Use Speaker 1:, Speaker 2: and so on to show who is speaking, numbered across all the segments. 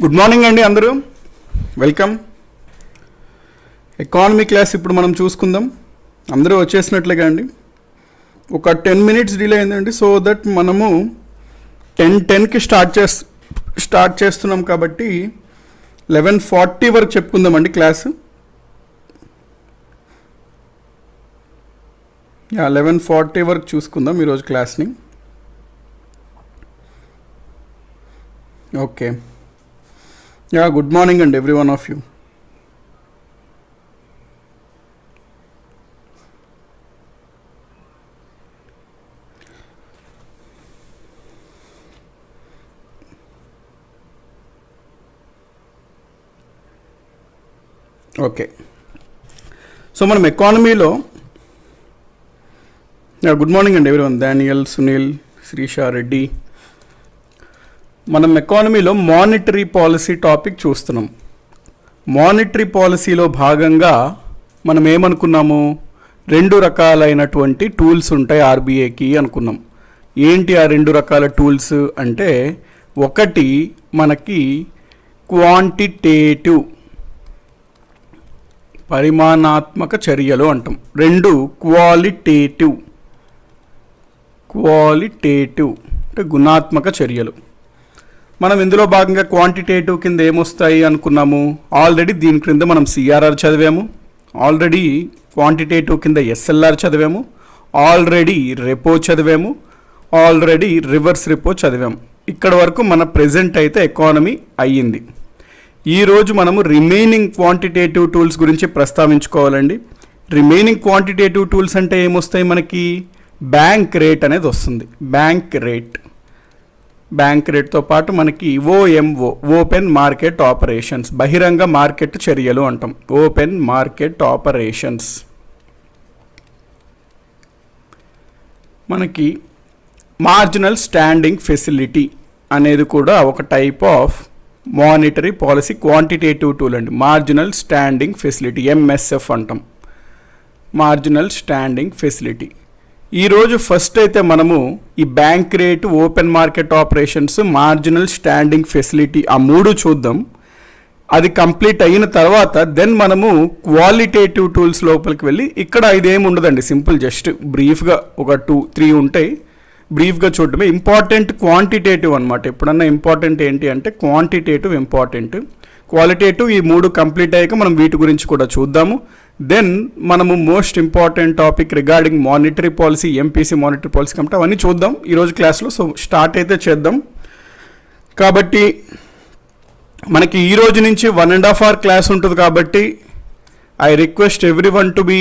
Speaker 1: Good morning అండి అందరూ, welcome. Economy class ఇప్పుడు మనం చూసుకుందాం. అందరూ వచ్చేసినట్లుగా అండి. ఒక 10 minutes డిలే అయిందండి. సో దట్ మనము 10:10కి స్టార్ట్ చేస్తున్నాం కాబట్టి 11:40 వరకు చెప్పుకుందామండి క్లాసు. 11:40 వరకు చూసుకుందాం ఈరోజు క్లాస్ని. ఓకే, గుడ్ మార్నింగ్ అండి every one of you. Okay, so మనం ఎకానమీలో గుడ్ మార్నింగ్ అండి every one. Daniel, Sunil, Srisha Reddy. మనం ఎకానమీలో మానిటరీ పాలసీ టాపిక్ చూస్తున్నాం. మానిటరీ పాలసీలో భాగంగా మనం ఏమనుకున్నాము, 2 రకాలైనటువంటి టూల్స్ ఉంటాయి ఆర్బీఐకి అనుకున్నాం. ఏంటి ఆ 2 రకాల టూల్స్ అంటే, ఒకటి మనకి క్వాంటిటేటివ్ పరిమాణాత్మక చర్యలు అంటాం. 2 క్వాలిటేటివ్ అంటే గుణాత్మక చర్యలు. మనం ఇందులో భాగంగా క్వాంటిటేటివ్ కింద ఏమొస్తాయి అనుకున్నాము, ఆల్రెడీ దీని క్రింద మనం సిఆర్ఆర్ చదివాము, ఆల్రెడీ క్వాంటిటేటివ్ కింద ఎస్ఎల్ఆర్ చదివాము, ఆల్రెడీ రెపో చదివాము, ఆల్రెడీ రివర్స్ రెపో చదివాము. ఇక్కడ వరకు మన ప్రెజెంట్ అయితే ఎకానమీ అయ్యింది. ఈరోజు మనము రిమైనింగ్ క్వాంటిటేటివ్ టూల్స్ గురించి ప్రస్తావించుకోవాలండి. రిమైనింగ్ క్వాంటిటేటివ్ టూల్స్ అంటే ఏమొస్తాయి మనకి, బ్యాంక్ రేట్ అనేది వస్తుంది. బ్యాంక్ రేట్తో పాటు మనకి ఓఎంఓ, ఓపెన్ మార్కెట్ ఆపరేషన్స్, బహిరంగ మార్కెట్ చర్యలు అంటాం. Open market operations. మనకి మార్జినల్ స్టాండింగ్ ఫెసిలిటీ అనేది కూడా ఒక type of monetary policy quantitative tool అండి. మార్జినల్ స్టాండింగ్ ఫెసిలిటీ, ఎంఎస్ఎఫ్ అంటాం. Marginal standing facility. ఈరోజు ఫస్ట్ అయితే మనము ఈ bank rate, open market operations, marginal standing facility ఆ 3 చూద్దాం. అది కంప్లీట్ అయిన తర్వాత దెన్ మనము క్వాలిటేటివ్ టూల్స్ లోపలికి వెళ్ళి, ఇక్కడ ఇదేమి ఉండదండి, సింపుల్ జస్ట్ బ్రీఫ్గా ఒక 2-3 ఉంటాయి, బ్రీఫ్గా చూడటమే. ఇంపార్టెంట్ క్వాంటిటేటివ్ అనమాట. ఎప్పుడన్నా ఇంపార్టెంట్ ఏంటి అంటే క్వాంటిటేటివ్ ఇంపార్టెంట్, క్వాలిటేటివ్ ఈ 3 కంప్లీట్ అయ్యాక మనం వీటి గురించి కూడా చూద్దాము. దెన్ మనము most important topic regarding monetary policy, MPC monetary policy కాబట్టి అవన్నీ చూద్దాం ఈరోజు క్లాస్లో. సో స్టార్ట్ అయితే చేద్దాం. కాబట్టి మనకి ఈరోజు నుంచి 1.5 hour క్లాస్ ఉంటుంది కాబట్టి I request everyone to be,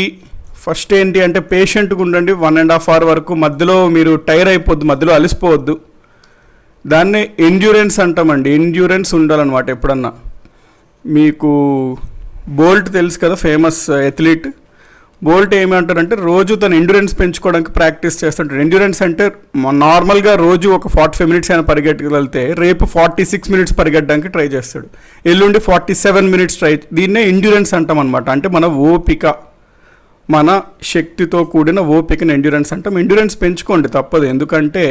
Speaker 1: first ఏంటి అంటే పేషెంట్గా ఉండండి 1.5 hour వరకు. మధ్యలో మీరు టైర్ అయిపోద్దు, మధ్యలో అలసిపోవద్దు. దాన్ని ఎండ్యూరెన్స్ అంటామండి. ఎండ్యూరెన్స్ ఉండాలన్నమాట. ఎప్పుడన్నా మీకు బోల్ట్ తెలుసు కదా, ఫేమస్ అథ్లీట్. బోల్ట్ ఏమంటారంటే రోజు తన ఎండ్యూరెన్స్ పెంచుకోవడానికి ప్రాక్టీస్ చేస్తుంటాడు. ఎండ్యూరెన్స్ అంటే నార్మల్గా రోజు ఒక 45 minutes అయినా పరిగెట్టగలిగితే రేపు 46 minutes పరిగెట్టడానికి ట్రై చేస్తాడు, ఎల్లుండి 47 minutes ట్రై. దీన్నే ఎండ్యూరెన్స్ అంటాం అనమాట. అంటే మన ఓపిక, మన శక్తితో కూడిన ఓపికని ఎండ్యూరెన్స్ అంటాం. ఎండ్యూరెన్స్ పెంచుకోండి, తప్పదు. ఎందుకంటే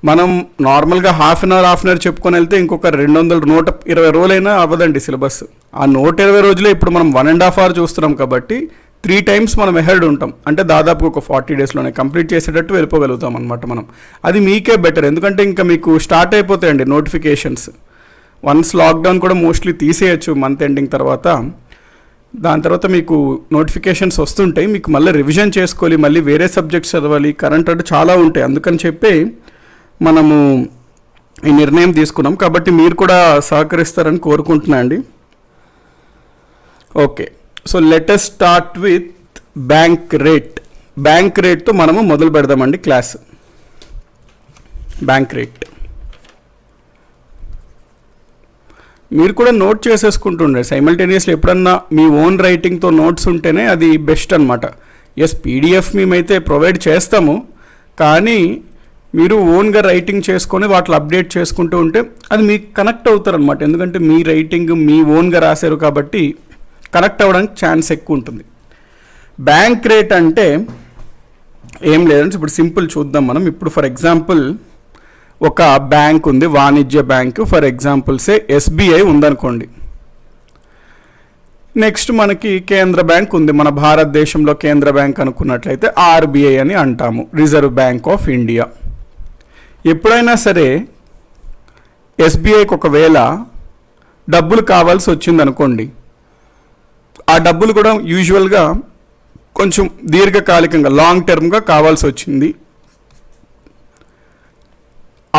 Speaker 1: మనం నార్మల్గా హాఫ్ అన్ అవర్ చెప్పుకొని వెళ్తే ఇంకొక 120 రోజులైనా అవ్వదండి సిలబస్. ఆ 120 రోజులే ఇప్పుడు మనం 1.5 hour చూస్తున్నాం కాబట్టి 3 times మనం ఎహెడ్ ఉంటాం. అంటే దాదాపు ఒక 40 daysలోనే కంప్లీట్ చేసేటట్టు వెళ్ళిపోగలుగుతాం అనమాట మనం. అది మీకే బెటర్, ఎందుకంటే ఇంకా మీకు స్టార్ట్ అయిపోతాయండి నోటిఫికేషన్స్. వన్స్ లాక్డౌన్ కూడా మోస్ట్లీ తీసేయచ్చు మంత్ ఎండింగ్ తర్వాత. దాని తర్వాత మీకు నోటిఫికేషన్స్ వస్తుంటాయి, మీకు మళ్ళీ రివిజన్ చేసుకోవాలి, మళ్ళీ వేరే సబ్జెక్ట్స్ చదవాలి, కరెంట్ అంటే చాలా ఉంటాయి. అందుకని చెప్పి మనము ఈ నిర్ణయం తీసుకున్నాం. కాబట్టి మీరు కూడా సహకరిస్తారని కోరుకుంటున్నా అండి. Okay, so let us start with bank rate. Bank రేట్తో మనము మొదలు పెడదామండి క్లాస్. బ్యాంక్ రేట్ మీరు కూడా నోట్ చేసేసుకుంటుండే సైమల్టేనియస్లీ. ఎప్పుడన్నా మీ ఓన్ రైటింగ్తో నోట్స్ ఉంటేనే అది బెస్ట్ అనమాట. ఎస్, పీడిఎఫ్ మేమైతే ప్రొవైడ్ చేస్తాము, కానీ మీరు ఓన్గా రైటింగ్ చేసుకొని వాటిని అప్డేట్ చేసుకుంటూ ఉంటే అది మీకు కనెక్ట్ అవుతారనమాట. ఎందుకంటే మీ రైటింగ్ మీ ఓన్గా రాశారు కాబట్టి కనెక్ట్ అవ్వడానికి ఛాన్స్ ఎక్కువ ఉంటుంది. బ్యాంక్ రేట్ అంటే ఏం లేదంటే ఇప్పుడు సింపుల్ చూద్దాం మనం. ఇప్పుడు ఫర్ ఎగ్జాంపుల్ ఒక బ్యాంక్ ఉంది, వాణిజ్య బ్యాంకు, ఫర్ ఎగ్జాంపుల్సే ఎస్బీఐ ఉందనుకోండి. నెక్స్ట్ మనకి కేంద్ర బ్యాంక్ ఉంది, మన భారతదేశంలో కేంద్ర బ్యాంక్ అనుకున్నట్లయితే ఆర్బీఐ అని అంటాము, రిజర్వ్ బ్యాంక్ ఆఫ్ ఇండియా. ఎప్పుడైనా సరే ఎస్బీఐకి ఒకవేళ డబ్బులు కావాల్సి వచ్చిందనుకోండి, ఆ డబ్బులు కూడా యూజువల్గా కొంచెం దీర్ఘకాలికంగా లాంగ్ టర్మ్గా కావాల్సి వచ్చింది.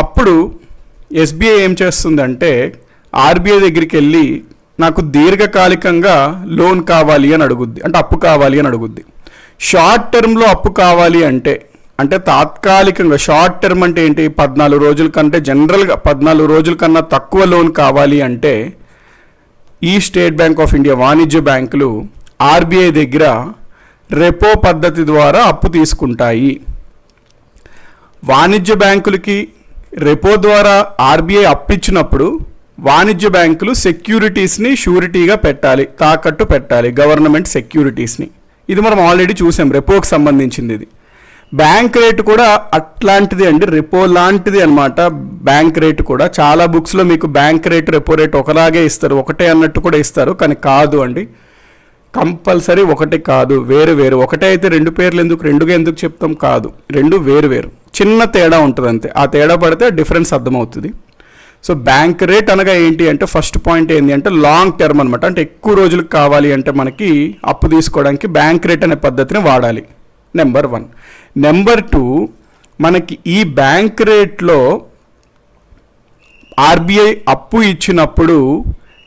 Speaker 1: అప్పుడు ఎస్బీఐ ఏం చేస్తుందంటే ఆర్బీఐ దగ్గరికి వెళ్ళి నాకు దీర్ఘకాలికంగా లోన్ కావాలి అని అడుగుద్ది, అంటే అప్పు కావాలి అని అడుగుద్ది. షార్ట్ టర్మ్లో అప్పు కావాలి అంటే తాత్కాలికంగా, షార్ట్ టర్మ్ అంటే ఏంటి, 14 రోజుల కంటే జనరల్గా 14 రోజుల కన్నా తక్కువ లోన్ కావాలి అంటే ఈ స్టేట్ బ్యాంక్ ఆఫ్ ఇండియా వాణిజ్య బ్యాంకులు ఆర్బీఐ దగ్గర రెపో పద్ధతి ద్వారా అప్పు తీసుకుంటాయి. వాణిజ్య బ్యాంకులకి రెపో ద్వారా ఆర్బీఐ అప్పిచ్చినప్పుడు వాణిజ్య బ్యాంకులు సెక్యూరిటీస్ని షూరిటీగా పెట్టాలి, తాకట్టు పెట్టాలి, గవర్నమెంట్ సెక్యూరిటీస్ని. ఇది మనం ఆల్రెడీ చూసాం, రెపోకి సంబంధించింది. ఇది బ్యాంక్ రేటు కూడా అట్లాంటిది అండి, రెపో లాంటిది అనమాట. బ్యాంక్ రేటు కూడా చాలా బుక్స్లో మీకు బ్యాంక్ రేటు రెపో రేటు ఒకలాగే ఇస్తారు, ఒకటే అన్నట్టు కూడా ఇస్తారు, కానీ కాదు అండి, కంపల్సరీ ఒకటి కాదు, వేరు వేరు. ఒకటే అయితే రెండు పేర్లు ఎందుకు, రెండుగా ఎందుకు చెప్తాం, కాదు, రెండు వేరు వేరు, చిన్న తేడా ఉంటుంది అంతే. ఆ తేడా పడితే డిఫరెన్స్ అర్థమవుతుంది. సో బ్యాంక్ రేట్ అనగా ఏంటి అంటే ఫస్ట్ పాయింట్ ఏంటి అంటే లాంగ్ టర్మ్ అనమాట, అంటే ఎక్కువ రోజులకు కావాలి అంటే మనకి అప్పు తీసుకోవడానికి బ్యాంక్ రేట్ అనే పద్ధతిని వాడాలి, నెంబర్ 1. నెంబర్ 2, మనకి ఈ బ్యాంక్ రేట్లో ఆర్బీఐ అప్పు ఇచ్చినప్పుడు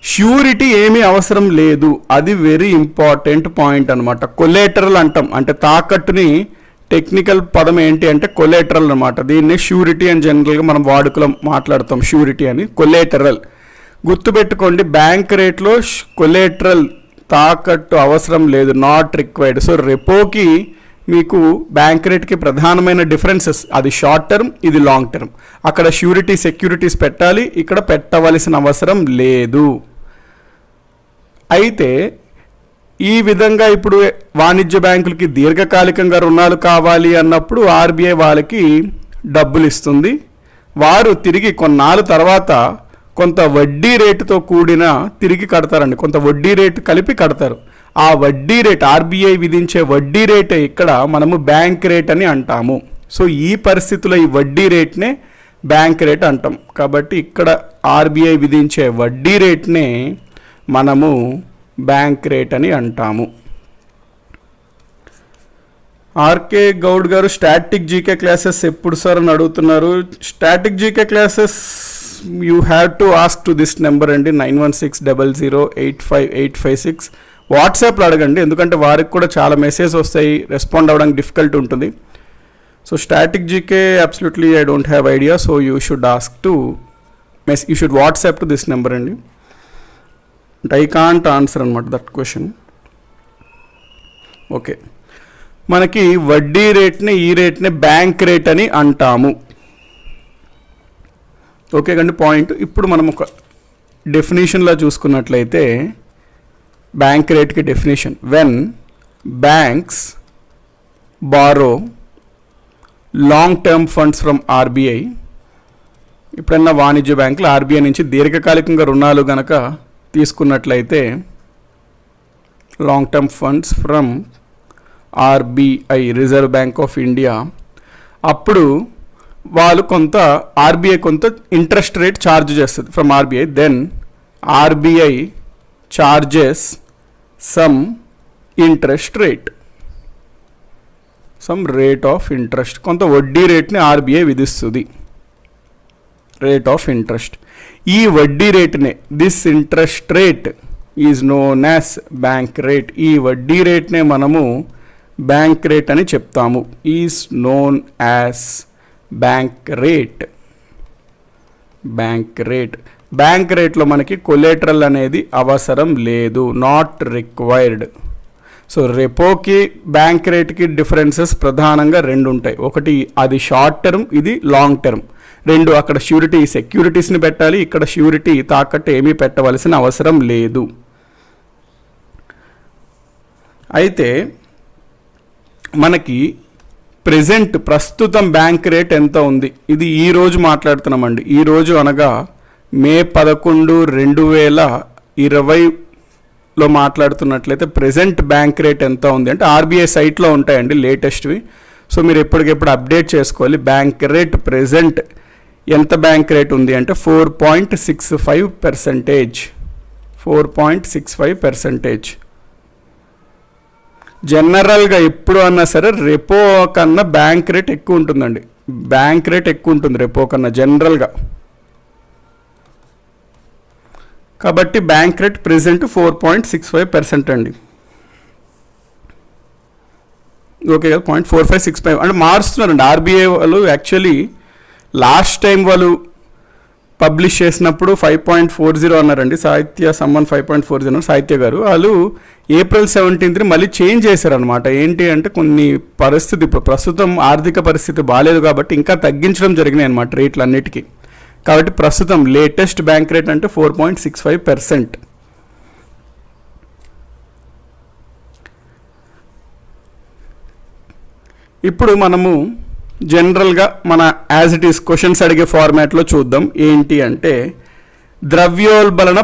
Speaker 1: ష్యూరిటీ ఏమీ అవసరం లేదు, అది వెరీ ఇంపార్టెంట్ పాయింట్ అనమాట. కొలేటరల్ అంటాం, అంటే తాకట్టుని టెక్నికల్ పదం ఏంటి అంటే కొలేటరల్ అనమాట. దీన్ని ష్యూరిటీ అని జనరల్గా మనం వాడుకలో మాట్లాడతాం, ష్యూరిటీ అని. కొలేటరల్ గుర్తుపెట్టుకోండి, బ్యాంక్ రేట్లో కొలేటరల్ తాకట్టు అవసరం లేదు, నాట్ రిక్వైర్డ్. సో రెపోకి మీకు బ్యాంక్ రేట్కి ప్రధానమైన డిఫరెన్సెస్, అది షార్ట్ టర్మ్, ఇది లాంగ్ టర్మ్. అక్కడ ష్యూరిటీ సెక్యూరిటీస్ పెట్టాలి, ఇక్కడ పెట్టవలసిన అవసరం లేదు. అయితే ఈ విధంగా ఇప్పుడు వాణిజ్య బ్యాంకులకి దీర్ఘకాలికంగా రుణాలు కావాలి అన్నప్పుడు ఆర్బీఐ వాళ్ళకి డబ్బులు ఇస్తుంది. వారు తిరిగి కొన్నాళ్ళ తర్వాత కొంత వడ్డీ రేటుతో కూడిన తిరిగి కడతారండి, కొంత వడ్డీ రేటు కలిపి కడతారు. ఆ వడ్డీ రేట్, ఆర్బీఐ విధించే వడ్డీ రేటే ఇక్కడ మనము బ్యాంక్ రేట్ అని అంటాము. సో ఈ పరిస్థితుల్లో ఈ వడ్డీ రేట్నే బ్యాంక్ రేట్ అంటాం. కాబట్టి ఇక్కడ ఆర్బీఐ విధించే వడ్డీ రేట్నే మనము బ్యాంక్ రేట్ అని అంటాము. ఆర్కే గౌడ్ గారు స్టాటిక్ జీకే క్లాసెస్ ఎప్పుడు సార్ అని అడుగుతున్నారు. Static GK classes you have to ask to this number అండి, 9160085856. వాట్సాప్లో అడగండి, ఎందుకంటే వారికి కూడా చాలా మెసేజ్ వస్తాయి, రెస్పాండ్ అవ్వడానికి డిఫికల్ట్ ఉంటుంది. So static GK absolutely I don't have idea, so you should ask to you should WhatsApp to this number అండి. ఐ కాంట్ ఆన్సర్ అనమాట దట్ క్వశ్చన్. ఓకే, మనకి వడ్డీ రేట్ని ఈ రేట్ని బ్యాంక్ రేట్ అని అంటాము. ఓకే కండి పాయింట్. ఇప్పుడు మనం ఒక డెఫినేషన్లో చూసుకున్నట్లయితే బ్యాంక్ రేట్కి definition, when banks borrow long term funds from RBI. ఇప్పుడన్నా వాణిజ్య బ్యాంకులు ఆర్బీఐ నుంచి దీర్ఘకాలికంగా రుణాలు గనక తీసుకున్నట్లయితే long term funds from RBI, reserve bank of India, అప్పుడు వాళ్ళు కొంత ఆర్బీఐ కొంత ఇంట్రెస్ట్ రేట్ ఛార్జ్ చేస్తుంది from RBI. Then RBI charges some interest rate, some rate of interest, కొంత వడ్డీ రేట్ని ఆర్బీఐ విధిస్తుంది, రేట్ ఆఫ్ ఇంట్రెస్ట్. ఈ వడ్డీ రేట్నే, this interest rate is known as bank rate. ఈ వడ్డీ రేట్నే మనము బ్యాంక్ రేట్ అని చెప్తాము, is known as bank rate. Bank rate, bank రేట్లో మనకి కొలేటరల్ అనేది అవసరం లేదు, నాట్ రిక్వైర్డ్. సో రెపోకి బ్యాంక్ రేట్కి డిఫరెన్సెస్ ప్రధానంగా రెండు ఉంటాయి. ఒకటి అది షార్ట్ టర్మ్, ఇది లాంగ్ టర్మ్. రెండు, అక్కడ ష్యూరిటీ సెక్యూరిటీస్ని పెట్టాలి, ఇక్కడ ష్యూరిటీ తాకట్టు ఏమీ పెట్టవలసిన అవసరం లేదు. అయితే మనకి ప్రస్తుతం బ్యాంక్ రేట్ ఎంత ఉంది, ఇది ఈ రోజు మాట్లాడుతున్నామండి. ఈ రోజు అనగా మే 11, 2020లో మాట్లాడుతున్నట్లయితే ప్రెజెంట్ బ్యాంక్ రేట్ ఎంత ఉంది అంటే ఆర్బీఐ సైట్లో ఉంటాయండి లేటెస్ట్వి. సో మీరు ఎప్పటికెప్పుడు అప్డేట్ చేసుకోవాలి. బ్యాంక్ రేట్ ప్రెజెంట్ ఎంత బ్యాంక్ రేట్ ఉంది అంటే 4.65%. 4.65%. జనరల్గా ఎప్పుడు అన్నా సరే రెపో కన్నా బ్యాంక్ రేట్ ఎక్కువ ఉంటుందండి. బ్యాంక్ రేట్ ఎక్కువ ఉంటుంది రెపో కన్నా జనరల్గా. కాబట్టి బ్యాంక్ రేట్ ప్రెజెంట్ 4.65% అండి. ఓకే కదా, 0.4565 అంటే మారుస్తున్నారండి ఆర్బీఐ వాళ్ళు. యాక్చువల్లీ లాస్ట్ టైం వాళ్ళు పబ్లిష్ చేసినప్పుడు 5.40 అన్నారండి. సమ్మన్ 5.40 సాహిత్య గారు వాళ్ళు April 17 మళ్ళీ చేంజ్ చేశారనమాట. ఏంటి అంటే కొన్ని పరిస్థితి ప్రస్తుతం ఆర్థిక పరిస్థితి బాగాలేదు కాబట్టి ఇంకా తగ్గించడం జరిగినాయి అనమాట రేట్లు అన్నిటికీ. కాబట్టి ప్రస్తుతం లేటెస్ట్ బ్యాంక్ రేట్ అంటే 4.65%. ఇప్పుడు మనము జనరల్గా మన యాజ్ ఇట్ ఈస్ క్వశ్చన్స్ అడిగే ఫార్మాట్లో చూద్దాం. ఏంటి అంటే ద్రవ్యోల్బణన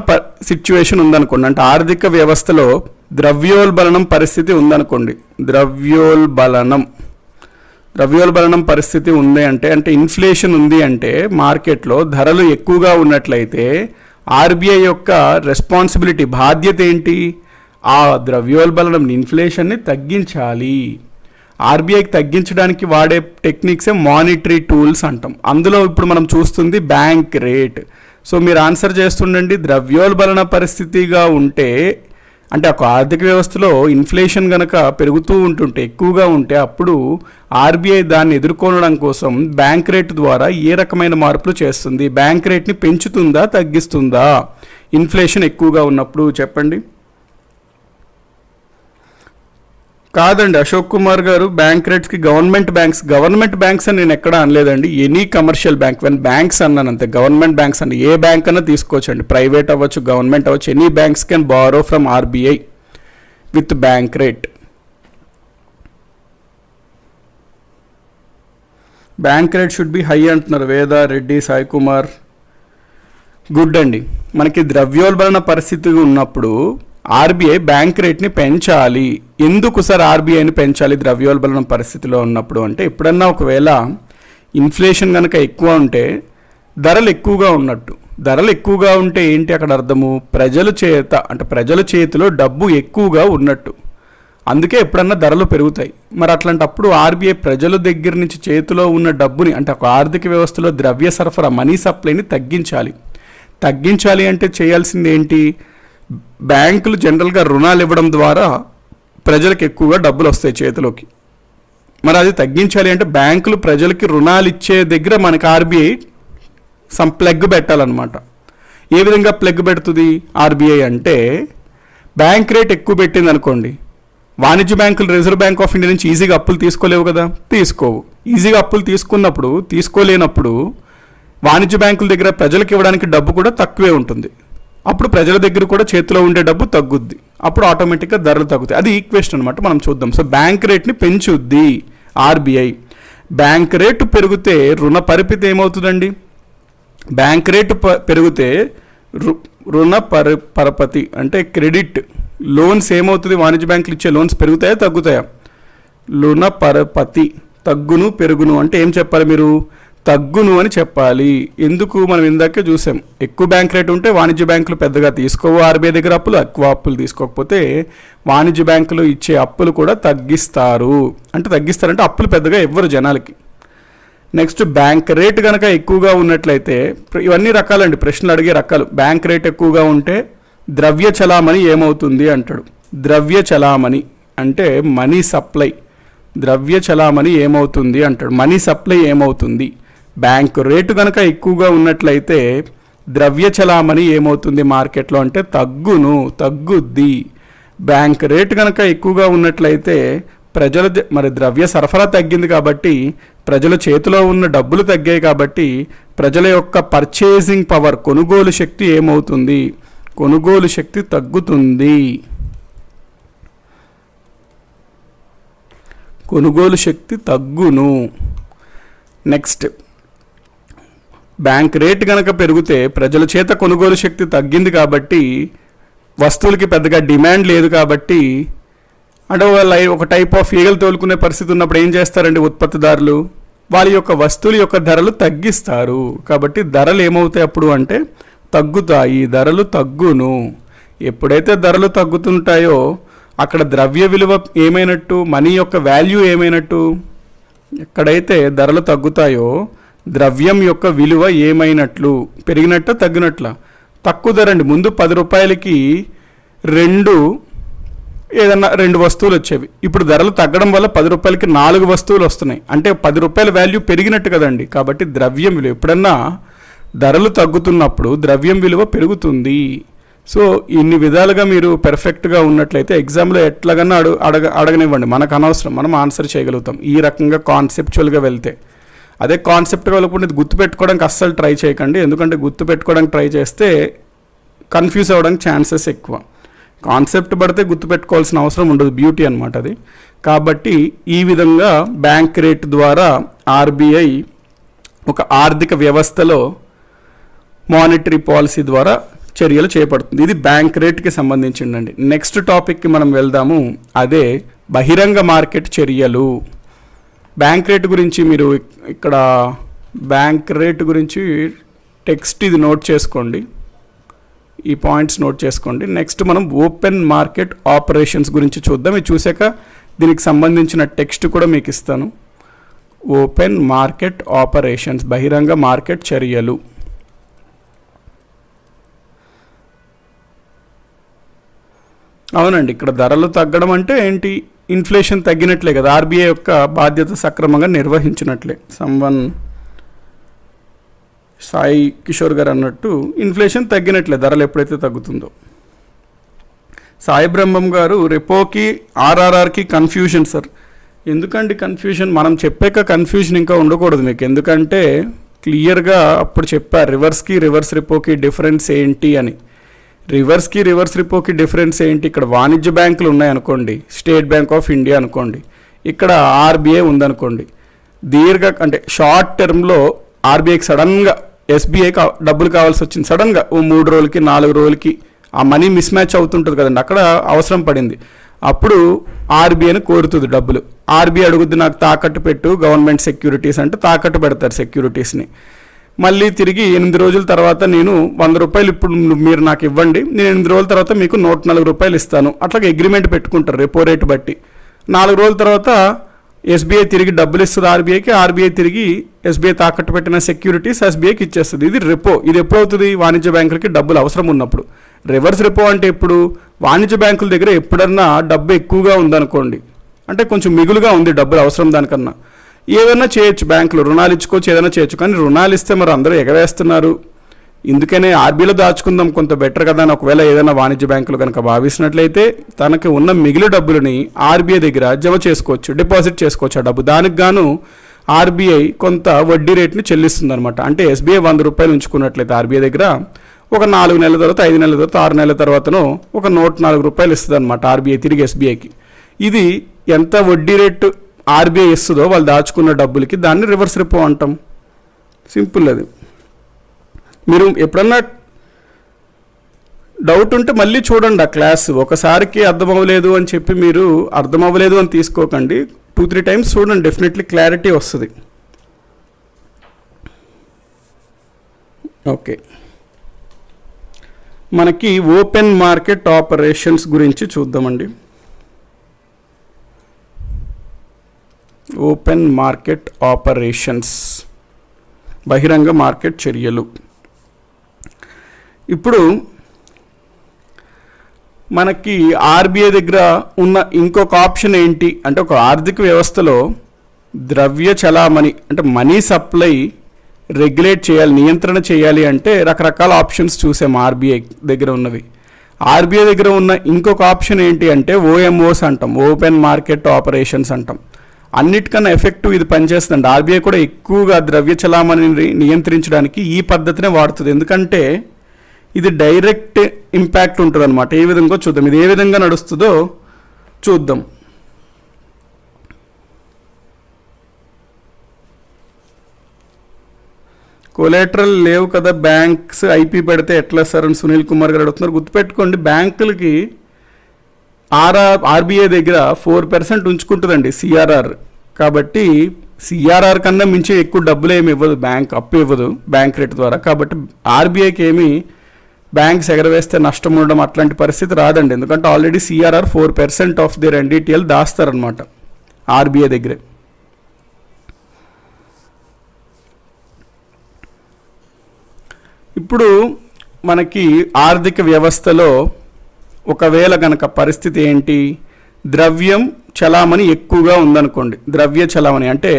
Speaker 1: సిచ్యువేషన్ ఉందనుకోండి, అంటే ఆర్థిక వ్యవస్థలో ద్రవ్యోల్బణం పరిస్థితి ఉందనుకోండి. ద్రవ్యోల్బణం పరిస్థితి ఉంది అంటే ఇన్ఫ్లేషన్ ఉంది అంటే మార్కెట్లో ధరలు ఎక్కువగా ఉన్నట్లయితే ఆర్బీఐ యొక్క రెస్పాన్సిబిలిటీ బాధ్యత ఏంటి? ఆ ద్రవ్యోల్బణం ఇన్ఫ్లేషన్ని తగ్గించాలి. ఆర్బీఐకి తగ్గించడానికి వాడే టెక్నిక్సే మానిటరీ టూల్స్ అంటాం. అందులో ఇప్పుడు మనం చూస్తుంది బ్యాంక్ రేట్. సో మీరు ఆన్సర్ చేస్తుండండి. ద్రవ్యోల్బణ పరిస్థితిగా ఉంటే అంటే ఒక ఆర్థిక వ్యవస్థలో ఇన్ఫ్లేషన్ కనుక పెరుగుతూ ఉంటుంటే ఎక్కువగా ఉంటే అప్పుడు ఆర్బీఐ దాన్ని ఎదుర్కొనడం కోసం బ్యాంక్ రేట్ ద్వారా ఏ రకమైన మార్పులు చేస్తుంది? బ్యాంక్ రేట్ని పెంచుతుందా తగ్గిస్తుందా ఇన్ఫ్లేషన్ ఎక్కువగా ఉన్నప్పుడు? చెప్పండి. కాదండి అశోక్ కుమార్ గారు, బ్యాంక్ రేట్స్కి గవర్నమెంట్ బ్యాంక్స్ అని నేను ఎక్కడ అనలేదండి. Any commercial bank, when banks అన్నాను అంతే. గవర్నమెంట్ బ్యాంక్స్ అండి, ఏ బ్యాంక్ అన్నా తీసుకోవచ్చండి, ప్రైవేట్ అవ్వచ్చు గవర్నమెంట్ అవ్వచ్చు. Any banks can borrow from RBI with bank rate. Bank rate should be high అంటున్నారు వేద, రెడ్డి, సాయి కుమార్. గుడ్ అండి. మనకి ద్రవ్యోల్బణ పరిస్థితి ఉన్నప్పుడు ఆర్బీఐ బ్యాంక్ రేట్ని పెంచాలి. ఎందుకు సార్ ఆర్బీఐని పెంచాలి ద్రవ్యోల్బణ పరిస్థితిలో ఉన్నప్పుడు అంటే ఎప్పుడన్నా ఒకవేళ ఇన్ఫ్లేషన్ కనుక ఎక్కువ ఉంటే ధరలు ఎక్కువగా ఉన్నట్టు. ధరలు ఎక్కువగా ఉంటే ఏంటి అక్కడ అర్థము? ప్రజల చేతిలో డబ్బు ఎక్కువగా ఉన్నట్టు. అందుకే ఎప్పుడన్నా ధరలు పెరుగుతాయి. మరి అట్లాంటప్పుడు ఆర్బీఐ ప్రజల దగ్గర నుంచి చేతిలో ఉన్న డబ్బుని అంటే ఒక ఆర్థిక వ్యవస్థలో ద్రవ్య సరఫరా మనీ సప్లైని తగ్గించాలి అంటే చేయాల్సింది ఏంటి? బ్యాంకులు జనరల్గా రుణాలు ఇవ్వడం ద్వారా ప్రజలకు ఎక్కువగా డబ్బులు వస్తాయి చేతిలోకి. మరి అది తగ్గించాలి అంటే బ్యాంకులు ప్రజలకి రుణాలు ఇచ్చే దగ్గర మనకి ఆర్బీఐ ప్లగ్ పెట్టాలన్నమాట. ఏ విధంగా ప్లగ్ పెడుతుంది ఆర్బీఐ అంటే బ్యాంక్ రేట్ ఎక్కువ పెట్టింది అనుకోండి, వాణిజ్య బ్యాంకులు రిజర్వ్ బ్యాంక్ ఆఫ్ ఇండియా నుంచి ఈజీగా అప్పులు తీసుకోలేవు కదా, తీసుకోవు. ఈజీగా అప్పులు తీసుకోలేనప్పుడు వాణిజ్య బ్యాంకుల దగ్గర ప్రజలకు ఇవ్వడానికి డబ్బు కూడా తక్కువే ఉంటుంది. అప్పుడు ప్రజల దగ్గర కూడా చేతిలో ఉండే డబ్బు తగ్గుద్ది. అప్పుడు ఆటోమేటిక్గా ధరలు తగ్గుతాయి. అది ఈక్వేషన్ అనమాట. మనం చూద్దాం. సో బ్యాంక్ రేట్ని పెంచుద్ది ఆర్బీఐ. బ్యాంక్ రేటు పెరిగితే రుణ పరిమితి ఏమవుతుందండి? బ్యాంక్ రేటు పెరిగితే రుణ పరపతి అంటే క్రెడిట్ లోన్స్ ఏమవుతుంది? వాణిజ్య బ్యాంకులు ఇచ్చే లోన్స్ పెరుగుతాయా తగ్గుతాయా? రుణ పరపతి తగ్గును పెరుగును అంటే ఏం చెప్పాలి మీరు? తగ్గును అని చెప్పాలి. ఎందుకు? మనం ఇందాకే చూసాం, ఎక్కువ బ్యాంక్ రేట్ ఉంటే వాణిజ్య బ్యాంకులు పెద్దగా తీసుకోవు ఆర్బీఐ దగ్గర అప్పులు. ఎక్కువ అప్పులు తీసుకోకపోతే వాణిజ్య బ్యాంకులు ఇచ్చే అప్పులు కూడా తగ్గిస్తారంటే అప్పులు పెద్దగా ఇవ్వరు జనాలకి. నెక్స్ట్ బ్యాంక్ రేట్ కనుక ఎక్కువగా ఉన్నట్లయితే ఇవన్నీ రకాలండి ప్రశ్నలు అడిగే రకాలు. బ్యాంక్ రేట్ ఎక్కువగా ఉంటే ద్రవ్య చలామణి ఏమవుతుంది అంటాడు. ద్రవ్య చలామణి అంటే మనీ సప్లై. ద్రవ్య చలామణి ఏమవుతుంది అంటాడు. మనీ సప్లై ఏమవుతుంది? బ్యాంకు రేటు కనుక ఎక్కువగా ఉన్నట్లయితే ద్రవ్య చలామణి ఏమవుతుంది మార్కెట్లో అంటే తగ్గుద్ది. బ్యాంక్ రేటు కనుక ఎక్కువగా ఉన్నట్లయితే మరి ద్రవ్య సరఫరా తగ్గింది కాబట్టి ప్రజల చేతిలో ఉన్న డబ్బులు తగ్గాయి కాబట్టి ప్రజల యొక్క పర్చేసింగ్ పవర్ కొనుగోలు శక్తి ఏమవుతుంది? కొనుగోలు శక్తి తగ్గుతుంది. కొనుగోలు శక్తి తగ్గును. నెక్స్ట్, బ్యాంక్ రేట్ కనుక పెరిగితే ప్రజల చేత కొనుగోలు శక్తి తగ్గింది కాబట్టి వస్తువులకి పెద్దగా డిమాండ్ లేదు కాబట్టి అంటే ఒక టైప్ ఆఫ్ ఈగలు తోలుకునే పరిస్థితి ఉన్నప్పుడు ఏం చేస్తారండి ఉత్పత్తిదారులు? వాళ్ళ యొక్క వస్తువుల యొక్క ధరలు తగ్గిస్తారు. కాబట్టి ధరలు ఏమవుతాయి అప్పుడు అంటే తగ్గుతాయి, ధరలు తగ్గును. ఎప్పుడైతే ధరలు తగ్గుతుంటాయో అక్కడ ద్రవ్య విలువ ఏమైనట్టు, మనీ యొక్క వాల్యూ ఏమైనట్టు? ఎక్కడైతే ధరలు తగ్గుతాయో ద్రవ్యం యొక్క విలువ ఏమైనట్లు? పెరిగినట్ట తగ్గినట్ల? తక్కువ ధర అండి. ముందు 10 రూపాయలకి ఏదన్నా 2 వస్తువులు వచ్చేవి. ఇప్పుడు ధరలు తగ్గడం వల్ల 10 రూపాయలకి 4 వస్తువులు వస్తున్నాయి. అంటే 10 రూపాయల వాల్యూ పెరిగినట్టు కదండి. కాబట్టి ద్రవ్యం విలువ ఎప్పుడన్నా ధరలు తగ్గుతున్నప్పుడు ద్రవ్యం విలువ పెరుగుతుంది. సో ఇన్ని విధాలుగా మీరు పెర్ఫెక్ట్గా ఉన్నట్లయితే ఎగ్జామ్లో ఎట్లాగన్నా అడగనివ్వండి, మనకు అనవసరం, మనం ఆన్సర్ చేయగలుగుతాం ఈ రకంగా కాన్సెప్చువల్గా వెళ్తే. అదే కాన్సెప్ట్గా వెళ్ళకుండా ఇది గుర్తుపెట్టుకోవడానికి అస్సలు ట్రై చేయకండి. ఎందుకంటే గుర్తుపెట్టుకోవడానికి ట్రై చేస్తే కన్ఫ్యూజ్ అవ్వడానికి ఛాన్సెస్ ఎక్కువ. కాన్సెప్ట్ పడితే గుర్తుపెట్టుకోవాల్సిన అవసరం ఉండదు, బ్యూటీ అనమాట అది. కాబట్టి ఈ విధంగా బ్యాంక్ రేట్ ద్వారా ఆర్బీఐ ఒక ఆర్థిక వ్యవస్థలో మానిటరీ పాలసీ ద్వారా చర్యలు చేపడుతుంది. ఇది బ్యాంక్ రేట్కి సంబంధించిందండి. నెక్స్ట్ టాపిక్కి మనం వెళ్దాము, అదే బహిరంగ మార్కెట్ చర్యలు. బ్యాంక్ రేట్ గురించి మీరు ఇక్కడ బ్యాంక్ రేట్ గురించి టెక్స్ట్ ఇది నోట్ చేసుకోండి, ఈ పాయింట్స్ నోట్ చేసుకోండి. నెక్స్ట్ మనం ఓపెన్ మార్కెట్ ఆపరేషన్స్ గురించి చూద్దాం. ఇది చూసాక దీనికి సంబంధించిన టెక్స్ట్ కూడా మీకు ఇస్తాను. ఓపెన్ మార్కెట్ ఆపరేషన్స్, బహిరంగ మార్కెట్ చర్యలు. అవునండి, ఇక్కడ ధరలు తగ్గడం అంటే ఏంటి? ఇన్ఫ్లేషన్ తగ్గినట్లే కదా, ఆర్బీఐ యొక్క బాధ్యత సక్రమంగా నిర్వహించినట్లే. సాయి కిషోర్ గారు అన్నట్టు ఇన్ఫ్లేషన్ తగ్గినట్లే ధరలు ఎప్పుడైతే తగ్గుతుందో. సాయి బ్రహ్మం గారు రెపోకి ఆర్ఆర్ఆర్కి కన్ఫ్యూజన్ సార్. ఎందుకండి కన్ఫ్యూజన్? మనం చెప్పాక కన్ఫ్యూజన్ ఇంకా ఉండకూడదు మీకు. ఎందుకంటే క్లియర్గా అప్పుడు చెప్పారు రివర్స్కి రివర్స్ రెపోకి డిఫరెన్స్ ఏంటి అని. రివర్స్కి రివర్స్ రిపోకి డిఫరెన్స్ ఏంటి? ఇక్కడ వాణిజ్య బ్యాంకులు ఉన్నాయనుకోండి, స్టేట్ బ్యాంక్ ఆఫ్ ఇండియా అనుకోండి, ఇక్కడ ఆర్బీఐ ఉందనుకోండి. అంటే షార్ట్ టర్మ్లో ఆర్బీఐకి సడన్గా ఎస్బీఐకి డబ్బులు కావాల్సి వచ్చింది, సడన్గా ఓ 3 రోజులకి 4 రోజులకి ఆ మనీ మిస్ మ్యాచ్ అవుతుంటుంది కదండి, అక్కడ అవసరం పడింది. అప్పుడు ఆర్బీఐని కోరుతుంది డబ్బులు. ఆర్బీఐ అడుగుద్ది నాకు తాకట్టు పెట్టు గవర్నమెంట్ సెక్యూరిటీస్ అంటే తాకట్టు పెడతారు సెక్యూరిటీస్ని. మళ్ళీ తిరిగి 8 రోజుల తర్వాత నేను 100 రూపాయలు ఇప్పుడు మీరు నాకు ఇవ్వండి, నేను 8 రోజుల తర్వాత మీకు 104 రూపాయలు ఇస్తాను, అట్లాగే అగ్రిమెంట్ పెట్టుకుంటారు రెపో రేటు బట్టి. 4 రోజుల తర్వాత ఎస్బీఐ తిరిగి డబ్బులు ఇస్తుంది ఆర్బీఐకి, ఆర్బీఐ తిరిగి ఎస్బీఐ తాకట్టు పెట్టిన సెక్యూరిటీస్ ఎస్బీఐకి ఇచ్చేస్తుంది. ఇది రెపో. ఇది ఎప్పుడు అవుతుంది? వాణిజ్య బ్యాంకులకి డబ్బులు అవసరం ఉన్నప్పుడు. రివర్స్ రెపో అంటే ఎప్పుడు? వాణిజ్య బ్యాంకుల దగ్గర ఎప్పుడన్నా డబ్బు ఎక్కువగా ఉందనుకోండి, అంటే కొంచెం మిగులుగా ఉంది డబ్బులు అవసరం దానికన్నా, ఏదైనా చేయొచ్చు, బ్యాంకులు రుణాలు ఇచ్చుకోవచ్చు, ఏదైనా చేయొచ్చు. కానీ రుణాలు ఇస్తే మరి అందరూ ఎగవేస్తున్నారు, ఇందుకనే ఆర్బీఐలో దాచుకుందాం కొంత బెటర్ కదా అని ఒకవేళ ఏదైనా వాణిజ్య బ్యాంకులు కనుక భావిస్తున్నట్లయితే తనకి ఉన్న మిగిలిన డబ్బులని ఆర్బీఐ దగ్గర జమ చేసుకోవచ్చు, డిపాజిట్ చేసుకోవచ్చు ఆ డబ్బు. దానికి గాను ఆర్బీఐ కొంత వడ్డీ రేట్ని చెల్లిస్తుంది అనమాట. అంటే ఎస్బీఐ 100 రూపాయలు ఉంచుకున్నట్లయితే ఆర్బీఐ దగ్గర ఒక 4 నెలల తర్వాత, 5 నెలల తర్వాత, 6 నెలల తర్వాతనో ఒక 104 రూపాయలు ఇస్తుంది అనమాట ఆర్బీఐ తిరిగి ఎస్బీఐకి. ఇది ఎంత వడ్డీ రేటు ఆర్బీఐ ఇస్తుందో వాళ్ళు దాచుకున్న డబ్బులకి, దాన్ని రివర్స్ రెపో అంటాం. సింపుల్ అది. మీరు ఎప్పుడన్నా డౌట్ ఉంటే మళ్ళీ చూడండి ఆ క్లాస్. ఒకసారికి అర్థమవ్వలేదు అని చెప్పి మీరు అర్థమవ్వలేదు అని తీసుకోకండి, 2-3 టైమ్స్ చూడండి, డెఫినెట్లీ క్లారిటీ వస్తుంది. ఓకే, మనకి ఓపెన్ మార్కెట్ ఆపరేషన్స్ గురించి చూద్దామండి. ఓపెన్ మార్కెట్ ఆపరేషన్స్, బహిరంగ మార్కెట్ చర్యలు. ఇప్పుడు మనకి ఆర్బీఐ దగ్గర ఉన్న ఇంకొక ఆప్షన్ ఏంటి అంటే, ఒక ఆర్థిక వ్యవస్థలో ద్రవ్య చలామణి అంటే మనీ సప్లై రెగ్యులేట్ చేయాలి, నియంత్రణ చేయాలి అంటే రకరకాల ఆప్షన్స్ చూసాము ఆర్బీఐ దగ్గర ఉన్నవి. ఆర్బీఐ దగ్గర ఉన్న ఇంకొక ఆప్షన్ ఏంటి అంటే ఓఎంఓస్ అంటాం, ఓపెన్ మార్కెట్ ఆపరేషన్స్ అంటాం. అన్నిటికన్నా ఎఫెక్టివ్ ఇది పనిచేస్తుంది. ఆర్బీఐ కూడా ఎక్కువగా ద్రవ్య చలామణిని నియంత్రించడానికి ఈ పద్ధతినే వాడుతుంది. ఎందుకంటే ఇది డైరెక్ట్ ఇంపాక్ట్ ఉంటుంది అనమాట. ఏ విధంగా చూద్దాం, ఇది ఏ విధంగా నడుస్తుందో చూద్దాం. కొలేటరల్ లేవు కదా, బ్యాంక్స్ ఐపీ పెడితే ఎట్లా సార్ అని సునీల్ కుమార్ గారు అడుగుతున్నారు. గుర్తుపెట్టుకోండి, బ్యాంకులకి ఆర్బీఐ దగ్గర 4% ఉంచుకుంటుందండి సిఆర్ఆర్. కాబట్టి సిఆర్ఆర్ కన్నా మించి ఎక్కువ డబ్బులు ఏమి ఇవ్వదు బ్యాంక్, అప్పు ఇవ్వదు బ్యాంక్ రేట్ ద్వారా. కాబట్టి ఆర్బీఐకి ఏమి బ్యాంక్స్ ఎగరవేస్తే నష్టం ఉండడం అట్లాంటి పరిస్థితి రాదండి. ఎందుకంటే already CRR 4% of their NDTL దాస్తారనమాట ఆర్బీఐ దగ్గరే. ఇప్పుడు మనకి ఆర్థిక వ్యవస్థలో ఒకవేళ కనుక పరిస్థితి ఏంటి, ద్రవ్యం చలామణి ఎక్కువగా ఉందనుకోండి. ద్రవ్య చలామణి అంటే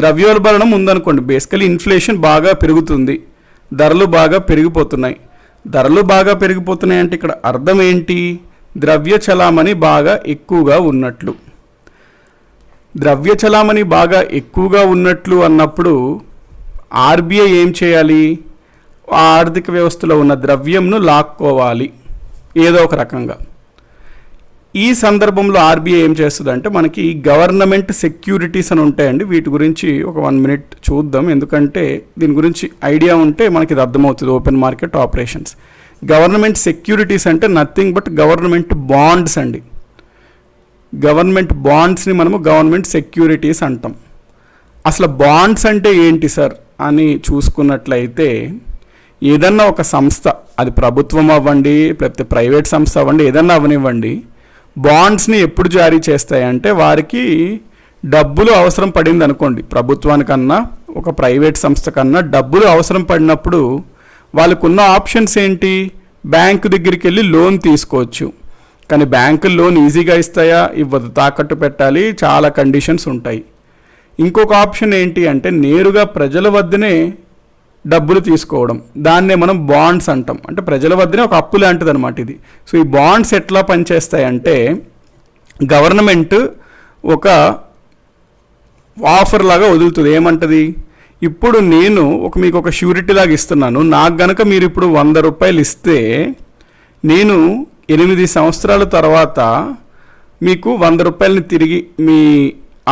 Speaker 1: ద్రవ్యోల్బణం ఉందనుకోండి. బేసికలీ ఇన్ఫ్లేషన్ బాగా పెరుగుతుంది, ధరలు బాగా పెరిగిపోతున్నాయి. ధరలు బాగా పెరిగిపోతున్నాయి అంటే ఇక్కడ అర్థం ఏంటి, ద్రవ్య చలామణి బాగా ఎక్కువగా ఉన్నట్లు. ద్రవ్య చలామణి బాగా ఎక్కువగా ఉన్నట్లు అన్నప్పుడు ఆర్బీఐ ఏం చేయాలి, ఆ ఆర్థిక వ్యవస్థలో ఉన్న ద్రవ్యంను లాక్కోవాలి ఏదో ఒక రకంగా. ఈ సందర్భంలో ఆర్బీఐ ఏం చేస్తుందంటే మనకి గవర్నమెంట్ సెక్యూరిటీస్ అని ఉంటాయండి. వీటి గురించి ఒక 1 minute చూద్దాం, ఎందుకంటే దీని గురించి ఐడియా ఉంటే మనకి ఇది అర్థమవుతుంది. Open market operations, government securities అంటే నథింగ్ బట్ గవర్నమెంట్ బాండ్స్ అండి. గవర్నమెంట్ బాండ్స్ని మనము గవర్నమెంట్ సెక్యూరిటీస్ అంటాం. అసలు బాండ్స్ అంటే ఏంటి సార్ అని చూసుకున్నట్లయితే, ఏదన్నా ఒక సంస్థ, అది ప్రభుత్వం అవ్వండి లేకపోతే ప్రైవేట్ సంస్థ అవ్వండి, ఏదన్నా అవనివ్వండి, బాండ్స్ని ఎప్పుడు జారీ చేస్తాయంటే వారికి డబ్బులు అవసరం పడింది అనుకోండి, ప్రభుత్వానికన్నా ఒక ప్రైవేట్ సంస్థ కన్నా డబ్బులు అవసరం పడినప్పుడు వాళ్ళకున్న ఆప్షన్స్ ఏంటి, బ్యాంకు దగ్గరికి వెళ్ళి లోన్ తీసుకోవచ్చు. కానీ బ్యాంకులు లోన్ ఈజీగా ఇస్తాయా, ఇవ్వదు, తాకట్టు పెట్టాలి, చాలా కండిషన్స్ ఉంటాయి. ఇంకొక ఆప్షన్ ఏంటి అంటే నేరుగా ప్రజల వద్దనే డబ్బులు తీసుకోవడం, దాన్నే మనం బాండ్స్ అంటాం. అంటే ప్రజల వద్దనే ఒక అప్పు లాంటిది అనమాట ఇది. సో ఈ బాండ్స్ ఎట్లా పనిచేస్తాయంటే గవర్నమెంట్ ఒక ఆఫర్ లాగా వదులుతుంది. ఏమంటది, ఇప్పుడు నేను మీకు ఒక షూరిటీ లాగా ఇస్తున్నాను, నాకు గనక మీరు ఇప్పుడు 100 రూపాయలు ఇస్తే నేను 8 సంవత్సరాల తర్వాత మీకు 100 రూపాయలని తిరిగి మీ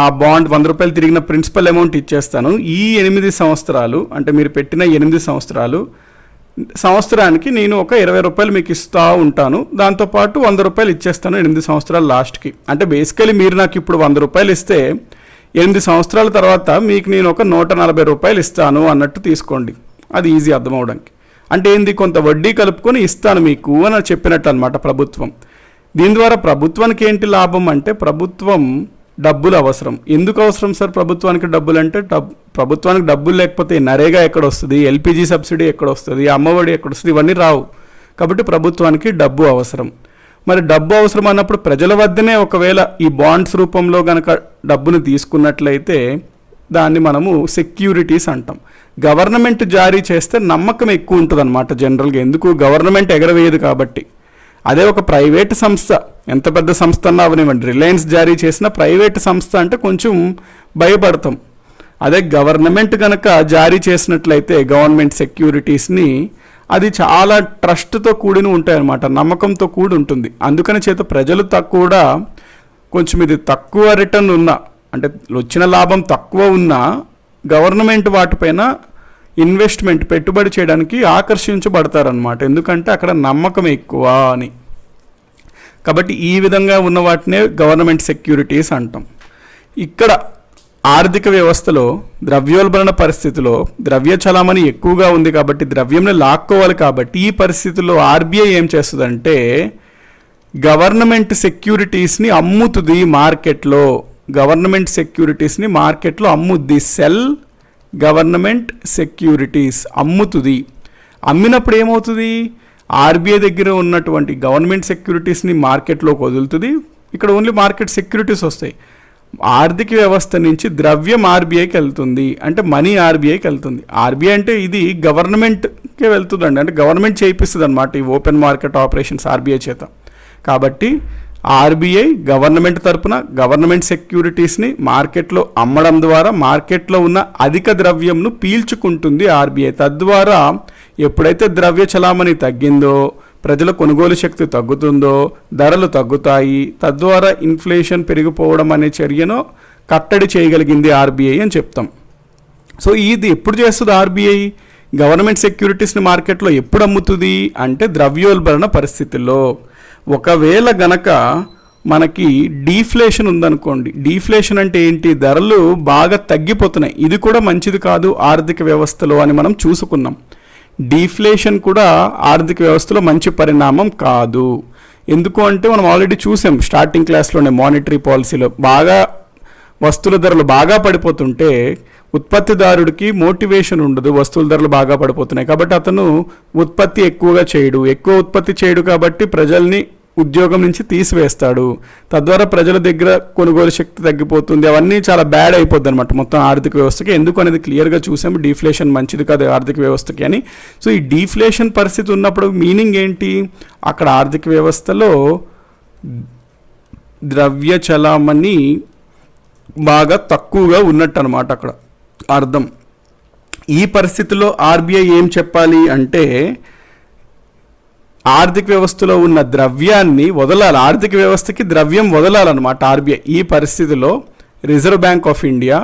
Speaker 1: ఆ బాండ్ 100 రూపాయలు తిరిగిన ప్రిన్సిపల్ అమౌంట్ ఇచ్చేస్తాను. ఈ 8 సంవత్సరాలు అంటే మీరు పెట్టిన 8 సంవత్సరాలు, సంవత్సరానికి నేను ఒక 20 రూపాయలు మీకు ఇస్తూ ఉంటాను, దాంతోపాటు 100 రూపాయలు ఇచ్చేస్తాను 8 సంవత్సరాల లాస్ట్కి. అంటే బేసికలీ మీరు నాకు ఇప్పుడు 100 రూపాయలు ఇస్తే 8 సంవత్సరాల తర్వాత మీకు నేను ఒక 140 రూపాయలు ఇస్తాను అన్నట్టు తీసుకోండి. అది ఈజీ అర్థం అవడానికి. అంటే ఏంది, కొంత వడ్డీ కలుపుకొని ఇస్తాను మీకు అని చెప్పినట్టు అనమాట ప్రభుత్వం. దీని ద్వారా ప్రభుత్వానికి ఏంటి లాభం అంటే, ప్రభుత్వం డబ్బులు అవసరం. ఎందుకు అవసరం సార్ ప్రభుత్వానికి డబ్బులు అంటే, ప్రభుత్వానికి డబ్బులు లేకపోతే నరేగా ఎక్కడ వస్తుంది, ఎల్పిజి సబ్సిడీ ఎక్కడ వస్తుంది, అమ్మఒడి ఎక్కడ వస్తుంది, ఇవన్నీ రావు. కాబట్టి ప్రభుత్వానికి డబ్బు అవసరం. మరి డబ్బు అవసరం అన్నప్పుడు ప్రజల వద్దనే ఒకవేళ ఈ బాండ్స్ రూపంలో కనుక డబ్బును తీసుకున్నట్లయితే దాన్ని మనము సెక్యూరిటీస్ అంటాం. గవర్నమెంట్ జారీ చేస్తే నమ్మకం ఎక్కువ ఉంటుంది అనమాట జనరల్గా. ఎందుకు, గవర్నమెంట్ ఎగరవేయదు కాబట్టి. అదే ఒక ప్రైవేట్ సంస్థ, ఎంత పెద్ద సంస్థ అన్నా అవనివ్వండి, రిలయన్స్ జారీ చేసిన ప్రైవేట్ సంస్థ అంటే కొంచెం భయపడతాం. అదే గవర్నమెంట్ కనుక జారీ చేసినట్లయితే గవర్నమెంట్ సెక్యూరిటీస్ని, అది చాలా ట్రస్ట్తో కూడిన ఉంటాయన్నమాట, నమ్మకంతో కూడి ఉంటుంది. అందుకని చేత ప్రజలు కూడా కొంచెం ఇది తక్కువ రిటర్న్ ఉన్న, అంటే వచ్చిన లాభం తక్కువ ఉన్నా గవర్నమెంట్ వాటిపైన ఇన్వెస్ట్మెంట్ పెట్టుబడి చేయడానికి ఆకర్షించబడతారనమాట. ఎందుకంటే అక్కడ నమ్మకం ఎక్కువ అని. కాబట్టి ఈ విధంగా ఉన్న వాటినే గవర్నమెంట్ సెక్యూరిటీస్ అంటాం. ఇక్కడ ఆర్థిక వ్యవస్థలో ద్రవ్యోల్బణ పరిస్థితిలో ద్రవ్య చలామణి ఎక్కువగా ఉంది కాబట్టి ద్రవ్యంని లాక్కోవాలి. కాబట్టి ఈ పరిస్థితుల్లో ఆర్బీఐ ఏం చేస్తుందంటే గవర్నమెంట్ సెక్యూరిటీస్ని అమ్ముతుంది మార్కెట్లో. గవర్నమెంట్ సెక్యూరిటీస్ని మార్కెట్లో అమ్ముద్ది. సెల్ గవర్నమెంట్ సెక్యూరిటీస్ అమ్ముతుంది. అమ్మినప్పుడు ఏమవుతుంది, ఆర్బీఐ దగ్గర ఉన్నటువంటి గవర్నమెంట్ సెక్యూరిటీస్ని మార్కెట్లోకి వదులుతుంది. ఇక్కడ ఓన్లీ మార్కెట్ సెక్యూరిటీస్ వస్తాయి. ఆర్థిక వ్యవస్థ నుంచి ద్రవ్యం ఆర్బీఐకి వెళ్తుంది, అంటే మనీ ఆర్బీఐకి వెళ్తుంది. ఆర్బీఐ అంటే ఇది గవర్నమెంట్కే వెళ్తుందండి, అంటే గవర్నమెంట్ చేయిస్తుంది అనమాట ఈ ఓపెన్ మార్కెట్ ఆపరేషన్స్ ఆర్బీఐ చేత. కాబట్టి ఆర్బీఐ గవర్నమెంట్ తరపున గవర్నమెంట్ సెక్యూరిటీస్ని మార్కెట్లో అమ్మడం ద్వారా మార్కెట్లో ఉన్న అధిక ద్రవ్యంను పీల్చుకుంటుంది ఆర్బీఐ. తద్వారా ఎప్పుడైతే ద్రవ్య చలామణి తగ్గిందో, ప్రజల కొనుగోలు శక్తి తగ్గుతుందో, ధరలు తగ్గుతాయి. తద్వారా ఇన్ఫ్లేషన్ పెరిగిపోవడం అనే చర్యను కట్టడి చేయగలిగింది ఆర్బీఐ అని చెప్తాం. సో ఇది ఎప్పుడు చేస్తుంది ఆర్బీఐ, గవర్నమెంట్ సెక్యూరిటీస్ని మార్కెట్లో ఎప్పుడు అమ్ముతుంది అంటే ద్రవ్యోల్బణ పరిస్థితుల్లో. ఒకవేళ గనక మనకి డీఫ్లేషన్ ఉందనుకోండి, డీఫ్లేషన్ అంటే ఏంటి, ధరలు బాగా తగ్గిపోతున్నాయి, ఇది కూడా మంచిది కాదు ఆర్థిక వ్యవస్థలో అని మనం చూసుకున్నాం. డీఫ్లేషన్ కూడా ఆర్థిక వ్యవస్థలో మంచి పరిణామం కాదు. ఎందుకు అంటే మనం ఆల్రెడీ చూసాం స్టార్టింగ్ క్లాస్లోనే, మానిటరీ పాలసీలో బాగా వస్తువుల ధరలు బాగా పడిపోతుంటే ఉత్పత్తిదారుడికి మోటివేషన్ ఉండదు, వస్తువుల ధరలు బాగా పడిపోతున్నాయి కాబట్టి అతను ఉత్పత్తి ఎక్కువగా చేయడు, ఎక్కువ ఉత్పత్తి చేయడు కాబట్టి ప్రజల్ని ఉద్యోగం నుంచి తీసివేస్తాడు, తద్వారా ప్రజల దగ్గర కొనుగోలు శక్తి తగ్గిపోతుంది, అవన్నీ చాలా బ్యాడ్ అయిపోద్ది అనమాట మొత్తం ఆర్థిక వ్యవస్థకి. ఎందుకు అనేది క్లియర్గా చూసాము, డీఫ్లేషన్ మంచిది కాదు ఆర్థిక వ్యవస్థకి అని. సో ఈ డీఫ్లేషన్ పరిస్థితి ఉన్నప్పుడు మీనింగ్ ఏంటి, అక్కడ ఆర్థిక వ్యవస్థలో ద్రవ్య చలామణి బాగా తక్కువగా ఉన్నట్టు అనమాట అక్కడ అర్థం. ఈ పరిస్థితిలో ఆర్బీఐ ఏం చెప్పాలి అంటే ఆర్థిక వ్యవస్థలో ఉన్న ద్రవ్యాన్ని వదలాలి, ఆర్థిక వ్యవస్థకి ద్రవ్యం వదలాలన్నమాట ఆర్బీఐ. ఈ పరిస్థితిలో రిజర్వ్ బ్యాంక్ ఆఫ్ ఇండియా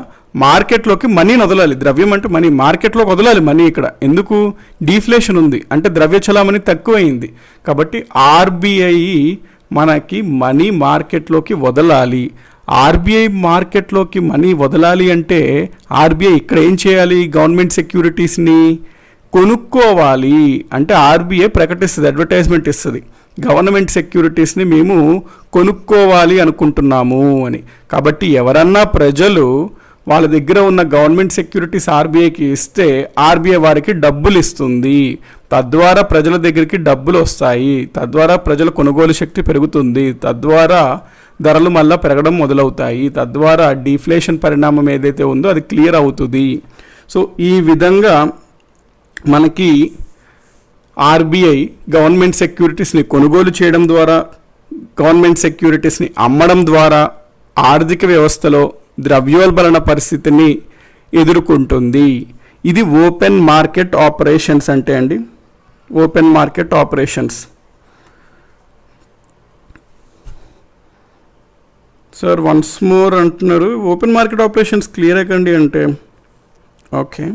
Speaker 1: మార్కెట్లోకి మనీని వదలాలి, ద్రవ్యం అంటే మనీ, మార్కెట్లోకి వదలాలి మనీ. ఇక్కడ ఎందుకు, డీఫ్లేషన్ ఉంది అంటే ద్రవ్య చలామణి తక్కువైంది కాబట్టి ఆర్బీఐ మనకి మనీ మార్కెట్లోకి వదలాలి. ఆర్బీఐ మార్కెట్లోకి మనీ వదలాలి అంటే ఆర్బీఐ ఇక్కడ ఏం చేయాలి, గవర్నమెంట్ సెక్యూరిటీస్ని కొనుక్కోవాలి. అంటే ఆర్బీఐ ప్రకటిస్తుంది, అడ్వర్టైజ్మెంట్ ఇస్తుంది, గవర్నమెంట్ సెక్యూరిటీస్ని మేము కొనుక్కోవాలి అనుకుంటున్నాము అని. కాబట్టి ఎవరన్నా ప్రజలు వాళ్ళ దగ్గర ఉన్న గవర్నమెంట్ సెక్యూరిటీస్ ఆర్బీఐకి ఇస్తే ఆర్బీఐ వారికి డబ్బులు ఇస్తుంది, తద్వారా ప్రజల దగ్గరికి డబ్బులు వస్తాయి, తద్వారా ప్రజల కొనుగోలు శక్తి పెరుగుతుంది, తద్వారా ధరలు మళ్ళీ పెరగడం మొదలవుతాయి, తద్వారా డీఫ్లేషన్ పరిణామం ఏదైతే ఉందో అది క్లియర్ అవుతుంది. సో ఈ విధంగా మనకి ఆర్బీఐ గవర్నమెంట్ సెక్యూరిటీస్ని కొనుగోలు చేయడం ద్వారా, గవర్నమెంట్ సెక్యూరిటీస్ని అమ్మడం ద్వారా ఆర్థిక వ్యవస్థలో ద్రవ్యోల్బణ పరిస్థితిని ఎదుర్కొంటుంది. ఇది ఓపెన్ మార్కెట్ ఆపరేషన్స్ అంటే అండి, open market operations. Sir once more అంటున్నారు, ఓపెన్ మార్కెట్ ఆపరేషన్స్ క్లియర్ అయ్యండి అంటే ఓకే,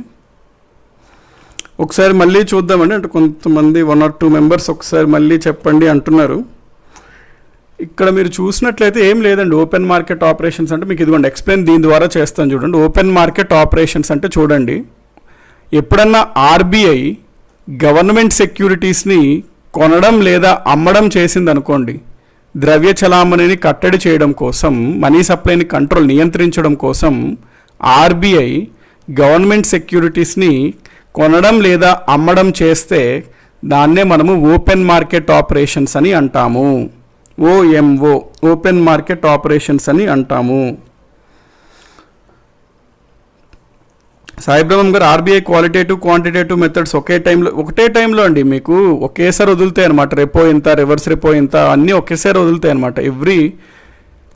Speaker 1: ఒకసారి మళ్ళీ చూద్దామండి. అంటే కొంతమంది 1 or 2 మెంబర్స్ ఒకసారి మళ్ళీ చెప్పండి అంటున్నారు. ఇక్కడ మీరు చూసినట్లయితే ఏం లేదండి, ఓపెన్ మార్కెట్ ఆపరేషన్స్ అంటే మీకు ఇదిగోండి ఎక్స్ప్లెయిన్ దీని ద్వారా చేస్తాను చూడండి. ఓపెన్ మార్కెట్ ఆపరేషన్స్ అంటే చూడండి, ఎప్పుడన్నా ఆర్బీఐ గవర్నమెంట్ సెక్యూరిటీస్ని కొనడం లేదా అమ్మడం చేసింది అనుకోండి, ద్రవ్య చలామణిని కట్టడి చేయడం కోసం, మనీ సప్లైని నియంత్రించడం కోసం ఆర్బీఐ గవర్నమెంట్ సెక్యూరిటీస్ని కొనడం లేదా అమ్మడం చేస్తే దాన్నే మనము ఓపెన్ మార్కెట్ ఆపరేషన్స్ అని అంటాము. ఓఎంఓ, ఓపెన్ మార్కెట్ ఆపరేషన్స్ అని అంటాము. సాయిబ్రహ్మం గారు, ఆర్బీఐ క్వాలిటేటివ్ క్వాంటిటేటివ్ మెథడ్స్ ఒకటే టైంలో అండి మీకు ఒకేసారి వదులుతాయి అనమాట. రెపో ఎంత, రివర్స్ రెపో ఎంత అన్నీ ఒకేసారి వదులుతాయి అనమాట. ఎవ్రీ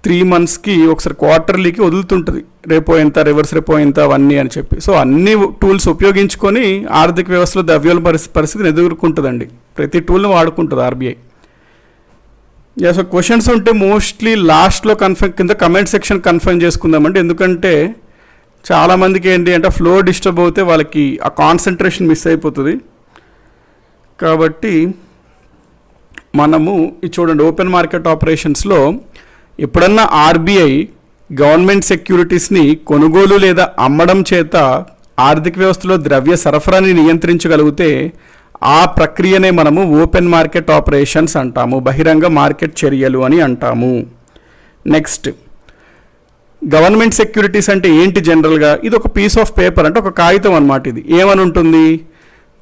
Speaker 1: 3 monthsకి ఒకసారి క్వార్టర్లీకి వదులుతుంటుంది, రెపో ఎంత, రివర్స్ రెపో ఎంత అవన్నీ అని చెప్పి. సో అన్ని టూల్స్ ఉపయోగించుకొని ఆర్థిక వ్యవస్థలో ద్రవ్యోల్బణ పరిస్థితిని ఎదుర్కొంటుందండి, ప్రతి టూల్ని వాడుకుంటుంది ఆర్బీఐ. సో క్వశ్చన్స్ ఉంటే మోస్ట్లీ లాస్ట్లో కింద కమెంట్ సెక్షన్ కన్ఫర్మ్ చేసుకుందామండి. ఎందుకంటే చాలామందికి ఏంటి అంటే ఫ్లో డిస్టర్బ్ అవుతే వాళ్ళకి ఆ కాన్సన్ట్రేషన్ మిస్ అయిపోతుంది. కాబట్టి మనము ఇది చూడండి, ఓపెన్ మార్కెట్ ఆపరేషన్స్లో ఎప్పుడన్నా ఆర్బీఐ గవర్నమెంట్ సెక్యూరిటీస్ని కొనుగోలు లేదా అమ్మడం చేత ఆర్థిక వ్యవస్థలో ద్రవ్య సరఫరాని నియంత్రించగలిగితే ఆ ప్రక్రియనే మనము ఓపెన్ మార్కెట్ ఆపరేషన్స్ అంటాము, బహిరంగ మార్కెట్ చర్యలు అని అంటాము. నెక్స్ట్, గవర్నమెంట్ సెక్యూరిటీస్ అంటే ఏంటి జనరల్గా, ఇది ఒక పీస్ ఆఫ్ పేపర్, అంటే ఒక కాగితం అన్నమాట. ఇది ఏమని ఉంటుంది,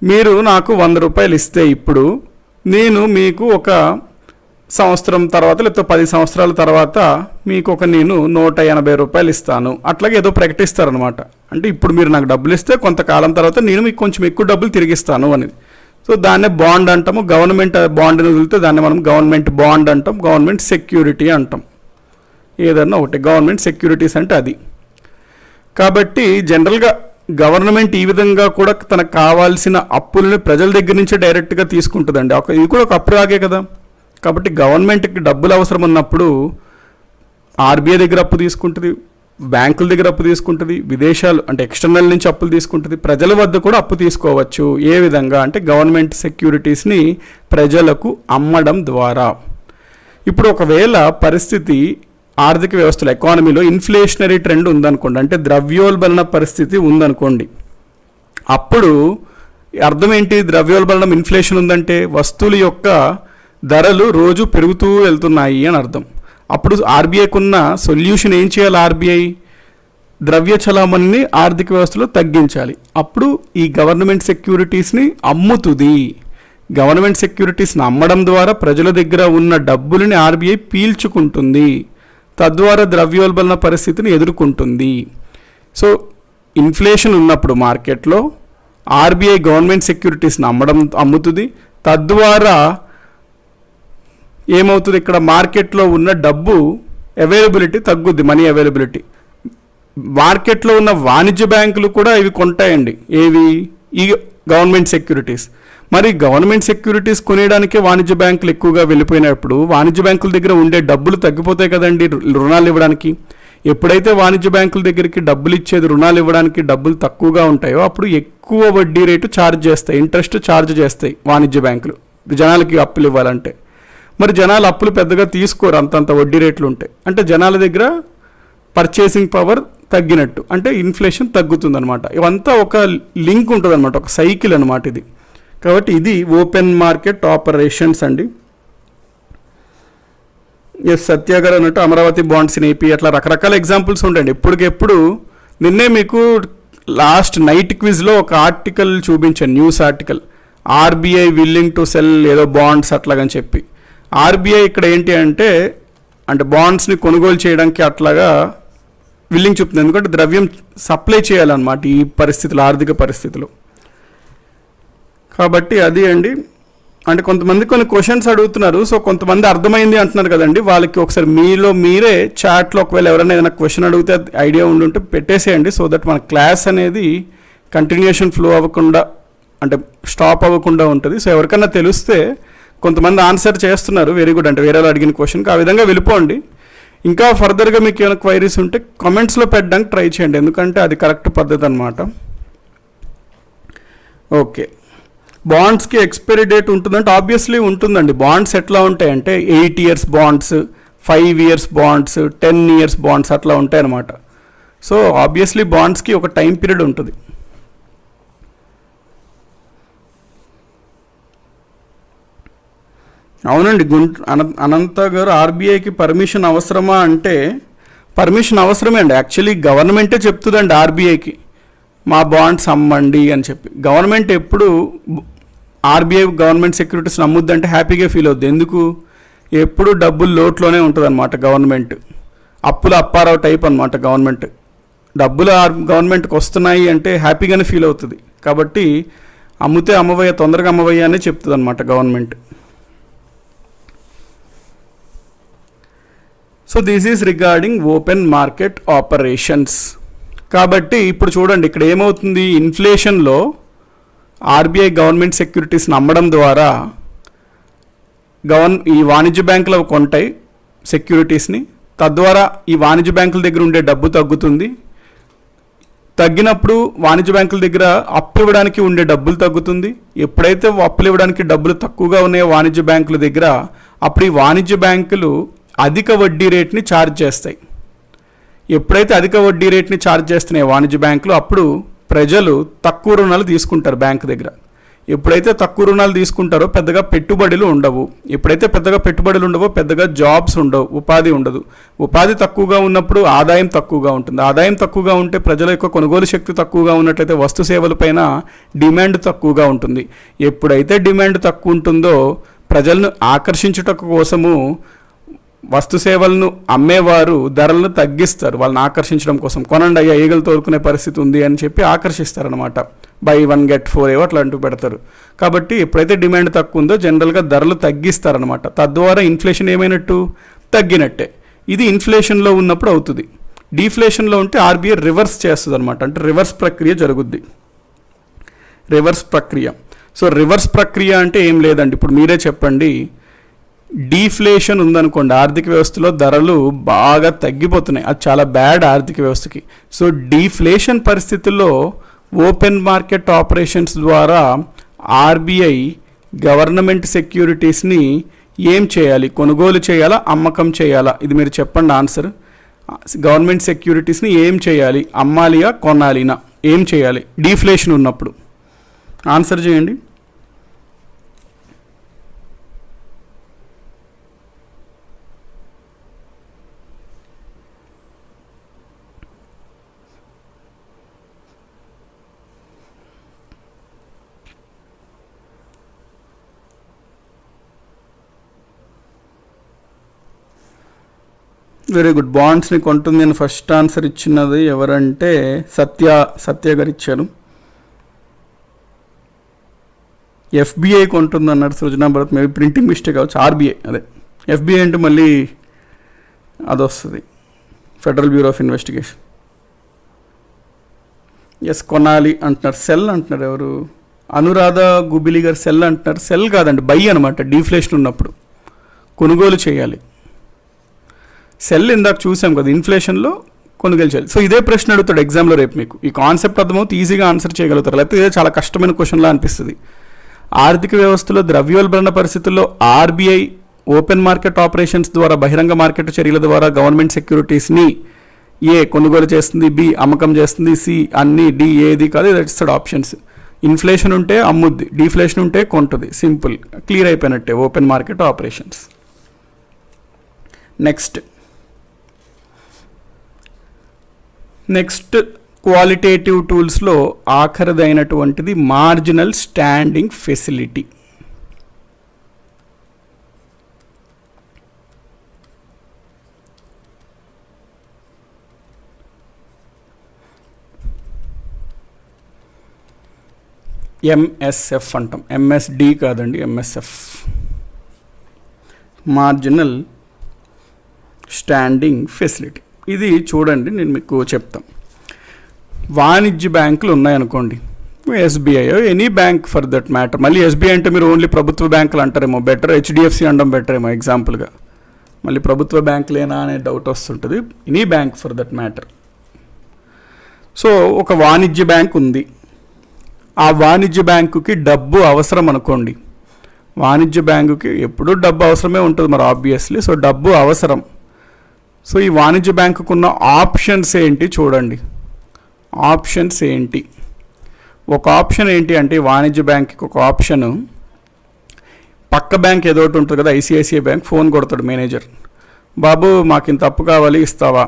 Speaker 1: మీరు నాకు 100 రూపాయలు ఇస్తే ఇప్పుడు నేను మీకు ఒక సంవత్సరం తర్వాత లేకపోతే 10 సంవత్సరాల తర్వాత మీకు నేను 180 రూపాయలు ఇస్తాను, అట్లాగే ఏదో ప్రకటిస్తారనమాట. అంటే ఇప్పుడు మీరు నాకు డబ్బులు ఇస్తే కొంతకాలం తర్వాత నేను మీకు కొంచెం ఎక్కువ డబ్బులు తిరిగిస్తాను అనేది. సో దాన్నే బాండ్ అంటాము. గవర్నమెంట్ బాండ్ని వదిలితే దాన్ని మనం గవర్నమెంట్ బాండ్ అంటాం, గవర్నమెంట్ సెక్యూరిటీ అంటాం. ఏదన్నా ఒకటి, గవర్నమెంట్ సెక్యూరిటీస్ అంటే అది. కాబట్టి జనరల్గా గవర్నమెంట్ ఈ విధంగా కూడా తనకు కావాల్సిన అప్పులను ప్రజల దగ్గర నుంచే డైరెక్ట్గా తీసుకుంటుందండి. ఇది కూడా ఒక అప్పు రాగే కదా. కాబట్టి గవర్నమెంట్కి డబ్బులు అవసరం ఉన్నప్పుడు ఆర్బీఐ దగ్గర అప్పు తీసుకుంటుంది, బ్యాంకుల దగ్గర అప్పు తీసుకుంటుంది, విదేశాలు అంటే ఎక్స్టర్నల్ నుంచి అప్పులు తీసుకుంటుంది, ప్రజల వద్ద కూడా అప్పు తీసుకోవచ్చు. ఏ విధంగా అంటే గవర్నమెంట్ సెక్యూరిటీస్ని ప్రజలకు అమ్మడం ద్వారా. ఇప్పుడు ఒకవేళ పరిస్థితి ఆర్థిక వ్యవస్థలో ఎకానమీలో ఇన్ఫ్లేషనరీ ట్రెండ్ ఉందనుకోండి, అంటే ద్రవ్యోల్బణ పరిస్థితి ఉందనుకోండి, అప్పుడు అర్థం ఏంటి? ద్రవ్యోల్బణం ఇన్ఫ్లేషన్ ఉందంటే వస్తువుల యొక్క ధరలు రోజు పెరుగుతూ వెళ్తున్నాయి అని అర్థం. అప్పుడు ఆర్బీఐకి ఉన్న సొల్యూషన్ ఏం చేయాలి? ఆర్బీఐ ద్రవ్య చలామణిని ఆర్థిక వ్యవస్థలో తగ్గించాలి. అప్పుడు ఈ గవర్నమెంట్ సెక్యూరిటీస్ని అమ్ముతుంది. గవర్నమెంట్ సెక్యూరిటీస్ని అమ్మడం ద్వారా ప్రజల దగ్గర ఉన్న డబ్బులని ఆర్బీఐ పీల్చుకుంటుంది, తద్వారా ద్రవ్యోల్బణ పరిస్థితిని ఎదుర్కొంటుంది. సో ఇన్ఫ్లేషన్ ఉన్నప్పుడు మార్కెట్లో ఆర్బీఐ గవర్నమెంట్ సెక్యూరిటీస్ని అమ్ముతుంది, తద్వారా ఏమవుతుంది? ఇక్కడ మార్కెట్లో ఉన్న డబ్బు అవైలబిలిటీ తగ్గుద్ది, మనీ అవైలబిలిటీ. మార్కెట్లో ఉన్న వాణిజ్య బ్యాంకులు కూడా ఇవి కొంటాయండి, ఏవి? ఈ గవర్నమెంట్ సెక్యూరిటీస్. మరి గవర్నమెంట్ సెక్యూరిటీస్ కొనేయడానికే వాణిజ్య బ్యాంకులు ఎక్కువగా వెళ్ళిపోయినప్పుడు వాణిజ్య బ్యాంకుల దగ్గర ఉండే డబ్బులు తగ్గిపోతాయి కదండి రుణాలు ఇవ్వడానికి. ఎప్పుడైతే వాణిజ్య బ్యాంకుల దగ్గరికి డబ్బులు ఇచ్చేది, రుణాలు ఇవ్వడానికి డబ్బులు తక్కువగా ఉంటాయో అప్పుడు ఎక్కువ వడ్డీ రేటు ఛార్జ్ చేస్తాయి, ఇంట్రెస్ట్ ఛార్జ్ చేస్తాయి వాణిజ్య బ్యాంకులు జనాలకి అప్పులు ఇవ్వాలంటే. మరి జనాలు అప్పులు పెద్దగా తీసుకోరు, అంతంత వడ్డీ రేట్లు ఉంటాయి. అంటే జనాల దగ్గర పర్చేసింగ్ పవర్ తగ్గినట్టు, అంటే ఇన్ఫ్లేషన్ తగ్గుతుందన్నమాట. ఇవంతా ఒక లింక్ ఉంటుంది అనమాట, ఒక సైకిల్ అనమాట ఇది. కాబట్టి ఇది ఓపెన్ మార్కెట్ ఆపరేషన్స్ అండి. ఎస్ సత్యాగారు అన్నట్టు అమరావతి బాండ్స్ ఇన్ ఏపీ, అట్లా రకరకాల ఎగ్జాంపుల్స్ ఉంటాయండి. ఎప్పటికెప్పుడు నిన్నే మీకు లాస్ట్ నైట్ క్విజ్లో ఒక ఆర్టికల్ చూపించాను, news article, RBI willing to cell ఏదో బాండ్స్ అట్లాగని చెప్పి. ఆర్బీఐ ఇక్కడ ఏంటి అంటే బాండ్స్ని కొనుగోలు చేయడానికి అట్లాగా విల్లింగ్ చూపుతుంది, ఎందుకంటే ద్రవ్యం సప్లై చేయాలన్నమాట ఈ పరిస్థితులు, ఆర్థిక పరిస్థితులు. కాబట్టి అది అండి. అంటే కొంతమంది కొన్ని క్వశ్చన్స్ అడుగుతున్నారు, సో కొంతమంది అర్థమైంది అంటున్నారు కదండి, వాళ్ళకి ఒకసారి మీరే చాట్లో ఒకవేళ ఎవరైనా ఏదైనా క్వశ్చన్ అడిగితే ఐడియా ఉండుంటే పెట్టేసేయండి, సో దట్ మన క్లాస్ అనేది కంటిన్యూషన్ ఫ్లో అవ్వకుండా, అంటే స్టాప్ అవ్వకుండా ఉంటుంది. సో ఎవరికన్నా తెలిస్తే, కొంతమంది ఆన్సర్ చేస్తున్నారు, వెరీ గుడ్, అంటే వేరే అడిగిన క్వశ్చన్కి ఆ విధంగా వెళ్ళిపోండి. ఇంకా ఫర్దర్గా మీకు ఏమైనా క్వైరీస్ ఉంటే కామెంట్స్లో పెట్టడానికి ట్రై చేయండి, ఎందుకంటే అది కరెక్ట్ పద్ధతి అనమాట. ఓకే, బాండ్స్కి ఎక్స్పైరీ డేట్ ఉంటుందంటే ఆబ్వియస్లీ ఉంటుందండి. బాండ్స్ ఎట్లా ఉంటాయంటే 8 years bonds, 5 years bonds, 10 years bonds అట్లా ఉంటాయన్నమాట. సో ఆబ్వియస్లీ బాండ్స్కి ఒక టైం పీరియడ్ ఉంటుంది. అవునండి, అనంత గారు ఆర్బీఐకి పర్మిషన్ అవసరమా అంటే పర్మిషన్ అవసరమే అండి. యాక్చువల్లీ గవర్నమెంటే చెప్తుందండి ఆర్బీఐకి మా బాండ్స్ అమ్మండి అని చెప్పి. గవర్నమెంట్ ఎప్పుడు ఆర్బీఐ గవర్నమెంట్ సెక్యూరిటీస్ నమ్ముద్దంటే హ్యాపీగా ఫీల్ అవుద్ది. ఎందుకు? ఎప్పుడు డబ్బులు లోట్లోనే ఉంటుంది అనమాట గవర్నమెంట్. అప్పుల అప్పారావు టైప్ అనమాట గవర్నమెంట్. డబ్బులు గవర్నమెంట్కి వస్తున్నాయి అంటే హ్యాపీగానే ఫీల్ అవుతుంది. కాబట్టి అమ్మితే అమ్మవయ్య, తొందరగా అమ్మవయ్య అని చెప్తుంది అనమాట government. So this is regarding open market operations. కాబట్టి ఇప్పుడు చూడండి, ఇక్కడ ఏమవుతుంది? ఇన్ఫ్లేషన్లో ఆర్బీఐ గవర్నమెంట్ సెక్యూరిటీస్ని అమ్మడం ద్వారా ఈ వాణిజ్య బ్యాంకులు కొంటాయి సెక్యూరిటీస్ని, తద్వారా ఈ వాణిజ్య బ్యాంకుల దగ్గర ఉండే డబ్బు తగ్గుతుంది. తగ్గినప్పుడు వాణిజ్య బ్యాంకుల దగ్గర అప్పు ఇవ్వడానికి ఉండే డబ్బులు తగ్గుతుంది. ఎప్పుడైతే అప్పులు ఇవ్వడానికి డబ్బులు తక్కువగా ఉన్నాయో వాణిజ్య బ్యాంకుల దగ్గర, అప్పుడు ఈ వాణిజ్య బ్యాంకులు అధిక వడ్డీ రేట్ని ఛార్జ్ చేస్తాయి. ఎప్పుడైతే అధిక వడ్డీ రేట్ని ఛార్జ్ చేస్తున్నాయి వాణిజ్య బ్యాంకులు, అప్పుడు ప్రజలు తక్కువ రుణాలు తీసుకుంటారు బ్యాంకు దగ్గర. ఎప్పుడైతే తక్కువ రుణాలు తీసుకుంటారో పెద్దగా పెట్టుబడులు ఉండవు. ఎప్పుడైతే పెద్దగా పెట్టుబడులు ఉండవో పెద్దగా జాబ్స్ ఉండవు, ఉపాధి ఉండదు. ఉపాధి తక్కువగా ఉన్నప్పుడు ఆదాయం తక్కువగా ఉంటుంది. ఆదాయం తక్కువగా ఉంటే ప్రజల యొక్క కొనుగోలు శక్తి తక్కువగా ఉన్నట్లయితే వస్తు సేవలపైన డిమాండ్ తక్కువగా ఉంటుంది. ఎప్పుడైతే డిమాండ్ తక్కువ ఉంటుందో ప్రజలను ఆకర్షించుట కోసము వస్తు సేవలను అమ్మేవారు ధరలను తగ్గిస్తారు, వాళ్ళని ఆకర్షించడం కోసం. కొనండి అయ్యా, ఈగలు తోలుకునే పరిస్థితి ఉంది అని చెప్పి ఆకర్షిస్తారనమాట. buy 1 get 4 ఏవో అట్లాంటివి పెడతారు. కాబట్టి ఎప్పుడైతే డిమాండ్ తక్కువ ఉందో జనరల్గా ధరలు తగ్గిస్తారనమాట. తద్వారా ఇన్ఫ్లేషన్ ఏమైనట్టు? తగ్గినట్టే. ఇది ఇన్ఫ్లేషన్లో ఉన్నప్పుడు అవుతుంది. డీఫ్లేషన్లో ఉంటే ఆర్బీఐ రివర్స్ చేస్తుంది అనమాట, అంటే రివర్స్ ప్రక్రియ జరుగుద్ది. రివర్స్ ప్రక్రియ. సో రివర్స్ ప్రక్రియ అంటే ఏం లేదండి, ఇప్పుడు మీరే చెప్పండి. డీఫ్లేషన్ ఉందనుకోండి, ఆర్థిక వ్యవస్థలో ధరలు బాగా తగ్గిపోతున్నాయి, అది చాలా బ్యాడ్ ఆర్థిక వ్యవస్థకి. సో డీఫ్లేషన్ పరిస్థితుల్లో ఓపెన్ మార్కెట్ ఆపరేషన్స్ ద్వారా ఆర్బీఐ గవర్నమెంట్ సెక్యూరిటీస్ని ఏం చేయాలి, కొనుగోలు చేయాలా అమ్మకం చేయాలా? ఇది మీరు చెప్పండి ఆన్సర్. గవర్నమెంట్ సెక్యూరిటీస్ని ఏం చేయాలి, అమ్మాలియా కొనాలినా, ఏం చేయాలి డీఫ్లేషన్ ఉన్నప్పుడు? ఆన్సర్ చేయండి. Very good. బాండ్స్ని కొంటుంది అని ఫస్ట్ ఆన్సర్ ఇచ్చినది ఎవరంటే సత్య గారు ఇచ్చారు. ఎఫ్బిఐ కొంటుంది అన్నారు Srujana Bharat. Maybe printing mistake అవచ్చు. ఆర్బీఐ, అదే ఎఫ్బిఐ అంటే మళ్ళీ అది వస్తుంది, federal bureau of investigation. Yes కొనాలి అంటున్నారు. సెల్ అంటున్నారు ఎవరు? అనురాధ గుబిలి గారు సెల్ అంటున్నారు. సెల్ కాదండి, బై అనమాట. డీఫ్లేషన్ ఉన్నప్పుడు కొనుగోలు చేయాలి. సెల్ ఇందాక చూసాం కదా, ఇన్ఫ్లేషన్లో కొనుగోలు చేయాలి. సో ఇదే ప్రశ్న అడుగుతాడు ఎగ్జామ్లో రేపు. మీకు ఈ కాన్సెప్ట్ అర్థమవుతుంది, ఈజీగా ఆన్సర్ చేయగలుగుతారు. లేకపోతే ఇదే చాలా కష్టమైన క్వశ్చన్లా అనిపిస్తుంది. ఆర్థిక వ్యవస్థలో ద్రవ్యోల్బణ పరిస్థితుల్లో ఆర్బీఐ ఓపెన్ మార్కెట్ ఆపరేషన్స్ ద్వారా, బహిరంగ మార్కెట్ చర్యల ద్వారా గవర్నమెంట్ సెక్యూరిటీస్ని ఏ కొనుగోలు చేస్తుంది, బి అమ్మకం చేస్తుంది, సి అన్ని, డి ఏది కాదు, ఇది ఇస్తాడు ఆప్షన్స్. ఇన్ఫ్లేషన్ ఉంటే అమ్ముద్ది, డీఫ్లేషన్ ఉంటే కొంటుంది. సింపుల్, క్లియర్ అయిపోయినట్టే open market operations. Next qualitative టూల్స్లో ఆఖరిదైనటువంటిది మార్జినల్ స్టాండింగ్ ఫెసిలిటీ. ఎంఎస్ఎఫ్ అంటాం, ఎంఎస్డి కాదండి, ఎంఎస్ఎఫ్, మార్జినల్ స్టాండింగ్ ఫెసిలిటీ. ఇది చూడండి, నేను మీకు చెప్తాను. వాణిజ్య బ్యాంకులు ఉన్నాయనుకోండి, SBI, any bank for that matter. మళ్ళీ ఎస్బీఐ అంటే మీరు ఓన్లీ ప్రభుత్వ బ్యాంకులు అంటారేమో, బెటర్ హెచ్డిఎఫ్సి అనడం బెటర్ ఏమో ఎగ్జాంపుల్గా. మళ్ళీ ప్రభుత్వ బ్యాంకులేనా అనే డౌట్ వస్తుంటుంది. Any bank for that matter. So ఒక వాణిజ్య బ్యాంక్ ఉంది, ఆ వాణిజ్య బ్యాంకుకి డబ్బు అవసరం అనుకోండి. వాణిజ్య బ్యాంకుకి ఎప్పుడూ డబ్బు అవసరమే ఉంటుంది మరి ఆబ్వియస్లీ. సో డబ్బు అవసరం. సో ఈ వాణిజ్య బ్యాంకుకున్న ఆప్షన్స్ ఏంటి చూడండి. ఆప్షన్స్ ఏంటి? ఒక ఆప్షన్ ఏంటి అంటే వాణిజ్య బ్యాంక్కి ఒక ఆప్షను, పక్క బ్యాంక్ ఏదో ఒకటి ఉంటుంది కదా, ఐసిఐసిఐ బ్యాంక్, ఫోన్ కొడతాడు మేనేజర్, బాబు మాకు ఇంత అప్పు కావాలి, ఇస్తావా?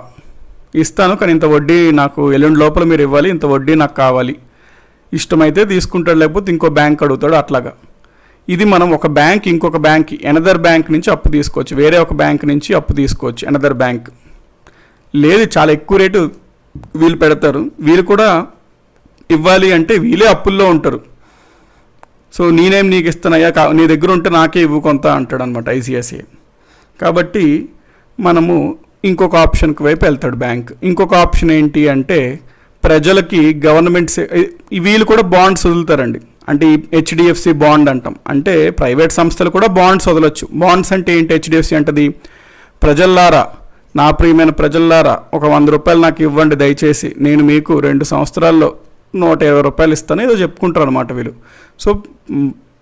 Speaker 1: ఇస్తాను, కానీ ఇంత వడ్డీ నాకు ఎల్లుండి లోపల మీరు ఇవ్వాలి, ఇంత వడ్డీ నాకు కావాలి. ఇష్టమైతే తీసుకుంటాడు, లేకపోతే ఇంకో బ్యాంక్ అడుగుతాడు, అట్లాగా. ఇది మనం ఒక బ్యాంక్ ఇంకొక బ్యాంక్, ఎనదర్ బ్యాంక్ నుంచి అప్పు తీసుకోవచ్చు, వేరే ఒక బ్యాంక్ నుంచి అప్పు తీసుకోవచ్చు ఎనదర్ బ్యాంక్. లేదు చాలా ఎక్కువ రేటు వీళ్ళు పెడతారు, వీళ్ళు కూడా ఇవ్వాలి అంటే వీళ్ళే అప్పుల్లో ఉంటారు. సో నేనేం నీకు ఇస్తానయ్యా, నీ దగ్గర ఉంటే నాకే ఇవ్వు కొంత అంటాడు అనమాట ఐసిఐసిఐ. కాబట్టి మనము ఇంకొక ఆప్షన్కి వైపు వెళ్తాడు బ్యాంక్. ఇంకొక ఆప్షన్ ఏంటి అంటే ప్రజలకి గవర్నమెంట్ వీళ్ళు కూడా బాండ్స్ వదులుతారండి. అంటే ఈ హెచ్డిఎఫ్సి బాండ్ అంటాం, అంటే ప్రైవేట్ సంస్థలు కూడా బాండ్స్ వదలొచ్చు. బాండ్స్ అంటే ఏంటి? హెచ్డిఎఫ్సి అంటది, ప్రజల్లారా, నా ప్రియమైన ప్రజల్లారా, ఒక 100 రూపాయలు నాకు ఇవ్వండి దయచేసి, నేను మీకు 2 సంవత్సరాల్లో 120 రూపాయలు ఇస్తాను, ఏదో చెప్పుకుంటారు అనమాట వీళ్ళు. సో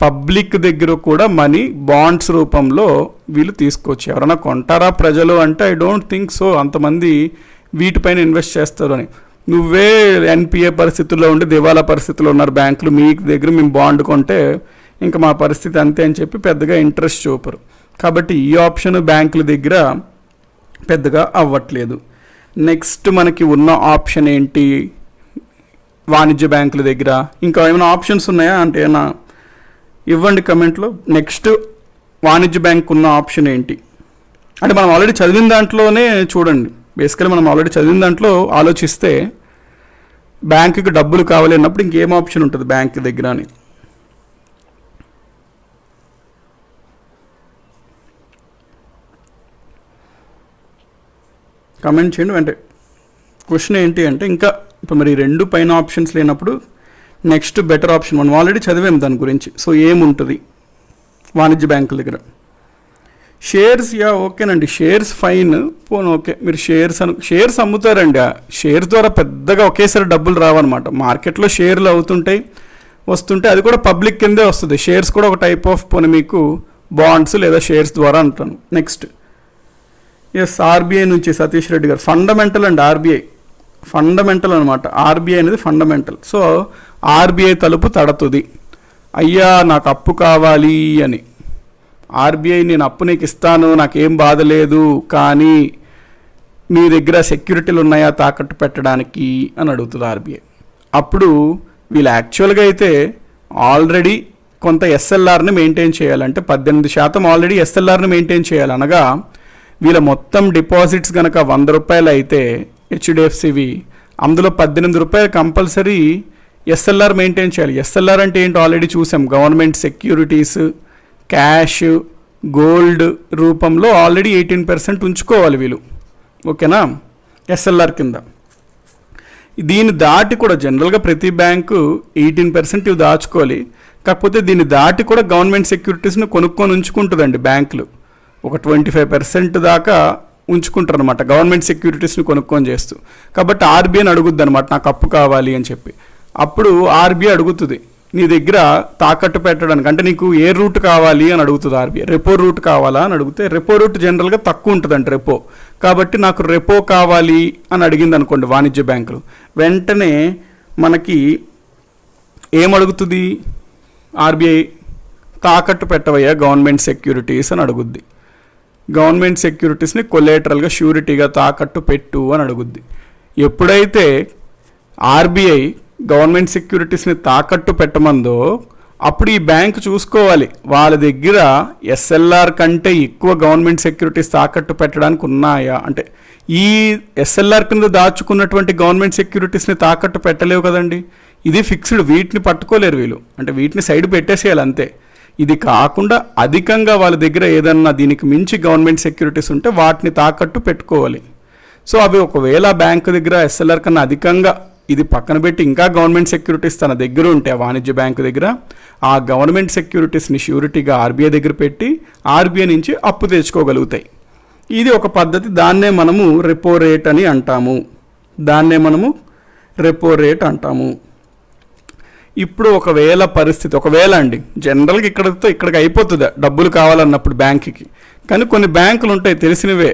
Speaker 1: పబ్లిక్ దగ్గర కూడా మనీ బాండ్స్ రూపంలో వీళ్ళు తీసుకోవచ్చు. ఎవరైనా కొంటారా ప్రజలు అంటే ఐ డోంట్ థింక్ సో, అంతమంది వీటిపైన ఇన్వెస్ట్ చేస్తారు అని. నువ్వే ఎన్పిఏ పరిస్థితుల్లో ఉండి దివాలా పరిస్థితుల్లో ఉన్నారు బ్యాంకులు, మీ దగ్గర మేము బాండ్ కొంటే ఇంకా మా పరిస్థితి అంతే అని చెప్పి పెద్దగా ఇంట్రెస్ట్ చూపరు. కాబట్టి ఈ ఆప్షన్ బ్యాంకుల దగ్గర పెద్దగా అవ్వట్లేదు. నెక్స్ట్ మనకి ఉన్న ఆప్షన్ ఏంటి వాణిజ్య బ్యాంకుల దగ్గర? ఇంకా ఏమైనా ఆప్షన్స్ ఉన్నాయా అంటే ఏమైనా ఇవ్వండి కమెంట్లో. నెక్స్ట్ వాణిజ్య బ్యాంక్ ఉన్న ఆప్షన్ ఏంటి అంటే మనం ఆల్రెడీ చదివిన దాంట్లోనే చూడండి. బేసికలీ మనం ఆల్రెడీ చదివిన దాంట్లో ఆలోచిస్తే బ్యాంకుకి డబ్బులు కావాలి అన్నప్పుడు ఇంకేం ఆప్షన్ ఉంటుంది బ్యాంక్ దగ్గర అని. కమెంట్ చేయండి. అంటే క్వశ్చన్ ఏంటి అంటే ఇంకా ఇప్పుడు మరి 2 పైన ఆప్షన్స్ లేనప్పుడు నెక్స్ట్ బెటర్ ఆప్షన్ మనం ఆల్రెడీ చదివాం దాని గురించి. సో ఏముంటుంది వాణిజ్య బ్యాంకుల దగ్గర? షేర్స్ ఓకేనండి, షేర్స్ ఫైన్, పోను ఓకే. మీరు షేర్స్ అమ్ముతారండి. ఆ షేర్స్ ద్వారా పెద్దగా ఒకేసారి డబ్బులు రావన్నమాట. మార్కెట్లో షేర్లు అవుతుంటాయి, వస్తుంటే అది కూడా పబ్లిక్ కిందే వస్తుంది. షేర్స్ కూడా ఒక టైప్ ఆఫ్ పోనీ మీకు బాండ్స్ లేదా షేర్స్ ద్వారా అంటాను. నెక్స్ట్ ఆర్బీఐ నుంచి సతీష్ రెడ్డి గారు, ఫండమెంటల్ అండి ఆర్బీఐ, ఫండమెంటల్ అనమాట. ఆర్బీఐ అనేది ఫండమెంటల్. సో ఆర్బీఐ తలుపు తడుతుంది, అయ్యా నాకు అప్పు కావాలి అని. ఆర్బీఐ నేను అప్పు నీకు ఇస్తాను, నాకేం బాధ లేదు, కానీ మీ దగ్గర సెక్యూరిటీలు ఉన్నాయా తాకట్టు పెట్టడానికి అని అడుగుతుంది ఆర్బీఐ. అప్పుడు వీళ్ళు యాక్చువల్గా అయితే ఆల్రెడీ కొంత ఎస్ఎల్ఆర్ని మెయింటైన్ చేయాలంటే 18% ఆల్రెడీ ఎస్ఎల్ఆర్ని మెయింటైన్ చేయాలి. అనగా వీళ్ళ మొత్తం డిపాజిట్స్ కనుక 100 రూపాయలు అయితే హెచ్డిఎఫ్సివి, అందులో 18 రూపాయలు కంపల్సరీ ఎస్ఎల్ఆర్ మెయింటైన్ చేయాలి. ఎస్ఎల్ఆర్ అంటే ఏంటో ఆల్రెడీ చూసాం, గవర్నమెంట్ సెక్యూరిటీస్, క్యాష్, గోల్డ్ రూపంలో ఆల్రెడీ 18% ఉంచుకోవాలి వీళ్ళు, ఓకేనా, ఎస్ఎల్ఆర్ కింద. దీన్ని దాటి కూడా జనరల్గా ప్రతి బ్యాంకు 18% ఇవి దాచుకోవాలి. కాకపోతే దీన్ని దాటి కూడా గవర్నమెంట్ సెక్యూరిటీస్ని కొనుక్కొని ఉంచుకుంటుందండి బ్యాంకులు. ఒక 25% దాకా ఉంచుకుంటారు అనమాట గవర్నమెంట్ సెక్యూరిటీస్ని కొనుక్కొని చేస్తూ. కాబట్టి ఆర్బీఐని అడుగుద్ది అనమాట, నాకు అప్పు కావాలి అని చెప్పి. అప్పుడు ఆర్బీఐ అడుగుతుంది నీ దగ్గర తాకట్టు పెట్టడానికి, అంటే నీకు ఏ రూట్ కావాలి అని అడుగుతుంది ఆర్బీఐ. రెపో రూట్ కావాలా అని అడిగితే రెపో రూట్ జనరల్గా తక్కువ ఉంటుందండి రెపో. కాబట్టి నాకు రెపో కావాలి అని అడిగింది అనుకోండి వాణిజ్య బ్యాంకులు, వెంటనే మనకి ఏమడుగుతుంది ఆర్బీఐ, తాకట్టు పెట్టవయ్యా గవర్నమెంట్ సెక్యూరిటీస్ అని అడుగుద్ది. గవర్నమెంట్ సెక్యూరిటీస్ని కొలేటరల్గా షూరిటీగా తాకట్టు పెట్టు అని అడుగుద్ది. ఎప్పుడైతే ఆర్బీఐ గవర్నమెంట్ సెక్యూరిటీస్ని తాకట్టు పెట్టమందో అప్పుడు ఈ బ్యాంకు చూసుకోవాలి వాళ్ళ దగ్గర ఎస్ఎల్ఆర్ కంటే ఎక్కువ గవర్నమెంట్ సెక్యూరిటీస్ తాకట్టు పెట్టడానికి ఉన్నాయా. అంటే ఈ ఎస్ఎల్ఆర్ కింద దాచుకున్నటువంటి గవర్నమెంట్ సెక్యూరిటీస్ని తాకట్టు పెట్టలేవు కదండి, ఇది ఫిక్స్డ్, వీటిని పట్టుకోలేరు వీళ్ళు, అంటే వీటిని సైడ్ పెట్టేసేయాలి అంతే. ఇది కాకుండా అధికంగా వాళ్ళ దగ్గర ఏదన్నా దీనికి మించి గవర్నమెంట్ సెక్యూరిటీస్ ఉంటే వాటిని తాకట్టు పెట్టుకోవాలి. సో అవి ఒకవేళ బ్యాంకు దగ్గర ఎస్ఎల్ఆర్ కన్నా అధికంగా ఇది పక్కన పెట్టి ఇంకా గవర్నమెంట్ సెక్యూరిటీస్ తన దగ్గర ఉంటే వాణిజ్య బ్యాంకు దగ్గర, ఆ గవర్నమెంట్ సెక్యూరిటీస్ని షూరిటీగా ఆర్బీఐ దగ్గర పెట్టి ఆర్బీఐ నుంచి అప్పు తెచ్చుకోగలుగుతాయి. ఇది ఒక పద్ధతి, దాన్నే మనము రెపో రేట్ అని అంటాము. దాన్నే మనము రెపో రేట్ అంటాము. ఇప్పుడు ఒకవేళ అండి జనరల్గా ఇక్కడికి అయిపోతుంది డబ్బులు కావాలన్నప్పుడు బ్యాంకుకి. కానీ కొన్ని బ్యాంకులు ఉంటాయి తెలిసినవే,